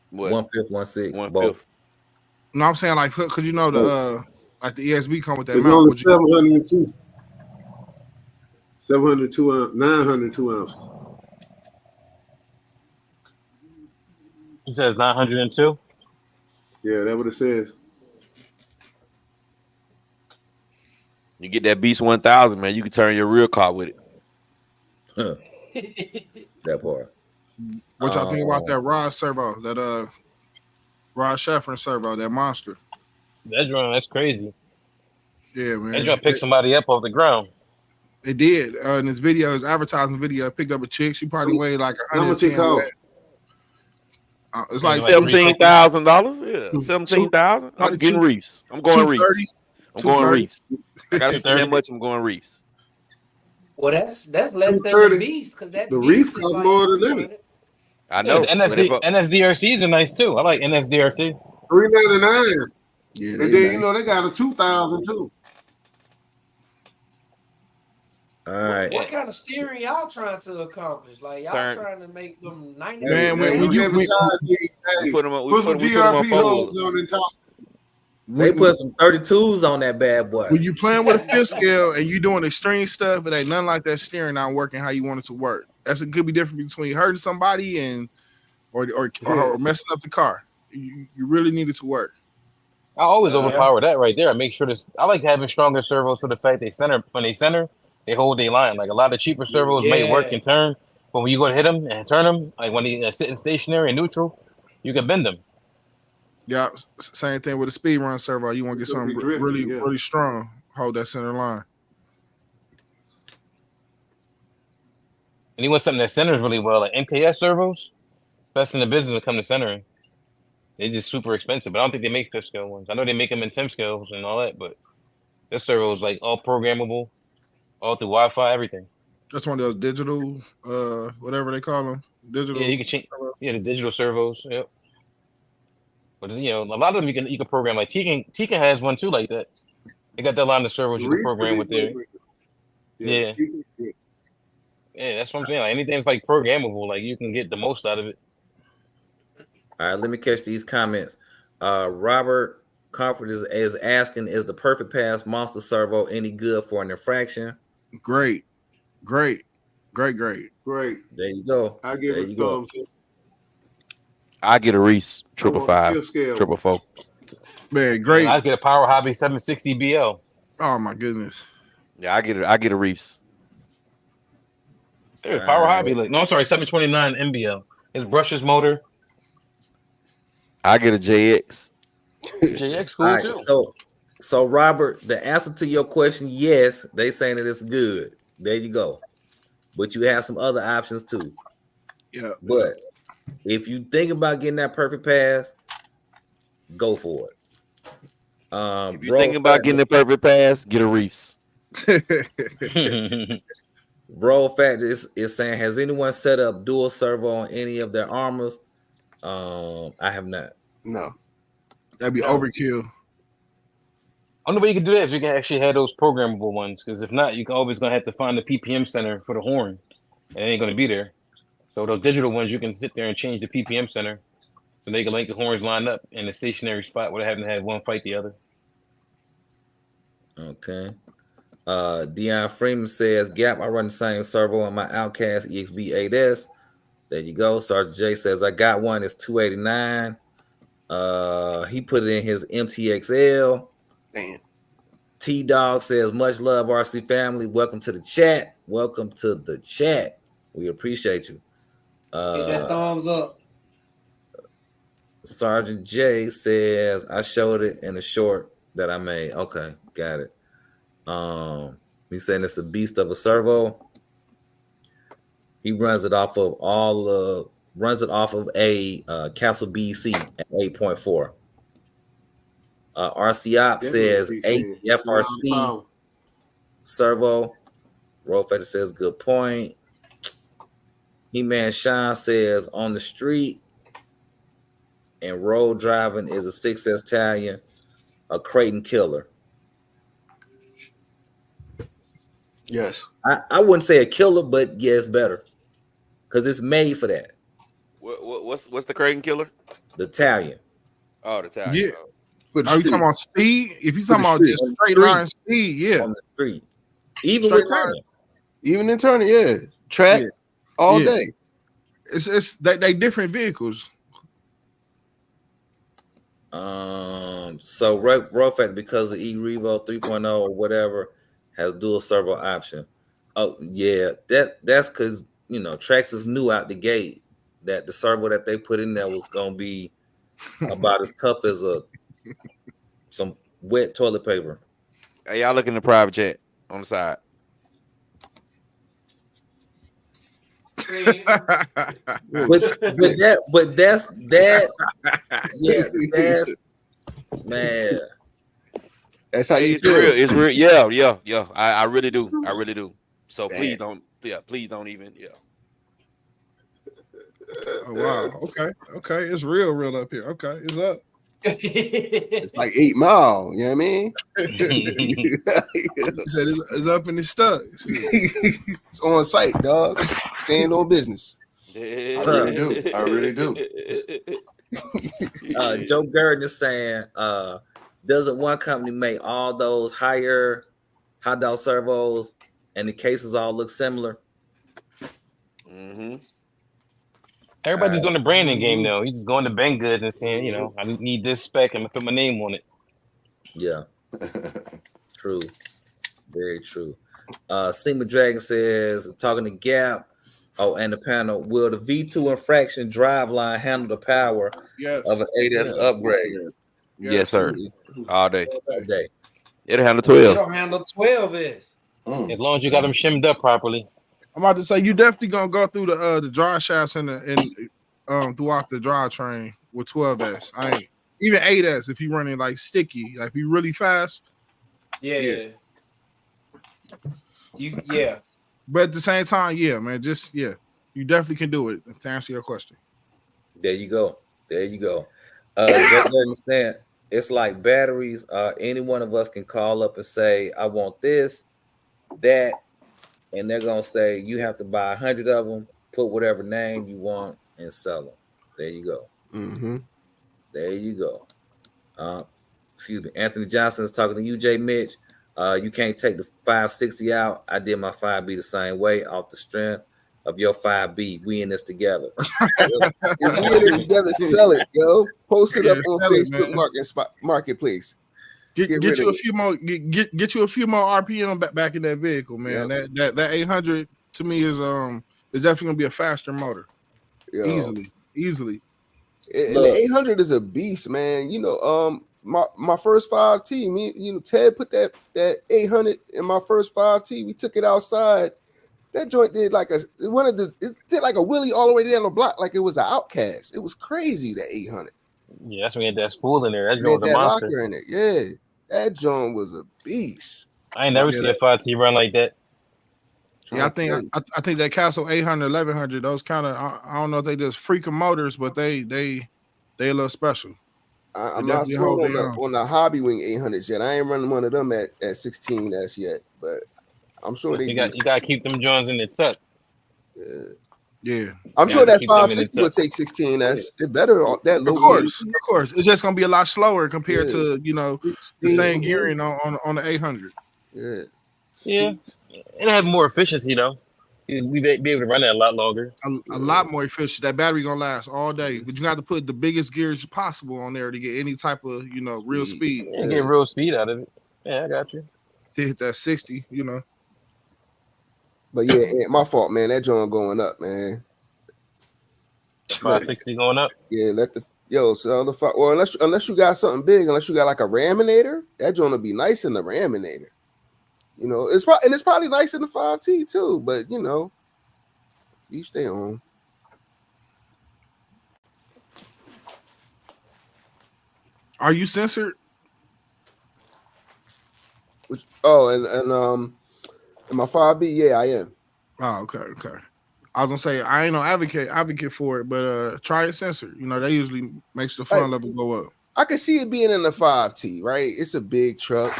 what? 1/5, 1/6, 1/5. No, I'm saying like because you know the like the ESB come with that It's mount. only 702. 902 ounces. He says 902. Yeah, that's what it says. You get that Beast 1000, man. You can turn your real car with it. That part. What y'all think about that Rod servo? That Rod Scheffrin servo, that monster. That drone, that's crazy. Yeah, man. That drone picked somebody up off the ground. It did. In this video, his advertising video, picked up a chick. She probably weighed like 110. It's like $17,000. Yeah, 17,000. I'm getting Reefs. I'm going Reefs. I'm going Reefs. I got to spend that much. I'm going Reefs. Well, that's less than the Beast because that the Reefs cost more than that. I know. Yeah, NSDRCs are nice too. I like NSDRC. $399. Yeah, and then they got a 2,000 too. All right. What kind of steering y'all trying to accomplish? Like y'all trying to make them 90. Man, when you put them on, put some GRP holes on the top. They put some 32s on that bad boy. When you playing with a 5th scale and you doing extreme stuff, it ain't nothing like that steering not working how you want it to work. That's a could be different between hurting somebody and or messing up the car. You really need it to work. I always overpower that right there. I make sure I like having stronger servos for the fact when they center, they hold their line. Like a lot of cheaper servos may work and turn, but when you go to hit them and turn them, like when they sitting stationary and neutral, you can bend them. Yeah, same thing with a speed run servo. You want to get something really strong. Hold that center line. And you want something that centers really well, like MKS servos. Best in the business when it comes to centering. They're just super expensive, but I don't think they make 5th scale ones. I know they make them in 10 scales and all that, but this servo is like all programmable, all through Wi-Fi, everything. That's one of those digital, whatever they call them. Digital. Yeah, you can change. Yeah, the digital servos. Yep. But a lot of them you can program. Like Tika has one too, like that. They got that line of servos you can program with their. Yeah. Yeah, that's what I'm saying. Like anything's like programmable, like you can get the most out of it. All right, let me catch these comments. Robert Comfort is asking, is the Perfect Pass Monster Servo any good for an infraction? Great. Great. There you go. I give it thumbs up. I get a Reese 555, 444. Man, great. I get a Power Hobby 760 BL. Oh my goodness. Yeah, I get a Reefs. There's Power Hobby. No, I'm sorry, 729 MBL. His brushless motor. I get a JX. JX cool too. So Robert, the answer to your question, yes, they saying that it's good. There you go. But you have some other options too. Yeah. But if you think about getting that perfect pass, go for it. If you're thinking about getting the perfect pass, get a Reefs. Roll Fact is saying, has anyone set up dual servo on any of their armors? I have not. No. That'd be overkill. Only way you can do that is you can actually have those programmable ones, because if not, you can always gonna have to find the PPM center for the horn, and it ain't gonna be there. So those digital ones, you can sit there and change the PPM center, so they can make the horns line up in a stationary spot without having to have one fight the other. Okay. Dion Freeman says, Gap, I run the same servo on my Outcast EXB 8S. There you go. Sergeant J says, I got one. It's $289. He put it in his MTXL. Damn. T-Dog says, much love, RC family. Welcome to the chat. Welcome to the chat. We appreciate you. Hit that thumbs up. Sergeant J says, I showed it in a short that I made. Okay, got it. He's saying it's a beast of a servo. He runs it off of a Castle BC at 8.4. RC Op says 8 FRC servo. Rollfetter says good point. He-Man Sean says on the street and road driving is a 6S Italian, a Creighton killer. Yes. I wouldn't say a killer, but yeah, it's better because it's made for that. What's the Creighton killer? The Italian. Oh, the Italian. Yeah. Are you talking about speed? If you're talking about just straight line speed, yeah. On the street. Even with turning. Even in turning, yeah. Track all day. It's they different vehicles. So rough at because of eRevo 3.0 or whatever has dual servo option. Oh yeah, that's because Traxxas knew out the gate that the servo that they put in there was gonna be about as tough as some wet toilet paper. Hey, y'all look in the private chat on the side. but that's man. That's how you it's feel. Real. It's real. Yeah. I really do. I really do. So please don't even. Yeah. Oh wow. Okay. It's real up here. Okay, it's up. It's like 8 Mile. You know what I mean? He said it's up and it's stuck. It's on site, dog. Stand on business. I really do. Joe Gurdon is saying, doesn't one company make all those high dollar servos and the cases all look similar? Mm-hmm. Everybody's doing the branding game now. He's just going to Banggood and saying, I need this spec and put my name on it. Yeah. True. Very true. Seema Dragon says, talking to Gap. Oh, and the panel, will the V2 infraction driveline handle the power of an 8S upgrade? Yes, sir. All day. All day. It'll handle 12. It'll handle 12S. As long as you got them shimmed up properly. I'm about to say you definitely gonna go through the drive shafts and throughout the drivetrain with 12S. I ain't even 8S if you running like sticky, like if you really fast. Yeah. But at the same time, yeah, man, you definitely can do it. To answer your question. There you go. Just understand, it's like batteries. Any one of us can call up and say, I want this, that, and they're gonna say you have to buy 100 of them, put whatever name you want, and sell them. There you go. Mm-hmm. There you go. Excuse me. Anthony Johnson is talking to you, Jay Mitch. You can't take the 560 out. I did my 5B the same way off the strength of your 5B. We in this together. If we in it together, sell it, yo. Post it up on Facebook Marketplace. Get you a few more. Get you a few more RPM back in that vehicle, man. Yep. That 800 to me is it's definitely gonna be a faster motor. Yo. Easily. And the 800 is a beast, man. You know, my first 5T, Ted put that 800 in my first 5T. We took it outside. That joint did like it did like a wheelie all the way down the block, like it was an Outcast. It was crazy, that 800. Yeah, that's when you had that spool in there. That Had joint was a that monster. locker in it. Yeah, that joint was a beast. I ain't never seen a 5T run like that. Yeah, I think that Castle 800, 1100, those kind of I don't know if they just freaking motors, but they a little special. I'm not sold on the Hobby Wing 800s yet. I ain't running one of them at 16S yet, but I'm sure you gotta keep them joints in the tuck. Yeah. I'm sure that 560 will take 16S. It better that low. Of course. It's just gonna be a lot slower compared to the same gearing on the 800. Yeah. It'll have more efficiency though. We be able to run it a lot longer. A lot more efficient. That battery gonna last all day, but you got to put the biggest gears possible on there to get any type of real speed. Yeah, get real speed out of it. Yeah, I got you. To hit that 60, But yeah, my fault, man. That joint going up, man. 560 going up. Yeah, unless you got something big, unless you got like a Raminator, that joint will be nice in the Raminator. It's probably nice in the 5T too, but each their own. Are you censored? And my 5B, yeah, I am. Oh, okay. I was gonna say I ain't no advocate for it, but try it censored. That usually makes the fun level go up. I can see it being in the 5T, right? It's a big truck.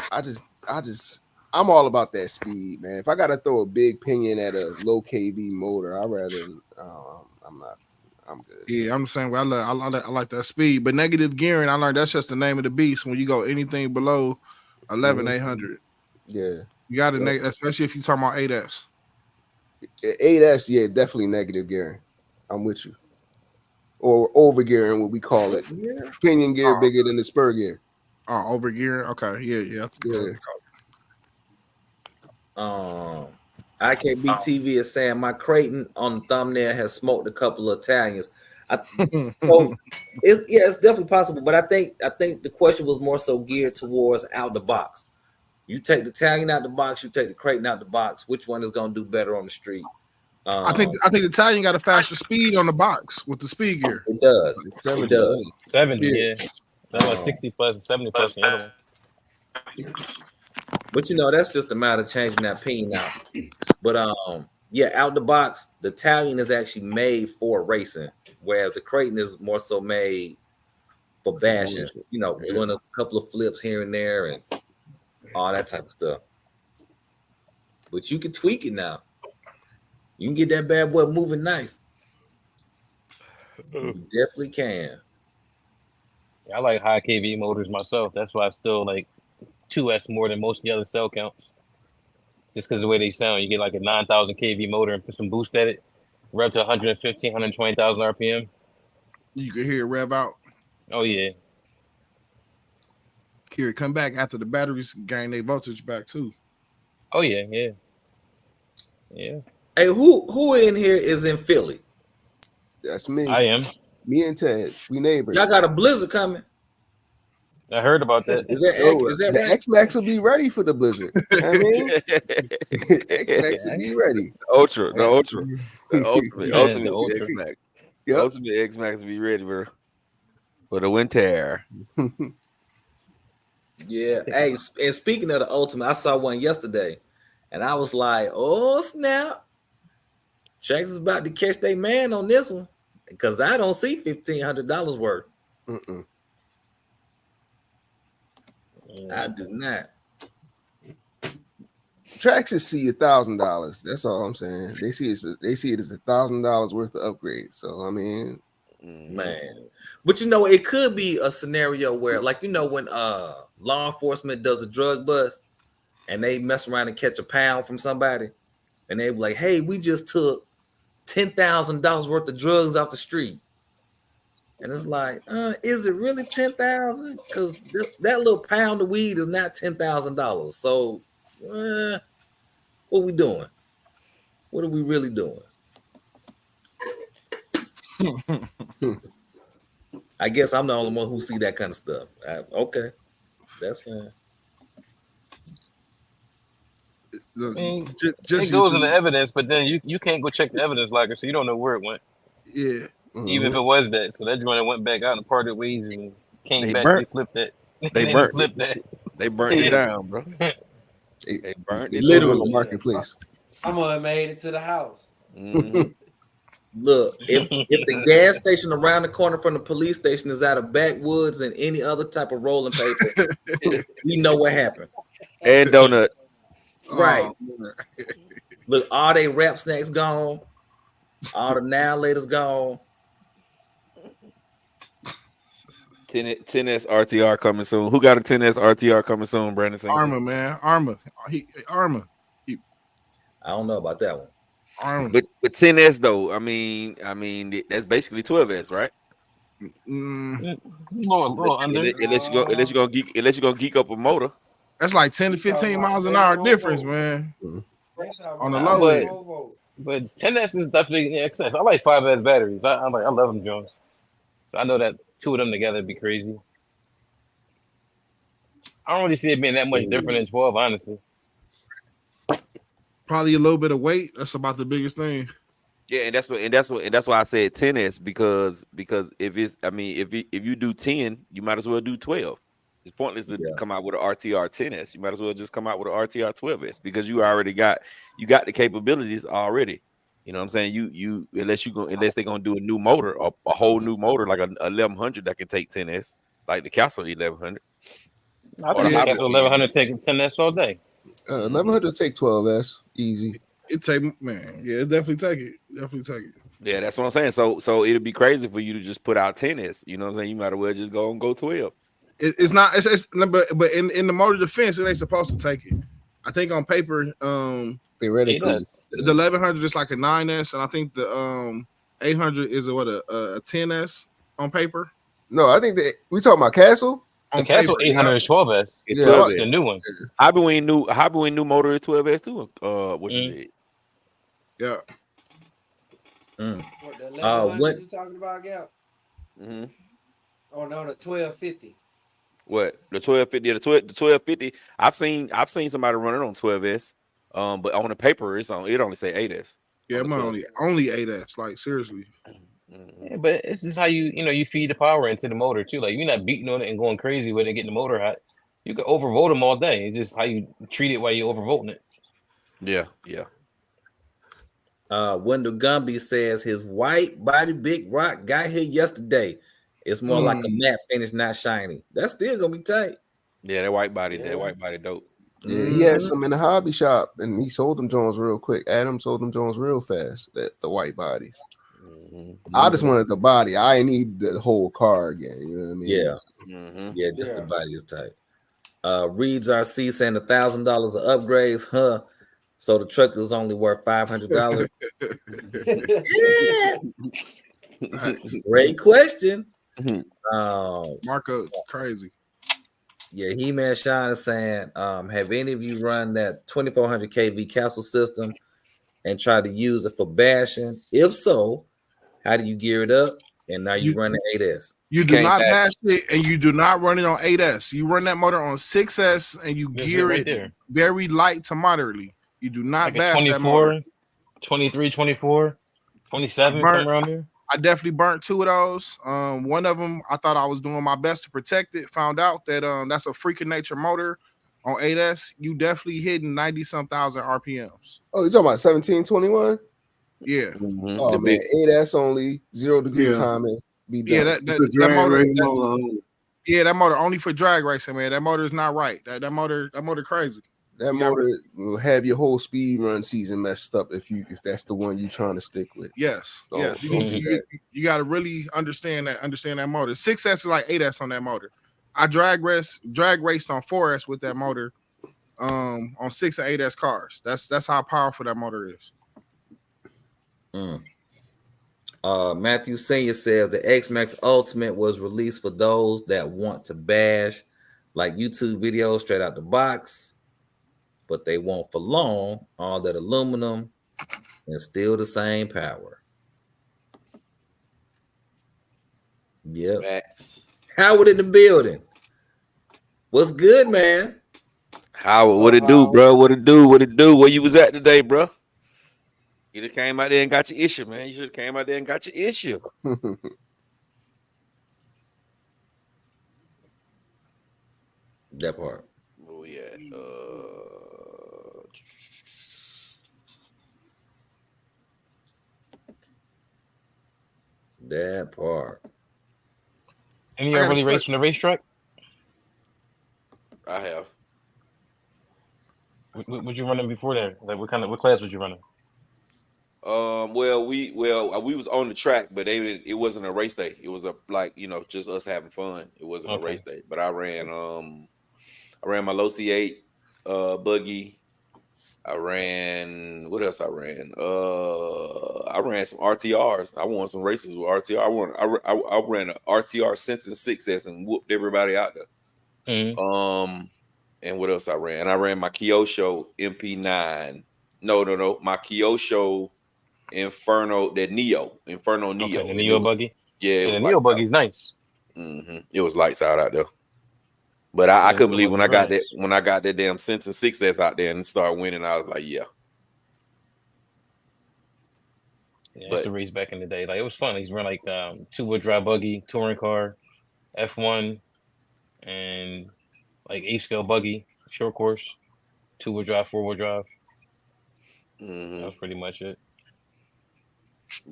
I'm all about that speed, man. If I gotta throw a big pinion at a low KV motor, I'd rather. I'm good. Yeah, I'm the same way. I like that speed, but negative gearing, I learned that's just the name of the beast. When you go anything below 11,800, yeah, you got to especially if you talking about 8S. 8S, yeah, definitely negative gearing. I'm with you. Or over gearing, what we call it. Pinion gear bigger than the spur gear. Oh, over gearing. Okay, yeah. IKB TV is saying my Creighton on the thumbnail has smoked a couple of Italians. It's definitely possible, but I think the question was more so geared towards out the box. You take the Italian out the box, you take the Creighton out the box. Which one is going to do better on the street? I think the Italian got a faster speed on the box with the speed gear. It does. It does. 70, yeah. That's like 60 plus and 70 plus the other one. But that's just a matter of changing that pin out. But out the box, the Italian is actually made for racing, whereas the Creighton is more so made for bashing. Doing a couple of flips here and there and all that type of stuff. But you can tweak it now. You can get that bad boy moving nice. You definitely can. I like high KV motors myself. That's why I still like 2S more than most of the other cell counts. Just because the way they sound. You get like a 9,000 KV motor and put some boost at it, rev to 115, 120,000 RPM. You can hear it rev out. Oh, yeah. Hear it come back after the batteries gain their voltage back, too. Oh, yeah. Hey, who in here is in Philly? That's me. I am. Me and Ted. We neighbors. Y'all got a blizzard coming. I heard about that. Is that the X-Max will be ready for the blizzard. X-Max will be ready. Ultra. The ultimate X-Max. Yep. Ultimate X-Max will be ready, bro. For the winter. Yeah. Hey, and speaking of the ultimate, I saw one yesterday, and I was like, "Oh snap! Trax is about to catch their man on this one because I don't see $1,500 worth." I do not. Traxxas see $1,000. That's all I'm saying. They see it as $1,000 worth of upgrades. So I mean, man, but it could be a scenario where, like, when law enforcement does a drug bust and they mess around and catch a pound from somebody, and they be like, "Hey, we just took $10,000 worth of drugs off the street." And it's like, is it really 10,000? Because that little pound of weed is not $10,000. So, what are we doing? What are we really doing? I guess I'm the only one who see that kind of stuff. Okay, that's fine. It goes in the evidence, but then you can't go check the evidence locker, so you don't know where it went. Yeah. Even if it was that. So that joint went back out and parted ways and came back. They flipped that. They flipped that. They burnt it down, bro. They burnt it literally on the marketplace. Some of it made it to the house. Mm-hmm. Look, if the gas station around the corner from the police station is out of backwoods and any other type of rolling paper, we know what happened. And donuts. Right. Look, all they wrap snacks gone. All the now laters gone. 10S RTR coming soon. Who got a 10S RTR coming soon, Brandon? Armor, man. Armor. Armor. I don't know about that one. Armor. But 10S though, I mean, that's basically 12S, right? Unless you're gonna geek up a motor. That's like 10 to 15 miles an hour difference, man. On the low end. But 10S is definitely excess. I like 5S batteries. I love them Jones. I know that two of them together would be crazy. I don't really see it being that much different than 12, honestly. Probably a little bit of weight. That's about the biggest thing. Yeah, and that's why I said 10S because if you do 10, you might as well do 12. It's pointless to come out with an RTR 10S. You might as well just come out with an RTR 12S because you already got the capabilities already. You know what I'm saying? You unless they're gonna do a new motor or a whole new motor like a 1100 that can take 10S, like the Castle 1100. I think the Castle 1100 take 10S all day. 1100 take 12S easy. It definitely take it. Yeah, that's what I'm saying. So it'd be crazy for you to just put out 10S. You know what I'm saying? You might as well just go 12. It's not. But in the motor defense, it ain't supposed to take it. I think on paper, theoretically, the 1100 is like a 9S, and I think the 800 is a 10S on paper. No, I think we talking about Castle. The Castle paper, 800 is 12S. It's 12S. The new one. Highway new motor is 12S too. What you did? Yeah. What the 1100 you talking about, Gap? Mm-hmm. Oh no, the 1250. What the 1250? The 1250. I've seen somebody running on 12S. But on the paper, it only say 8S. Yeah, only 8S. Like seriously. Yeah, but it's just how you feed the power into the motor too. Like you're not beating on it and going crazy with it, getting the motor hot. You can overvolt them all day. It's just how you treat it while you're overvolting it. Yeah. Wendell Gumby says his white body big rock got here yesterday. It's more like a matte finish, not shiny. That's still gonna be tight. Yeah, that white body dope. Yeah, he had some in the hobby shop and he sold them Jones real quick. Adam sold them Jones real fast. The white bodies. Mm-hmm. I just wanted the body. I need the whole car again. You know what I mean? Yeah. Mm-hmm. Yeah, just the body is tight. Reeds RC saying $1,000 of upgrades, huh? So the truck is only worth $500. Great question. Marco, crazy. Yeah, He-Man Shine is saying, have any of you run that 2400 kV Castle system and try to use it for bashing? If so, how do you gear it up? And now you run the 8S. You do not bash it, and you do not run it on 8S. You run that motor on 6S, and you gear it very light to moderately. You do not bash 24, that motor. 23, 24, 27, somewhere around there. I definitely burnt two of those. One of them, I thought I was doing my best to protect it. Found out that that's a freak of nature motor on 8S. You definitely hitting 90-some thousand RPMs. Oh, you talking about 1721? Yeah. Mm-hmm. Oh, man, 8S only, 0 degree timing. Be done. Yeah, that motor only for drag racing, man. That motor is not right. That motor crazy. That motor will have your whole speed run season messed up if that's the one you're trying to stick with. Yes, so, yes. You got to really understand that motor. 6S is like 8S on that motor. I drag raced on 4S with that motor, on 6 and 8S cars. That's how powerful that motor is. Matthew Senior says the X-Max Ultimate was released for those that want to bash, like YouTube videos straight out the box. But they won't for long, all that aluminum and still the same power. Yep. Facts. Howard in the building. What's good, man? Howard, what it do, bro? What it do? What it do? Where you was at today, bro? You just came out there and got your issue, man. You should have came out there and got your issue. That part. Oh yeah. That part. And you ever really raced on the racetrack? I have. What you running before that? Like what class was you running? Well, we was on the track, but it wasn't a race day. It was just us having fun. It wasn't a race day. But I ran my low C8 buggy. I ran what else? I ran some RTRs. I won some races with RTR. I ran an RTR Sensen 6S and whooped everybody out there. Mm-hmm. And what else I ran? I ran my Kyosho MP9. No, my Kyosho Inferno Neo. Okay, the Neo buggy. Yeah, the Neo buggy's nice. Mm-hmm. It was lights out there. But I couldn't believe when I got that damn Sensen 6S out there and started winning. I was like, yeah. Yeah, it's a race back in the day. Like it was fun. He's run like 2-wheel drive buggy, touring car, F1, and like 8-scale buggy, short course, 2-wheel drive, 4-wheel drive. Mm-hmm. That was pretty much it.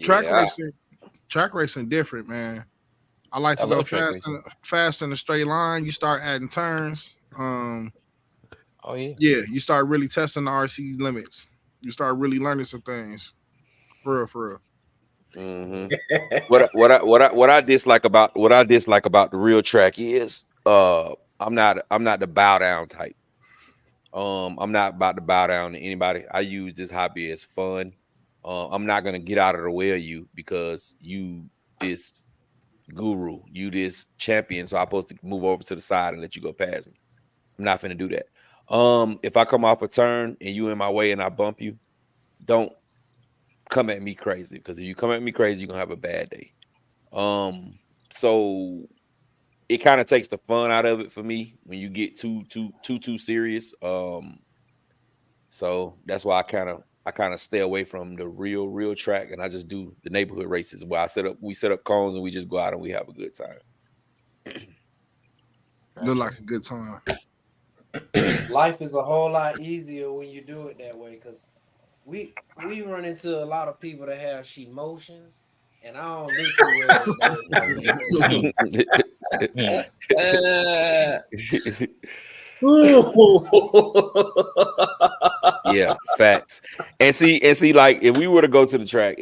Track racing different, man. I like to go fast in a straight line. You start adding turns. Oh yeah. Yeah, you start really testing the RC limits. You start really learning some things. For real. Mm-hmm. what I dislike about the real track is I'm not the bow down type. I'm not about to bow down to anybody. I use this hobby as fun. I'm not gonna get out of the way of you because you this guru, you this champion, so I'm supposed to move over to the side and let you go past me. I'm not finna do that. If I come off a turn and you in my way and I bump you, don't come at me crazy, because if you come at me crazy, you're gonna have a bad day. So it kind of takes the fun out of it for me when you get too serious. So that's why I kind of stay away from the real track, and I just do the neighborhood races where we set up cones and we just go out and we have a good time. Look like a good time. Life is a whole lot easier when you do it that way, because we run into a lot of people that have she motions, and I don't do too well. Yeah, facts. And see, like if we were to go to the track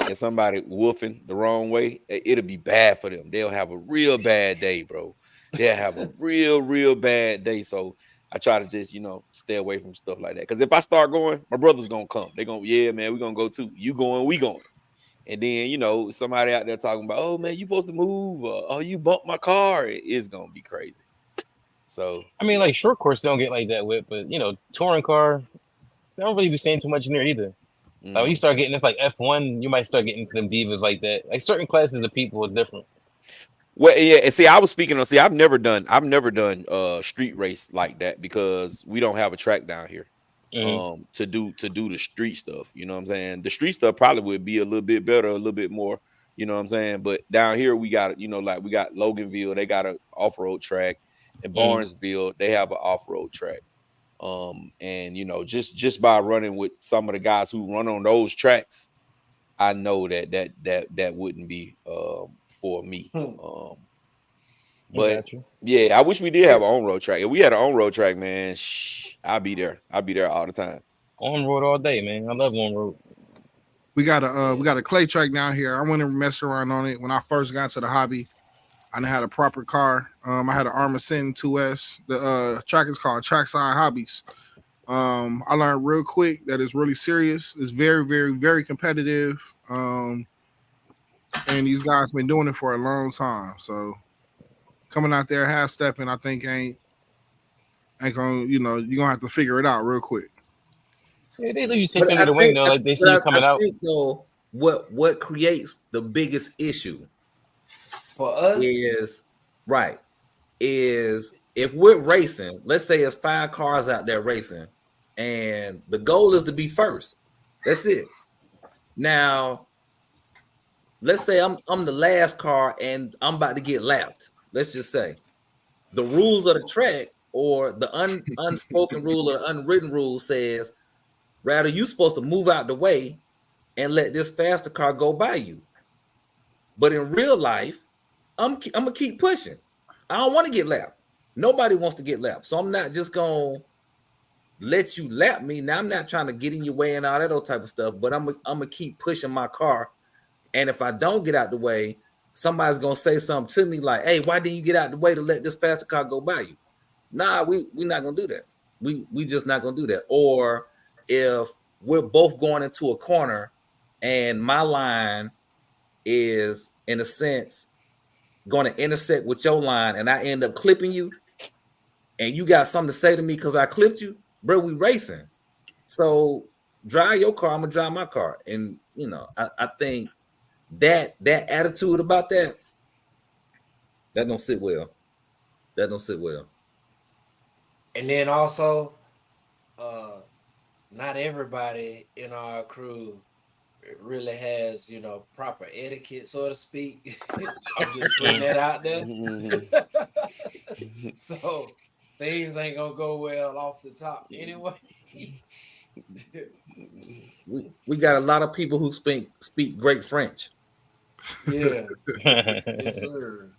and somebody woofing the wrong way, it'll be bad for them. They'll have a real bad day, bro. They'll have a real bad day. So I try to just, stay away from stuff like that. Because if I start going, my brother's gonna come. They're gonna, yeah, man, we're gonna go too. You going, we going. And then, somebody out there talking about, oh man, you supposed to move, oh, you bumped my car. It's gonna be crazy. So I mean, like short course don't get like that with, but touring car, they don't really be saying too much in there either. Like when you start getting this like F1, you might start getting into them divas like that. Like certain classes of people are different. Well, yeah, and see, I was speaking on. See, I've never done street race like that because we don't have a track down here. Mm-hmm. To do the street stuff. You know what I'm saying? The street stuff probably would be a little bit better, a little bit more. You know what I'm saying? But down here we got like we got Loganville, they got an off-road track. In Barnesville, they have an off-road track. And just by running with some of the guys who run on those tracks, I know that wouldn't be for me. But yeah, I wish we did have our own road track. If we had our own road track, man, I'll be there. I'll be there all the time. On road all day, man. I love on road. We got a clay track down here. I went and messed around on it when I first got to the hobby. I didn't have a proper car. I had an Armisen 2S. The track is called Trackside Hobbies. I learned real quick that it's really serious. It's very, very, very competitive. And these guys been doing it for a long time. So coming out there half stepping, I think ain't gonna, you're gonna have to figure it out real quick. Yeah, they leave you take under the wing though, like they see you coming out. Though, what creates the biggest issue For us, is if we're racing, let's say it's 5 cars out there racing, and the goal is to be first. That's it. Now, let's say I'm the last car and I'm about to get lapped. Let's just say the rules of the track or the unspoken rule or the unwritten rule says, rather you supposed to move out the way and let this faster car go by you. But in real life, I'm gonna keep pushing. I don't want to get lapped. Nobody wants to get lapped. So I'm not just gonna let you lap me. Now I'm not trying to get in your way and all that old type of stuff, but I'm gonna keep pushing my car. And if I don't get out the way, somebody's gonna say something to me like, hey, why didn't you get out the way to let this faster car go by you? Nah, we're not gonna do that. We just not gonna do that. Or if we're both going into a corner and my line is in a sense going to intersect with your line and I end up clipping you and you got something to say to me because I clipped you, bro, we racing. So drive your car, I'm gonna drive my car. And you know, I think that attitude about that don't sit well. That don't sit well. And then also, not everybody in our crew really has, you know, proper etiquette, so to speak. I'm just putting that out there. So things ain't gonna go well off the top anyway. we got a lot of people who speak great French. Yeah. Yes, sir.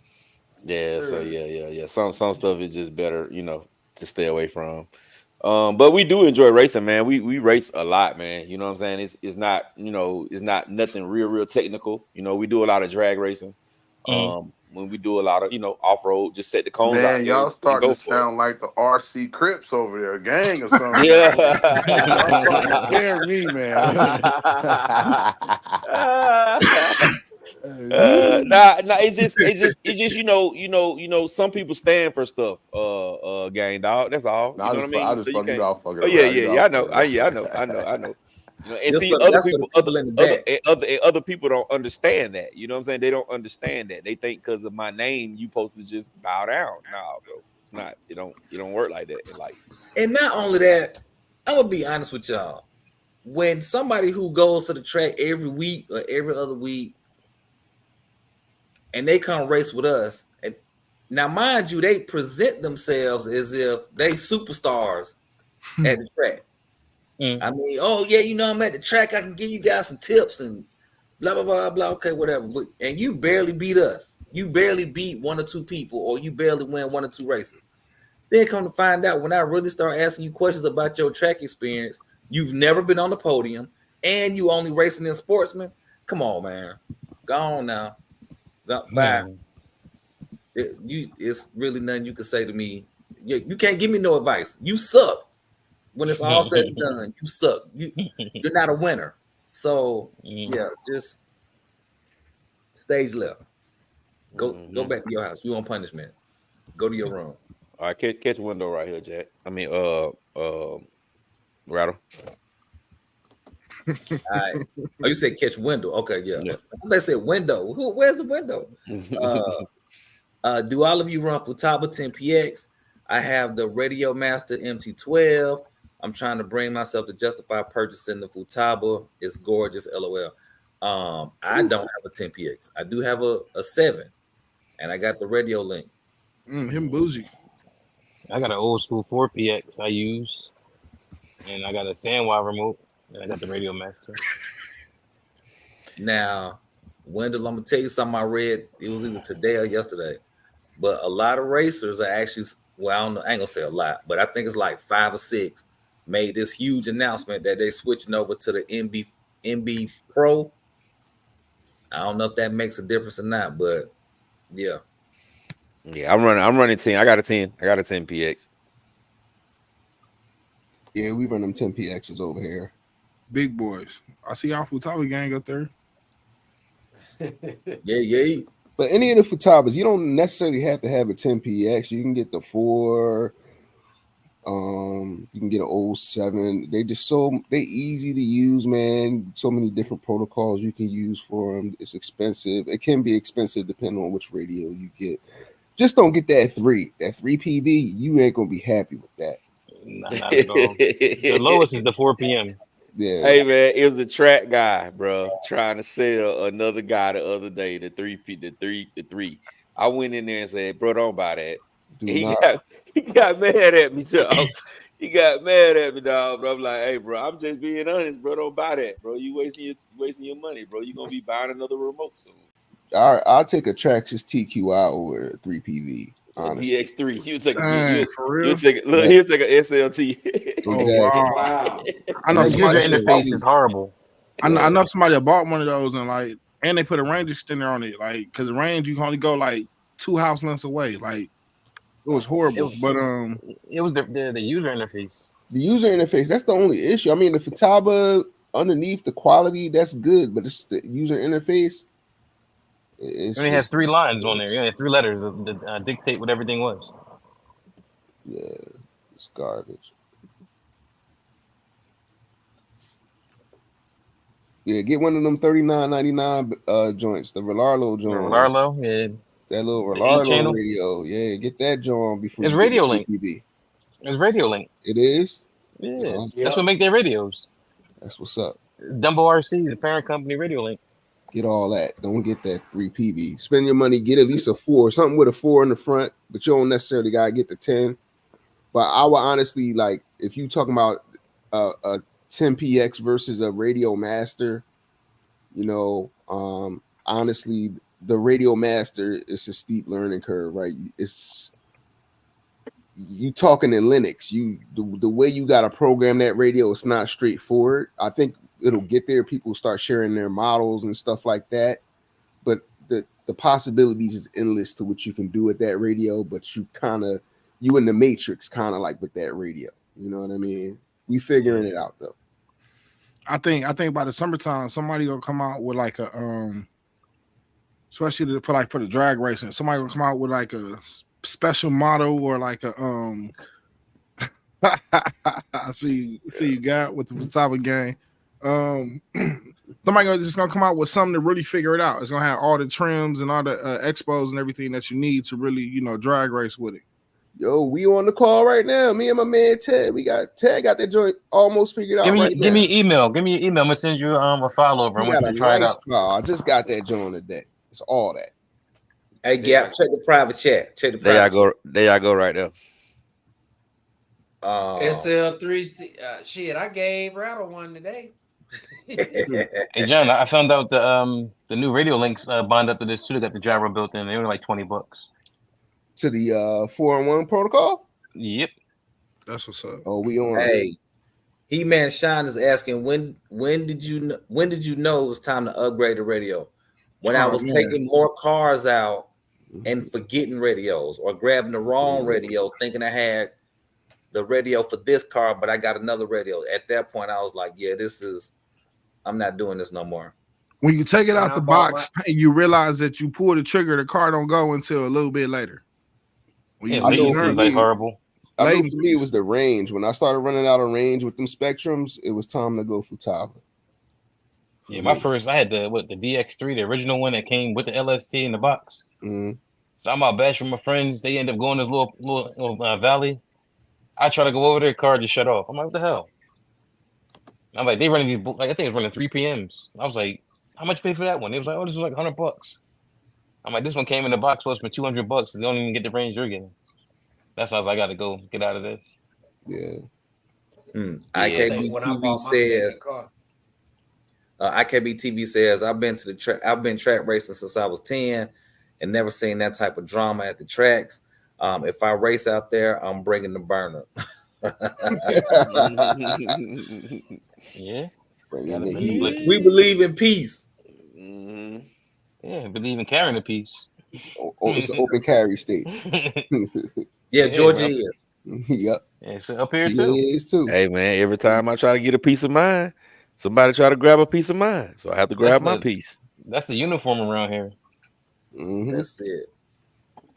Yeah, Sure. so yeah. Some stuff is just better, you know, to stay away from. But we do enjoy racing, man. We race a lot, man. You know what I'm saying? It's not, you know, it's not nothing real technical. You know, we do a lot of drag racing. When we do a lot of, you know, off-road, just set the cones out. Man, y'all starting to for it. sound like the RC Crips over there, gang or something. Yeah. Y'all fucking tear me, man. Nah, it's just you know, some people stand for stuff, gang dog. That's all. Nah, you know what I mean? I just So fucking you off fucking. Oh yeah, I know. I know. You know, and see, other people don't understand that. You know what I'm saying? They don't understand that. They think because of my name, you supposed to just bow down. No, bro, it's not. It don't work like that in life. And not only that, I'm gonna be honest with y'all. When somebody who goes to the track every week or every other week, and they come race with us, and now mind you, they present themselves as if they superstars at the track. I mean, oh yeah, you know, I'm at the track. I can give you guys some tips and blah blah blah blah. Okay, whatever. But, and you barely beat us. You barely beat 1 or 2 people, or you barely win 1 or 2 races. Then come to find out, when I really start asking you questions about your track experience, you've never been on the podium, and you only racing in Sportsman. Come on, man. Go on now. Bye. It's really nothing you can say to me. You can't give me no advice. You suck. When it's all said and done, you suck. You're not a winner. So yeah, just stage left. Go back to your house. You want punishment? Go to your room. All right, catch window right here, Jack. I mean, Rattle. All right. Oh, you said catch window. Okay, yeah. They said window. Where's the window? Do all of you run Futaba 10PX? I have the Radio Master MT12. I'm trying to bring myself to justify purchasing the Futaba. It's gorgeous, LOL. I don't have a 10PX. I do have a 7, and I got the radio link. Him bougie. I got an old school 4PX I use, and I got a SandWire remote, and I got the Radio Master. Now, Wendell, I'm gonna tell you something I read. It was either today or yesterday, but a lot of racers are actually, well, I don't know, I ain't gonna say a lot, but I think it's like 5 or 6 made this huge announcement that they switching over to the MB Pro. I don't know if that makes a difference or not, but yeah. Yeah, I'm running 10. I got a 10 PX. Yeah, we run them 10 PXs over here. Big boys. I see y'all Futaba gang up there. Yeah. But any of the Futabas, you don't necessarily have to have a 10 PX. You can get the 4. You can get an 07. They easy to use, man. So many different protocols you can use for them. It's expensive. It can be expensive depending on which radio you get. Just don't get that 3 PV. You ain't gonna be happy with that. Not at all. The lowest is the 4 p.m. Yeah. Hey man, it was a track guy, bro, trying to sell another guy the other day. The 3. I went in there and said, "Bro, don't buy that." He got mad at me, dog. He got mad at me, dog. But I'm like, "Hey, bro, I'm just being honest, bro. Don't buy that, bro. You wasting your money, bro. You gonna be buying another remote soon." All right, I'll take a Traxxas TQI over a 3 PV. Honestly. PX3. He'll take a SLT. Exactly. Wow. I know The user somebody interface is horrible. I know somebody that bought one of those and they put a range extender on it, like because the range you can only go like 2 house lengths away. Like it was horrible. But it was the user interface. The user interface, that's the only issue. I mean, the Futaba underneath the quality, that's good, but it's the user interface. It only has 3 lines on there. You only had 3 letters that dictate what everything was. Yeah, it's garbage. Yeah, get one of them $39.99 joints, the Relarlo joints. Relarlo, yeah. That little Relarlo radio. Yeah, get that joint before it's you Radio get Link. PB. It's Radio Link. It is? Yeah. That's what make their radios. That's what's up. Dumbo RC, the parent company, Radio Link. Get all that. Don't get that 3 PV. Spend your money, get at least a 4, something with a 4 in the front, but you don't necessarily gotta get the 10. But I would honestly, like, if you talking about a 10PX versus a Radio Master, you know, honestly, the Radio Master is a steep learning curve, right? It's you talking in Linux. The way you gotta program that radio, it's not straightforward. I think it'll get there. People start sharing their models and stuff like that, but the possibilities is endless to what you can do with that radio. But you in the matrix, kind of like with that radio. You know what I mean? We figuring it out though. I think by the summertime, somebody gonna come out with like a especially for the drag racing, somebody gonna come out with like a special model or like a I see you got with the top of game. Somebody just gonna come out with something to really figure it out. It's gonna have all the trims and all the expos and everything that you need to really, drag race with it. Yo, we on the call right now. Me and my man Ted. Ted got that joint almost figured out. Give me your email. Give me your email. I'm gonna send you a file over. I want you to try it out. I just got that joint today. It's all that. Hey, Gap, check the private chat. There y'all go right there. SL3. Shit, I gave Rattle one today. Hey John, I found out the new Radio Links bind up to this too. They got the gyro built in. They were like $20 to the 4-in-1 protocol. Yep, that's what's up. Oh, we on. Hey, He-Man Shine is asking when did you know it was time to upgrade the radio? When I was taking more cars out and forgetting radios, or grabbing the wrong radio, thinking I had the radio for this car, but I got another radio. At that point, I was like, yeah, I'm not doing this no more. When you take it out the box and you realize that you pull the trigger, the car don't go until a little bit later. Latency like horrible. I know for me, it was the range. When I started running out of range with them Spectrums, it was time to go for Futaba. Yeah, I had the DX3, the original one that came with the LST in the box. Mm-hmm. So I'm out bash with my friends. They end up going to this little valley. I try to go over there, car just shut off. I'm like, what the hell? I'm like, they running these, like, I think it's running 3 PMs. I was like, how much you pay for that one? It was like, oh, this is like $100. I'm like, this one came in the box was for $200. They don't even get the range you're getting. That's why I was like, I got to go get out of this. Yeah. IKB TV says, I've been track racing since I was 10 and never seen that type of drama at the tracks. If I race out there, I'm bringing the burner. Yeah. We believe in peace. Mm-hmm. Yeah, believe in carrying a piece. It's an open carry state. Yeah, Georgia is. Yep. Yeah, so up here too. It is too. Hey man, every time I try to get a piece of mind, somebody try to grab a piece of mine, so I have to grab my piece. That's the uniform around here. Mm-hmm. That's it.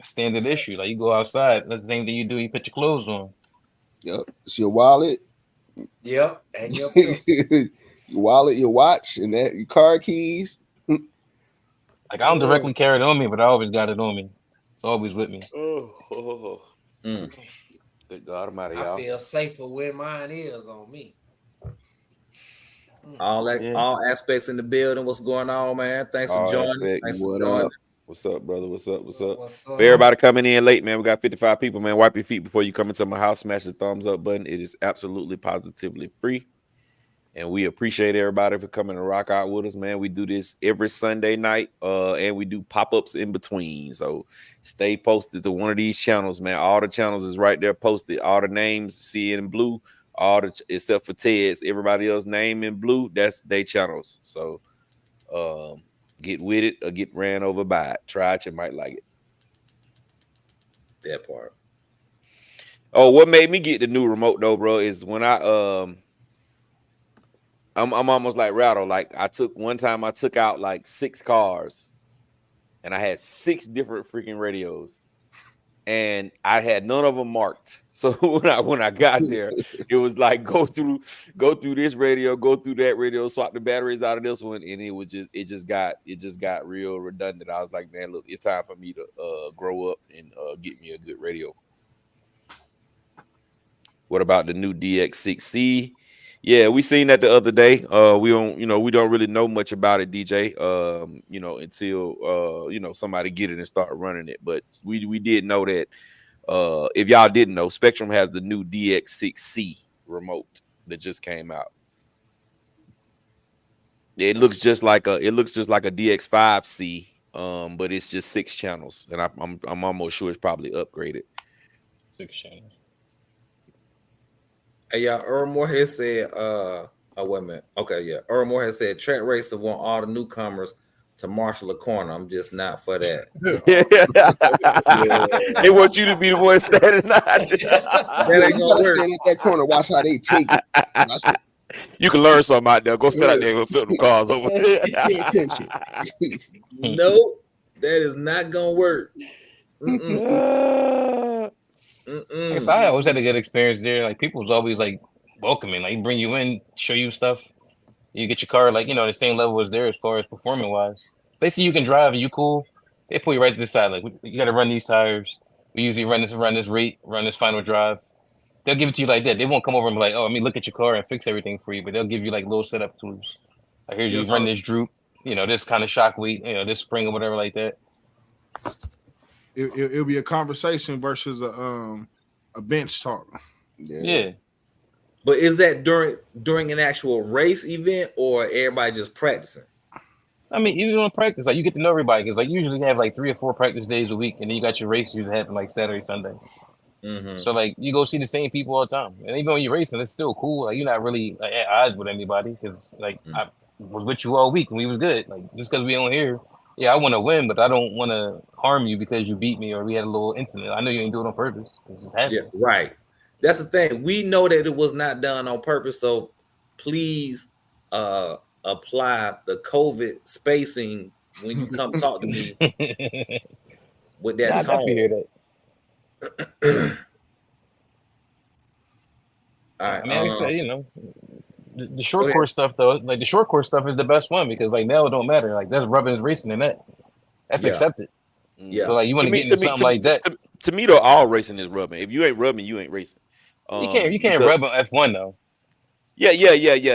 Standard issue. Like you go outside, that's the same thing you do. You put your clothes on. Yep, it's your wallet. Yep, and your pistol. Your wallet, your watch, and that your car keys. Like I don't directly carry it on me, but I always got it on me. It's always with me. Good God Almighty, y'all. I feel safer when mine is on me. All aspects in the building. What's going on, man? Thanks for joining. Thanks for joining. What's up, brother? What's up? For everybody coming in late, man, we got 55 people, man. Wipe your feet before you come into my house. Smash the thumbs up button. It is absolutely positively free. And we appreciate everybody for coming to rock out with us, man. We do this every Sunday night, and we do pop-ups in between. So stay posted to one of these channels, man. All the channels is right there posted. All the names, see it in blue, except for Ted's. Everybody else name in blue, that's their channels. So get with it or get ran over by it. Try it, you might like it. That part. Oh, what made me get the new remote though, bro, is when I'm almost like Rattle. Like I took out like 6 cars, and I had 6 different freaking radios, and I had none of them marked. So when I got there, it was like go through this radio, go through that radio, swap the batteries out of this one, and it just got real redundant. I was like, man, look, it's time for me to grow up and get me a good radio. What about the new DX6C? Yeah, we seen that the other day. We don't really know much about it, DJ. Until somebody get it and start running it. But we did know that. If y'all didn't know, Spectrum has the new DX6C remote that just came out. It looks just like a DX5C, but it's just 6 channels, and I'm almost sure it's probably upgraded. 6 channels. Hey, y'all, Earl Moorhead said, wait a minute. Okay, yeah. Earl Moorhead said Track Racer want all the newcomers to marshal a corner. I'm just not for that. They want you to be the one standing out. That ain't gonna work. Stand at that corner, watch how they take it. You can learn something out there. Go stand out there and flip them cars over. Pay attention. Nope, that is not gonna work. Yes, I always had a good experience there. Like people was always like welcoming, like bring you in, show you stuff. You get your car like the same level as there as far as performing wise. They see you can drive and you cool. They pull you right to the side. Like you got to run these tires. We usually run this rate, run this final drive. They'll give it to you like that. They won't come over and be like, oh, let me look at your car and fix everything for you. But they'll give you like little setup tools. Like here's you run this droop, this kind of shock weight, this spring or whatever like that. It'll be a conversation versus a bench talk. Yeah. But is that during an actual race event or everybody just practicing? I mean, even on practice, like you get to know everybody because like usually they have like 3 or 4 practice days a week, and then you got your race usually happen like Saturday, Sunday. Mm-hmm. So like you go see the same people all the time, and even when you're racing, it's still cool. Like you're not really at odds with anybody because like I was with you all week and we was good. Like just because we on here. Yeah, I want to win, but I don't want to harm you because you beat me or we had a little incident. I know you ain't do it on purpose. It just happens. Yeah, right. That's the thing. We know that it was not done on purpose. So please apply the COVID spacing when you come talk to me with that tone. Hear that. All right. I mean, like I said, the short course stuff though, like the short course stuff is the best one because like now it don't matter. Like that's rubbing is racing in that's accepted. Yeah. So like you want to get into something like that. To me, though, all racing is rubbing. If you ain't rubbing, you ain't racing. You can't rub on F1 though. Yeah.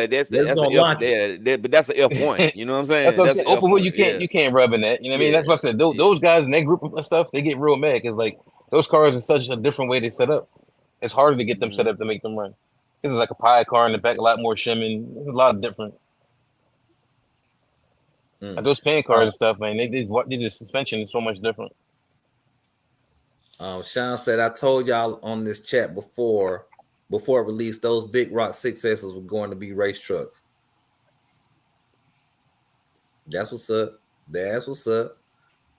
That's an F, but that's an F1. You know what I'm saying? That's what I'm saying. Open wheel, you can't rub in that. You know what I mean? That's what I said. Those guys in that group of stuff, they get real mad because like those cars are such a different way they set up. It's harder to get them set up to make them run. This is like a pie car in the back, a lot more shimming. There's a lot of different. Like those pan cars and stuff, man. They just suspension is so much different. Sean said, I told y'all on this chat before it released, those Big Rock 6S's were going to be race trucks. That's what's up.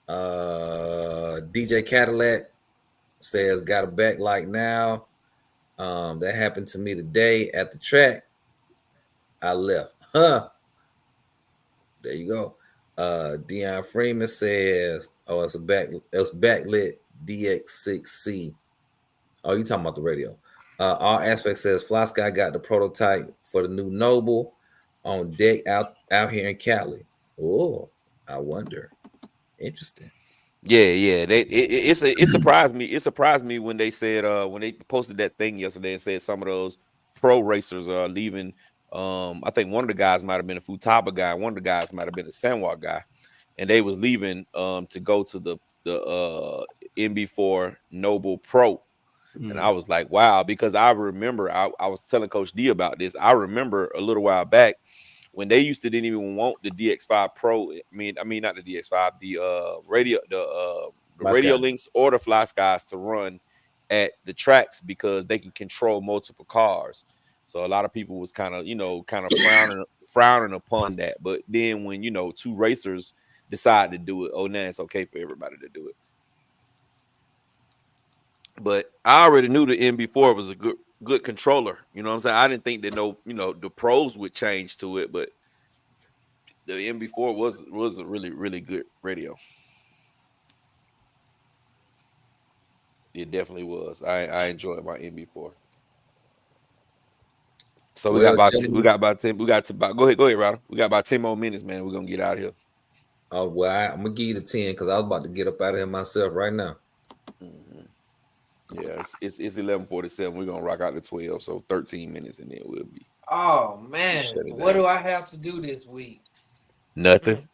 DJ Cadillac says, got a backlight now. That happened to me today at the track. I left. There you go. Deion Freeman says, oh, it's backlit DX6C. Oh, you talking about the radio. All Aspects says Fly Sky got the prototype for the new Noble on deck out here in Cali. Oh, I wonder. Interesting. Yeah. It surprised me. It surprised me when they said when they posted that thing yesterday and said some of those pro racers are leaving. I think one of the guys might have been a Futaba guy, one of the guys might have been a Sanwa guy, and they was leaving to go to the MB4 Noble Pro. And I was like, wow, because I remember I was telling Coach D about this. I remember a little while back when they used to didn't even want the DX5 Pro. I mean not the DX5, the Radio Links or the Fly Skies to run at the tracks because they can control multiple cars. So a lot of people was kind of frowning upon that. But then when two racers decide to do it, now it's okay for everybody to do it. But I already knew the MB4 was a good controller. You know what I'm saying? I didn't think that the pros would change to it, but the MB4 was a really, really good radio. It definitely was. I enjoyed my MB4. So we got about 10. Go ahead, Ryder. We got about 10 more minutes, man. We're gonna get out of here. Oh well, I'm gonna give you the 10 because I was about to get up out of here myself right now. Yeah, it's 11:47. We're gonna rock out to 12, so 13 minutes, and then we'll be. Oh man, what do I have to do this week? Nothing.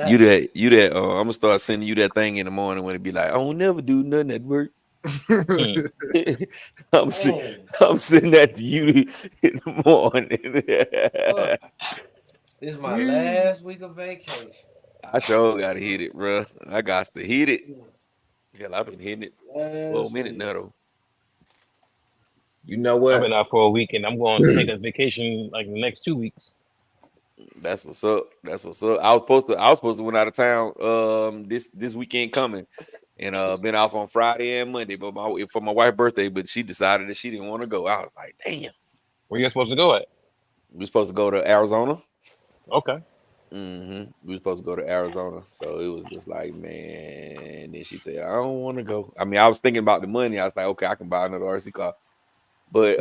You that I'm gonna start sending you that thing in the morning when it be like, I won't never do nothing at work. I'm sending that to you in the morning. This is my last week of vacation. I sure gotta hit it, bro. I got to hit it. Hell, I've been hitting it for a minute now, though. You know what? I've been out for a week, and I'm going to take a vacation like the next 2 weeks. That's what's up. That's what's up. I was supposed to went out of town this weekend coming, and been off on Friday and Monday, but for my wife's birthday. But she decided that she didn't want to go. I was like, damn. Where you supposed to go at? We were supposed to go to Arizona. Okay. We were supposed to go to Arizona, so it was just like, man. And then she said, I don't want to go. I mean, I was thinking about the money. I was like, okay, I can buy another RC car. But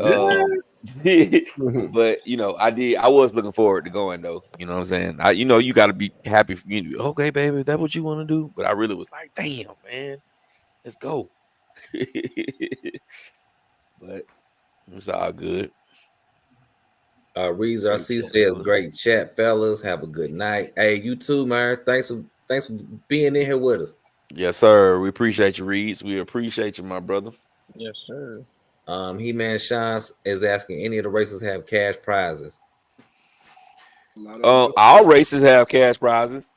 but I was looking forward to going though. You know what I'm saying? You got to be happy for you. Okay, baby, is that what you want to do? But I really was like, damn, man, let's go. But it's all good. Reeves RC says, great chat, fellas. Have a good night. Hey, you too, man. Thanks for being in here with us. Yes, sir. We appreciate you, Reeves. We appreciate you, my brother. Yes, sir. He-Man Sean is asking, any of the races have cash prizes? All races have cash prizes.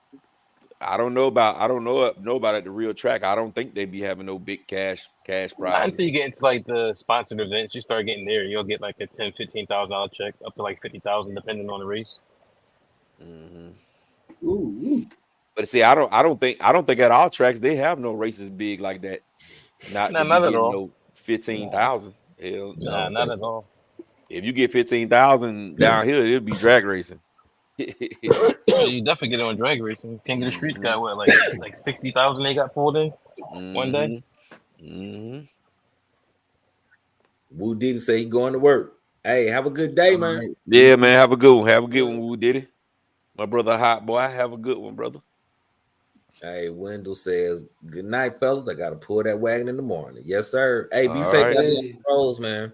I don't know about at the real track. I don't think they'd be having no big cash prizes. Not until you get into like the sponsored events, you start getting there, you'll get like a $10,000-$15,000 check, up to like $50,000 depending on the race. But see, I don't think at all tracks they have no races big like that. Not at all. No 15,000. Hell, not at all. If you get 15,000 down here, it'll be drag racing. You definitely get on drag racing. King of the Streets got what, like 60,000 they got pulled in one day. Woo Diddy say he going to work. Hey, have a good day, man. Yeah, man. Have a good one. Have a good one, Woo Diddy. My brother Hot Boy. Have a good one, brother. Hey, Wendell says, good night, fellas. I gotta pull that wagon in the morning. Yes, sir. Hey, be safe on the roads, man.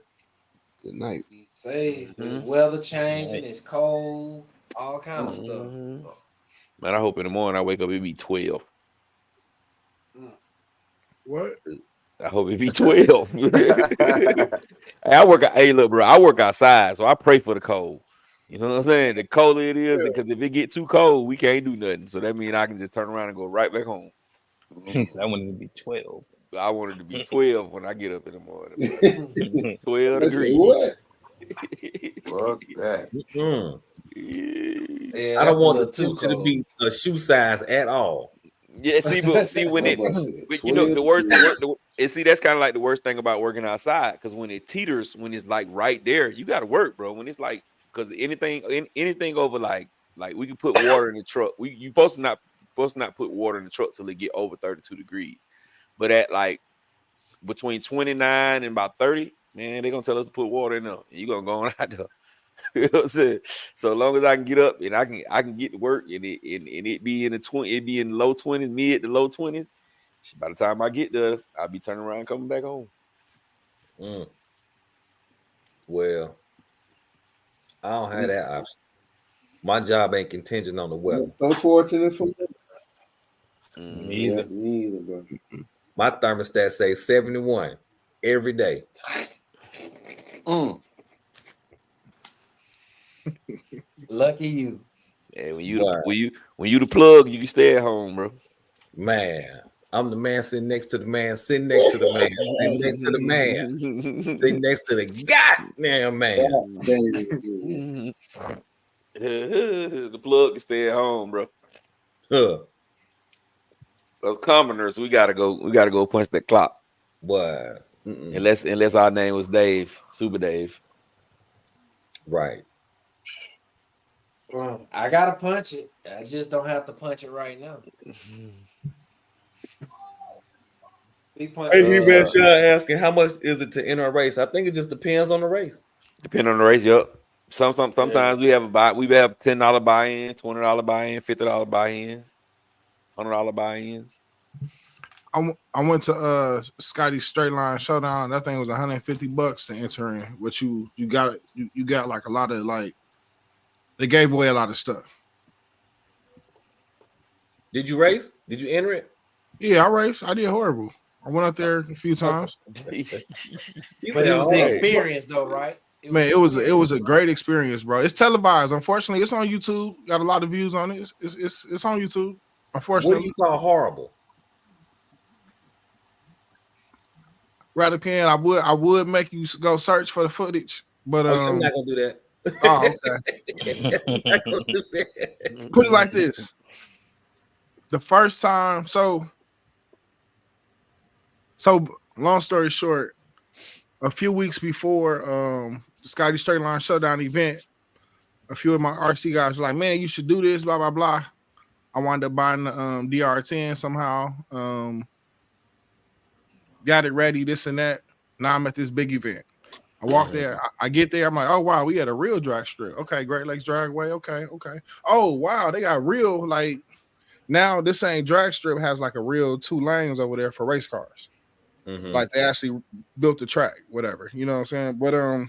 Good night. Be safe. It's weather changing, it's cold, all kind of stuff. Man, I hope in the morning I wake up, it be 12. What? I hope it be 12. Hey, look, bro, I work outside, so I pray for the cold. You know what I'm saying? The colder it is, because if it get too cold, we can't do nothing. So that means I can just turn around and go right back home. He said, I wanted to be 12. I wanted to be 12 when I get up in the morning. 12 degrees. What? Fuck that. I don't want the temperature to be a shoe size at all. Yeah, see when it, you know, the worst, that's kind of like the worst thing about working outside, because when it teeters, when it's like right there, you got to work, bro. When it's like, because anything over like we can put water in the truck. You supposed to not put water in the truck till it get over 32 degrees. But at like between 29 and about 30, man, they're gonna tell us to put water in there. You gonna go on out there. You know what I'm saying? So long as I can get up and I can get to work and it be in the 20, it be in the low 20s, mid to low 20s. By the time I get there, I'll be turning around and coming back home. Well, I don't have that option. My job ain't contingent on the weather. So fortunate for me. Me either, bro. My thermostat says 71 every day. Lucky you. Yeah, when you the plug, you can stay at home, bro. Man, I'm the man sitting next to the man, sitting next to the man, sitting next to the man, sitting next to the goddamn man. The plug can stay at home, bro. As commoners, we gotta go punch that clock. What? Unless our name was Dave, Super Dave. Right. Well, I gotta punch it. I just don't have to punch it right now. Hey, you been asking how much is it to enter a race? I think it just depends on the race. Depending on the race, yep. Sometimes we have $10 buy-in, $20 buy-in, $50 buy-ins, $100 buy-ins. I went to Scotty Straight Line Showdown. That thing was $150 to enter in. Which you got like a lot of like they gave away a lot of stuff. Did you race? Did you enter it? Yeah, I raced. I did horrible. I went up there a few times. But it was the experience, though, right? It was a great experience, bro. It's televised. Unfortunately, it's on YouTube. Got a lot of views on it. It's on YouTube. Unfortunately, what do you call horrible? Rather can I would make you go search for the footage, but I'm not gonna do that. Oh, okay. I'm not gonna do that. Put it like this: the first time, so long story short, a few weeks before the Scotty Straight Line Showdown event, a few of my RC guys were like, "Man, you should do this." Blah blah blah. I wound up buying the DR10 somehow. Got it ready, this and that. Now I'm at this big event. I walk there. I get there. I'm like, oh, wow, we had a real drag strip. Okay, Great Lakes Dragway. Okay. Oh, wow, they got real, like, now this same drag strip has like a real 2 lanes over there for race cars. Like they actually built the track, whatever. You know what I'm saying? But I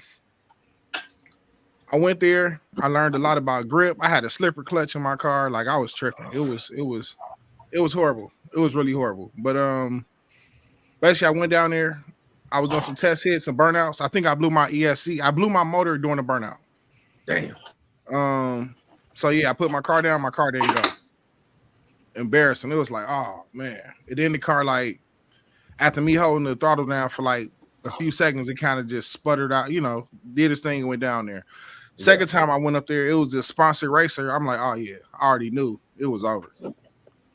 went there. I learned a lot about grip. I had a slipper clutch in my car. Like I was tripping. It was horrible. It was really horrible. But basically, I went down there. I was doing some test hits and burnouts. I think I blew my ESC. I blew my motor during the burnout. Damn. So yeah, I put my car down. My car didn't go. Embarrassing. It was like, oh man. And then the car, like, after me holding the throttle down for like a few seconds, it kind of just sputtered out. You know, did its thing and went down there. Second time I went up there, it was this sponsored racer. I'm like, oh yeah, I already knew it was over.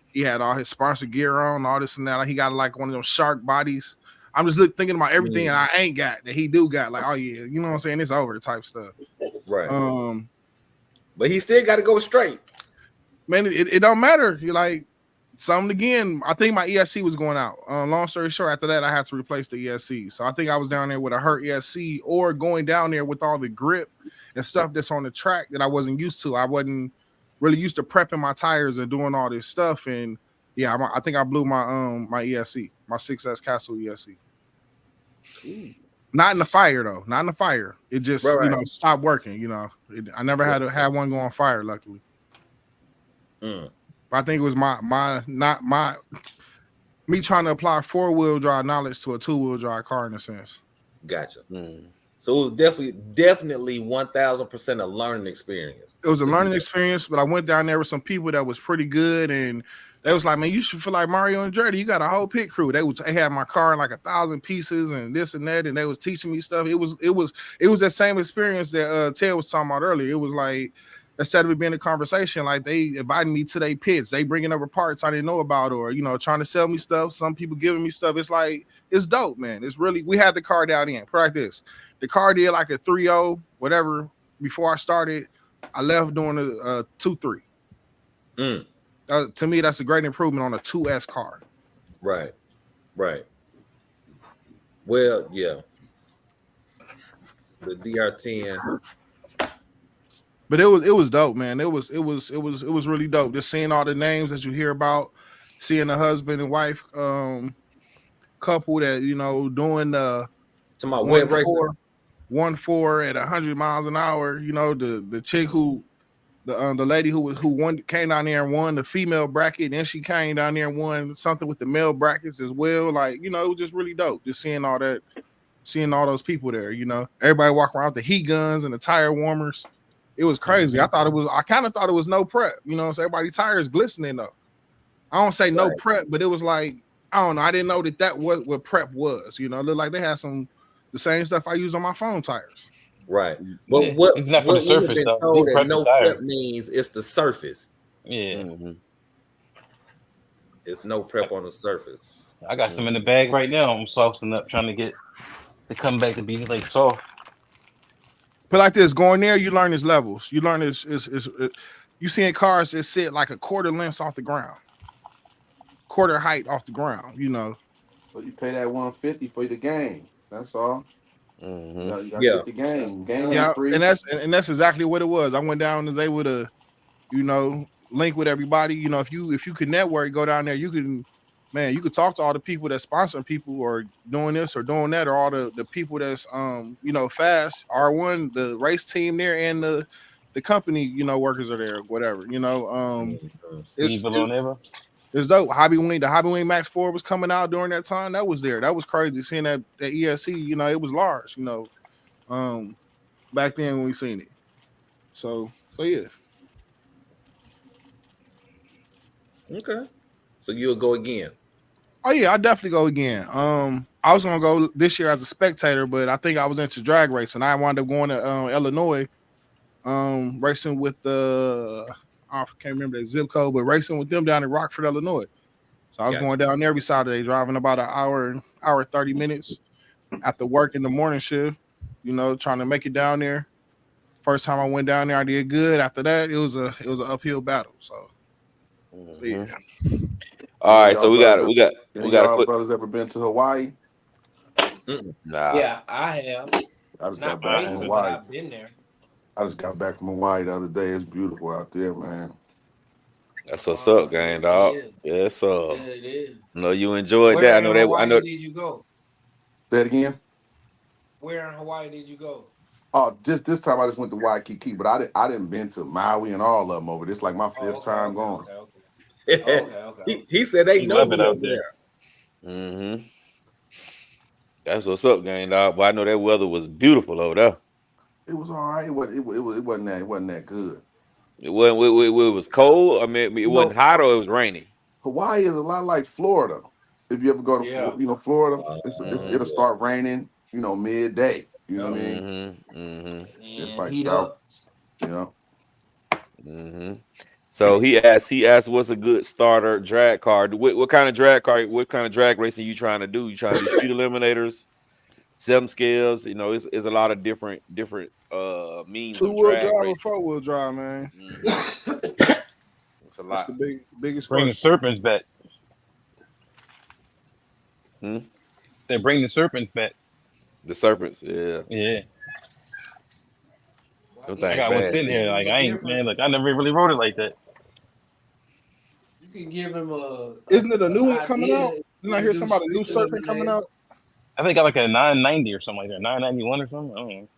He had all his sponsor gear on, all this and that. Like, he got like one of them shark bodies. I'm just thinking about everything and I ain't got that he do got. Like, oh yeah, you know what I'm saying? It's over type stuff. Right. But he still got to go straight. Man, it don't matter. You like something again. I think my ESC was going out. Long story short, after that, I had to replace the ESC. So I think I was down there with a hurt ESC or going down there with all the grip and stuff that's on the track that I wasn't used to. I wasn't really used to prepping my tires and doing all this stuff. And yeah, I think I blew my my ESC, my 6S Castle ESC. Not in the fire though. Not in the fire. It just you know stopped working. You know, I never had to have one go on fire. Luckily, but I think it was me trying to apply 4-wheel drive knowledge to a 2-wheel drive car in a sense. Gotcha. So it was definitely 1,000% a learning experience. It was a learning experience, but I went down there with some people that was pretty good, and they was like, "Man, you should feel like Mario Andretti. You got a whole pit crew." They had my car in like 1,000 pieces and this and that, and they was teaching me stuff. It was that same experience that Ted was talking about earlier. It was like, instead of it being a conversation, like they invited me to their pits, they bringing over parts I didn't know about, or you know, trying to sell me stuff. Some people giving me stuff. It's like, it's dope, man. It's really, we had the car down in. Put it like this. The car did like a 3.0, whatever. Before I started, I left doing a 2.3. To me, that's a great improvement on a 2S car. Right. Well, yeah. the DR10. But it was dope, man. It was really dope. Just seeing all the names that you hear about, seeing the husband and wife couple that doing the 1-4 at 100 miles an hour. The chick the lady who came down there and won the female bracket, and then she came down there and won something with the male brackets as well. Like, it was just really dope. Just seeing all that, seeing all those people there. Everybody walking around with the heat guns and the tire warmers. It was crazy. I kind of thought it was no prep. So everybody's tires glistening though. I don't say no prep, but it was like, I don't know. I didn't know that was what prep was. It looked like they had the same stuff I use on my phone tires. Right. But yeah, it's not for the surface though. Told that no prep means it's the surface. Yeah. Mm-hmm. It's no prep on the surface. I got some in the bag right now. I'm softening up, trying to get to come back to be like soft. But like this, going there, you learn his levels. You learn is you seeing cars that sit like a quarter length off the ground, quarter height off the ground. Well, you pay that $150 for the game. That's all. Mm-hmm. You gotta get the game. Yeah, free. and that's exactly what it was. I went down and was able to, link with everybody. If you could network, go down there, you could talk to all the people that sponsoring people or doing this or doing that, or all the people that's fast R1, the race team there, and the company workers are there, or whatever. It's dope. The Hobby Wing Max 4 was coming out during that time. That was there. That was crazy. Seeing that ESC, it was large, back then when we seen it. So yeah. Okay. So you'll go again. Oh yeah, I definitely go again. I was gonna go this year as a spectator, but I think I was into drag racing. I wound up going to Illinois, racing with I can't remember the zip code, but racing with them down in Rockford, Illinois. So I was going down there every Saturday, driving about an hour 30 minutes after work in the morning shift, trying to make it down there. First time I went down there, I did good. After that, it was an uphill battle. So yeah. All right, so we got. Brothers ever been to Hawaii? Nah. Yeah, I have. I just Not got back racing, from but Hawaii. I've been there. I just got back from Hawaii the other day. It's beautiful out there, man. That's what's up, gang, dog. Yes, Yeah, it is. No, you enjoyed Where that. in Hawaii did you go? Say it again. Where in Hawaii did you go? Oh, just this time I just went to Waikiki, but I didn't been to Maui and all of them over. This is like my fifth time going. Okay. He said they know me out up there. Mm-hmm. That's what's up, gang, dog. But I know that weather was beautiful over there. It was all right. It wasn't that good. It was cold. I mean, it wasn't hot or it was raining. Hawaii is a lot like Florida. If you ever go to Florida, it'll start raining, midday. You know what I mean? Mm-hmm. It's like south, Mm-hmm. So he asked what's a good starter drag car? What kind of drag car? What kind of drag racing you trying to do? You trying to do street eliminators, 7 scales? It's a lot of different means. 2-wheel drive or 4-wheel drive, man. Mm-hmm. It's a lot. That's the biggest. Bring the serpents back. Say bring the serpents back. The serpents, yeah. I got one sitting here. Like I never really rode it like that. You can give him a. Isn't it a new one coming out? Didn't I hear somebody new serpent coming out? I think I like a 990 or something like that, 991 or something. I don't know.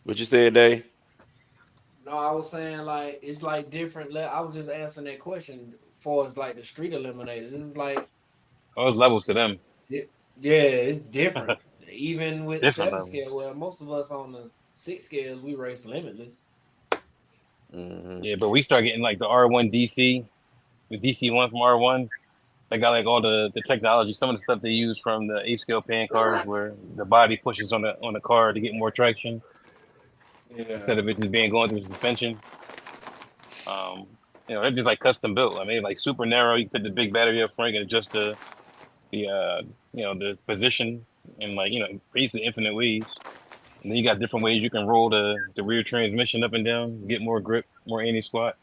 What you said, Dave? No, I was saying like it's like different. I was just answering that question for as like the street eliminators. It's like it's levels to them. Yeah, it's different. Even with Different 7 level. scale, well, most of us on the 6 scales we race limitless. Mm-hmm. Yeah, but we start getting like the R1 DC, the DC1 from R1. They got like all the technology, some of the stuff they use from the 8 scale pan cars, where the body pushes on the car to get more traction instead of it just going through suspension. They're just like custom built. I mean, like super narrow. You put the big battery up front and adjust the position and basically infinite ways. And then you got different ways you can roll the rear transmission up and down, get more grip, more anti-squat.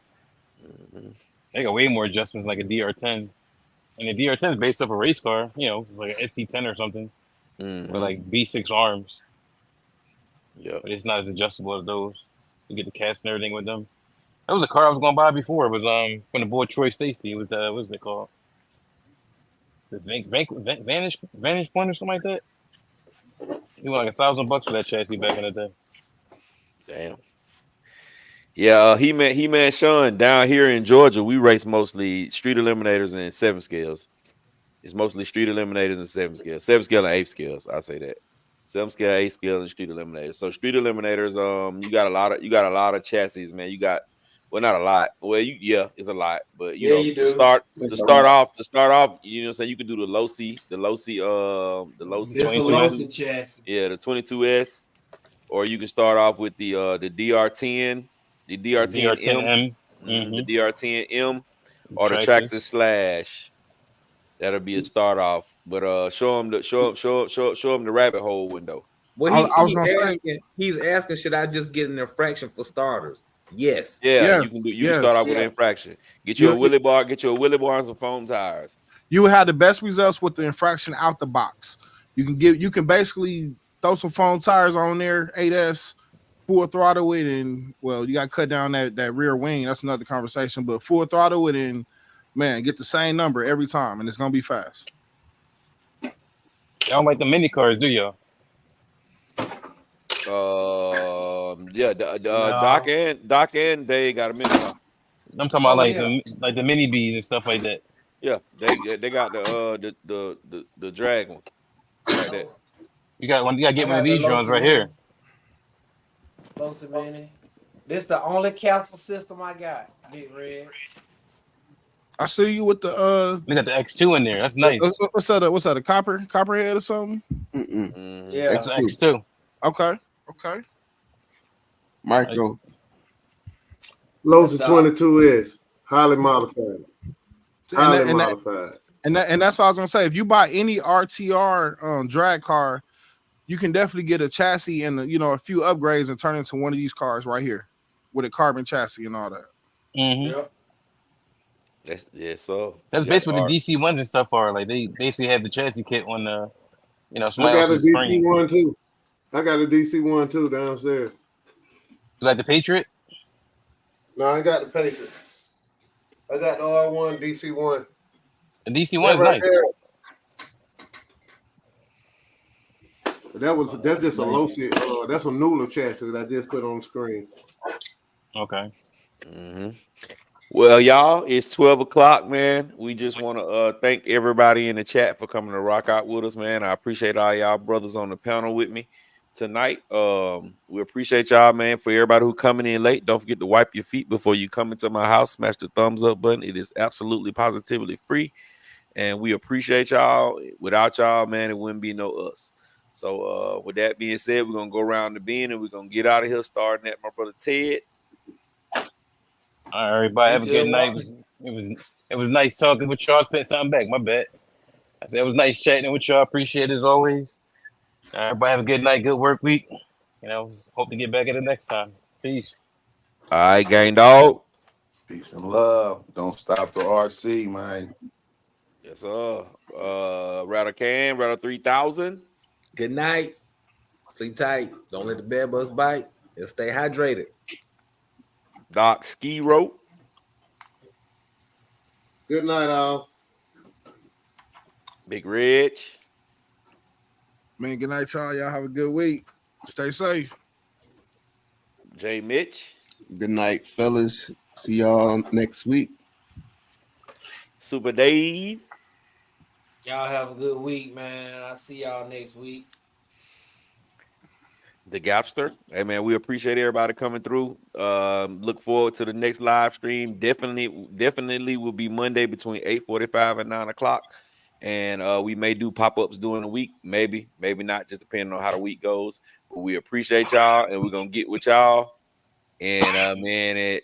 Mm-hmm. They got way more adjustments like a DR10. And the DR10 is based off a race car, like an SC10 or something, with like B6 arms. Yeah, but it's not as adjustable as those. You get the cast and everything with them. That was a car I was gonna buy before. It was from the boy Troy Stacy. It was what's it called? The Vantage Point or something like that. He went like $1,000 for that chassis back in the day. damn. Yeah, He-Man Sean down here in Georgia, we race mostly street eliminators and 7 scales. It's mostly street eliminators and 7 scales. 7 scale and 8 scales. I say that. 7 scale, 8 scale, and street eliminators. So street eliminators, you got a lot of chassis, man. You got not a lot. Well, it's a lot, but you know, you to do. start off, you know what I'm saying, you can do the low C, It's a 22. low C chassis. Yeah, the 22S, or you can start off with the DR10, the DR10M, the DR10M, or the Traxxas Slash. That'll be a start off, but show them the rabbit hole window. Well, he's asking, should I just get an infraction for starters? Yes. Yeah, you can do. You can start off with an infraction. Get you a wheelie bar. Get you a wheelie bar and some foam tires. You will have the best results with the infraction out the box. You can basically throw some foam tires on there, 8S, full throttle it, and well, you got to cut down that rear wing. That's another conversation. But full throttle it and man, get the same number every time, and it's gonna be fast. Y'all don't like the mini cars, do y'all? Yeah, Doc and they got a mini car. I'm talking about like the mini Bs and stuff like that. Yeah, they got the drag one like that. You got to get one of these drones right here. This the only capsule system I got. Big Red. I see you with the We got the X2 in there. That's nice. What's that? A copperhead or something? Yeah, that's X2. Okay. Micro. Lowe's 22S, highly modified. Highly modified. And that's what I was gonna say. If you buy any RTR drag car, you can definitely get a chassis and a few upgrades and turn it into one of these cars right here with a carbon chassis and all that. Mm-hmm. Yep. So that's basically what the DC ones and stuff are. Like they basically have the chassis kit on the, I got a DC one too. I got a DC one too downstairs. You like the Patriot? No, I got the Patriot. I got the R1 DC one. The DC one is nice. That's just a low seat. That's a Nula chassis that I just put on the screen. Okay. Mm-hmm. Well, y'all, it's 12 o'clock, man. We just want to thank everybody in the chat for coming to rock out with us, man. I appreciate all y'all brothers on the panel with me tonight. We appreciate y'all, man. For everybody who coming in late, don't forget to wipe your feet before you come into my house. Smash the thumbs up button. It is absolutely positively free, and we appreciate y'all. Without y'all, man, it wouldn't be no us. So with that being said, we're gonna go around the bend and we're gonna get out of here, starting at my brother Ted. All right, everybody, have a good night. It was nice talking with y'all. Spent something back. My bad. I said it was nice chatting with y'all. Appreciate it as always. Everybody have a good night, good work week. Hope to get back at it next time. Peace. All right, gang dog. Peace and love. Don't stop the RC, man. Yes, sir. Rattle 3000. Good night. Sleep tight. Don't let the bed bugs bite. And stay hydrated. Doc Ski Rope. Good night, all. Big Rich. Man, good night, y'all. Y'all have a good week. Stay safe. J Mitch. Good night, fellas. See y'all next week. Super Dave. Y'all have a good week, man. I'll see y'all next week. The Gapster. Hey, man, we appreciate everybody coming through. Look forward to the next live stream. Definitely will be Monday between 8:45 and 9 o'clock. And we may do pop-ups during the week. Maybe not, just depending on how the week goes. But we appreciate y'all, and we're going to get with y'all. And, man,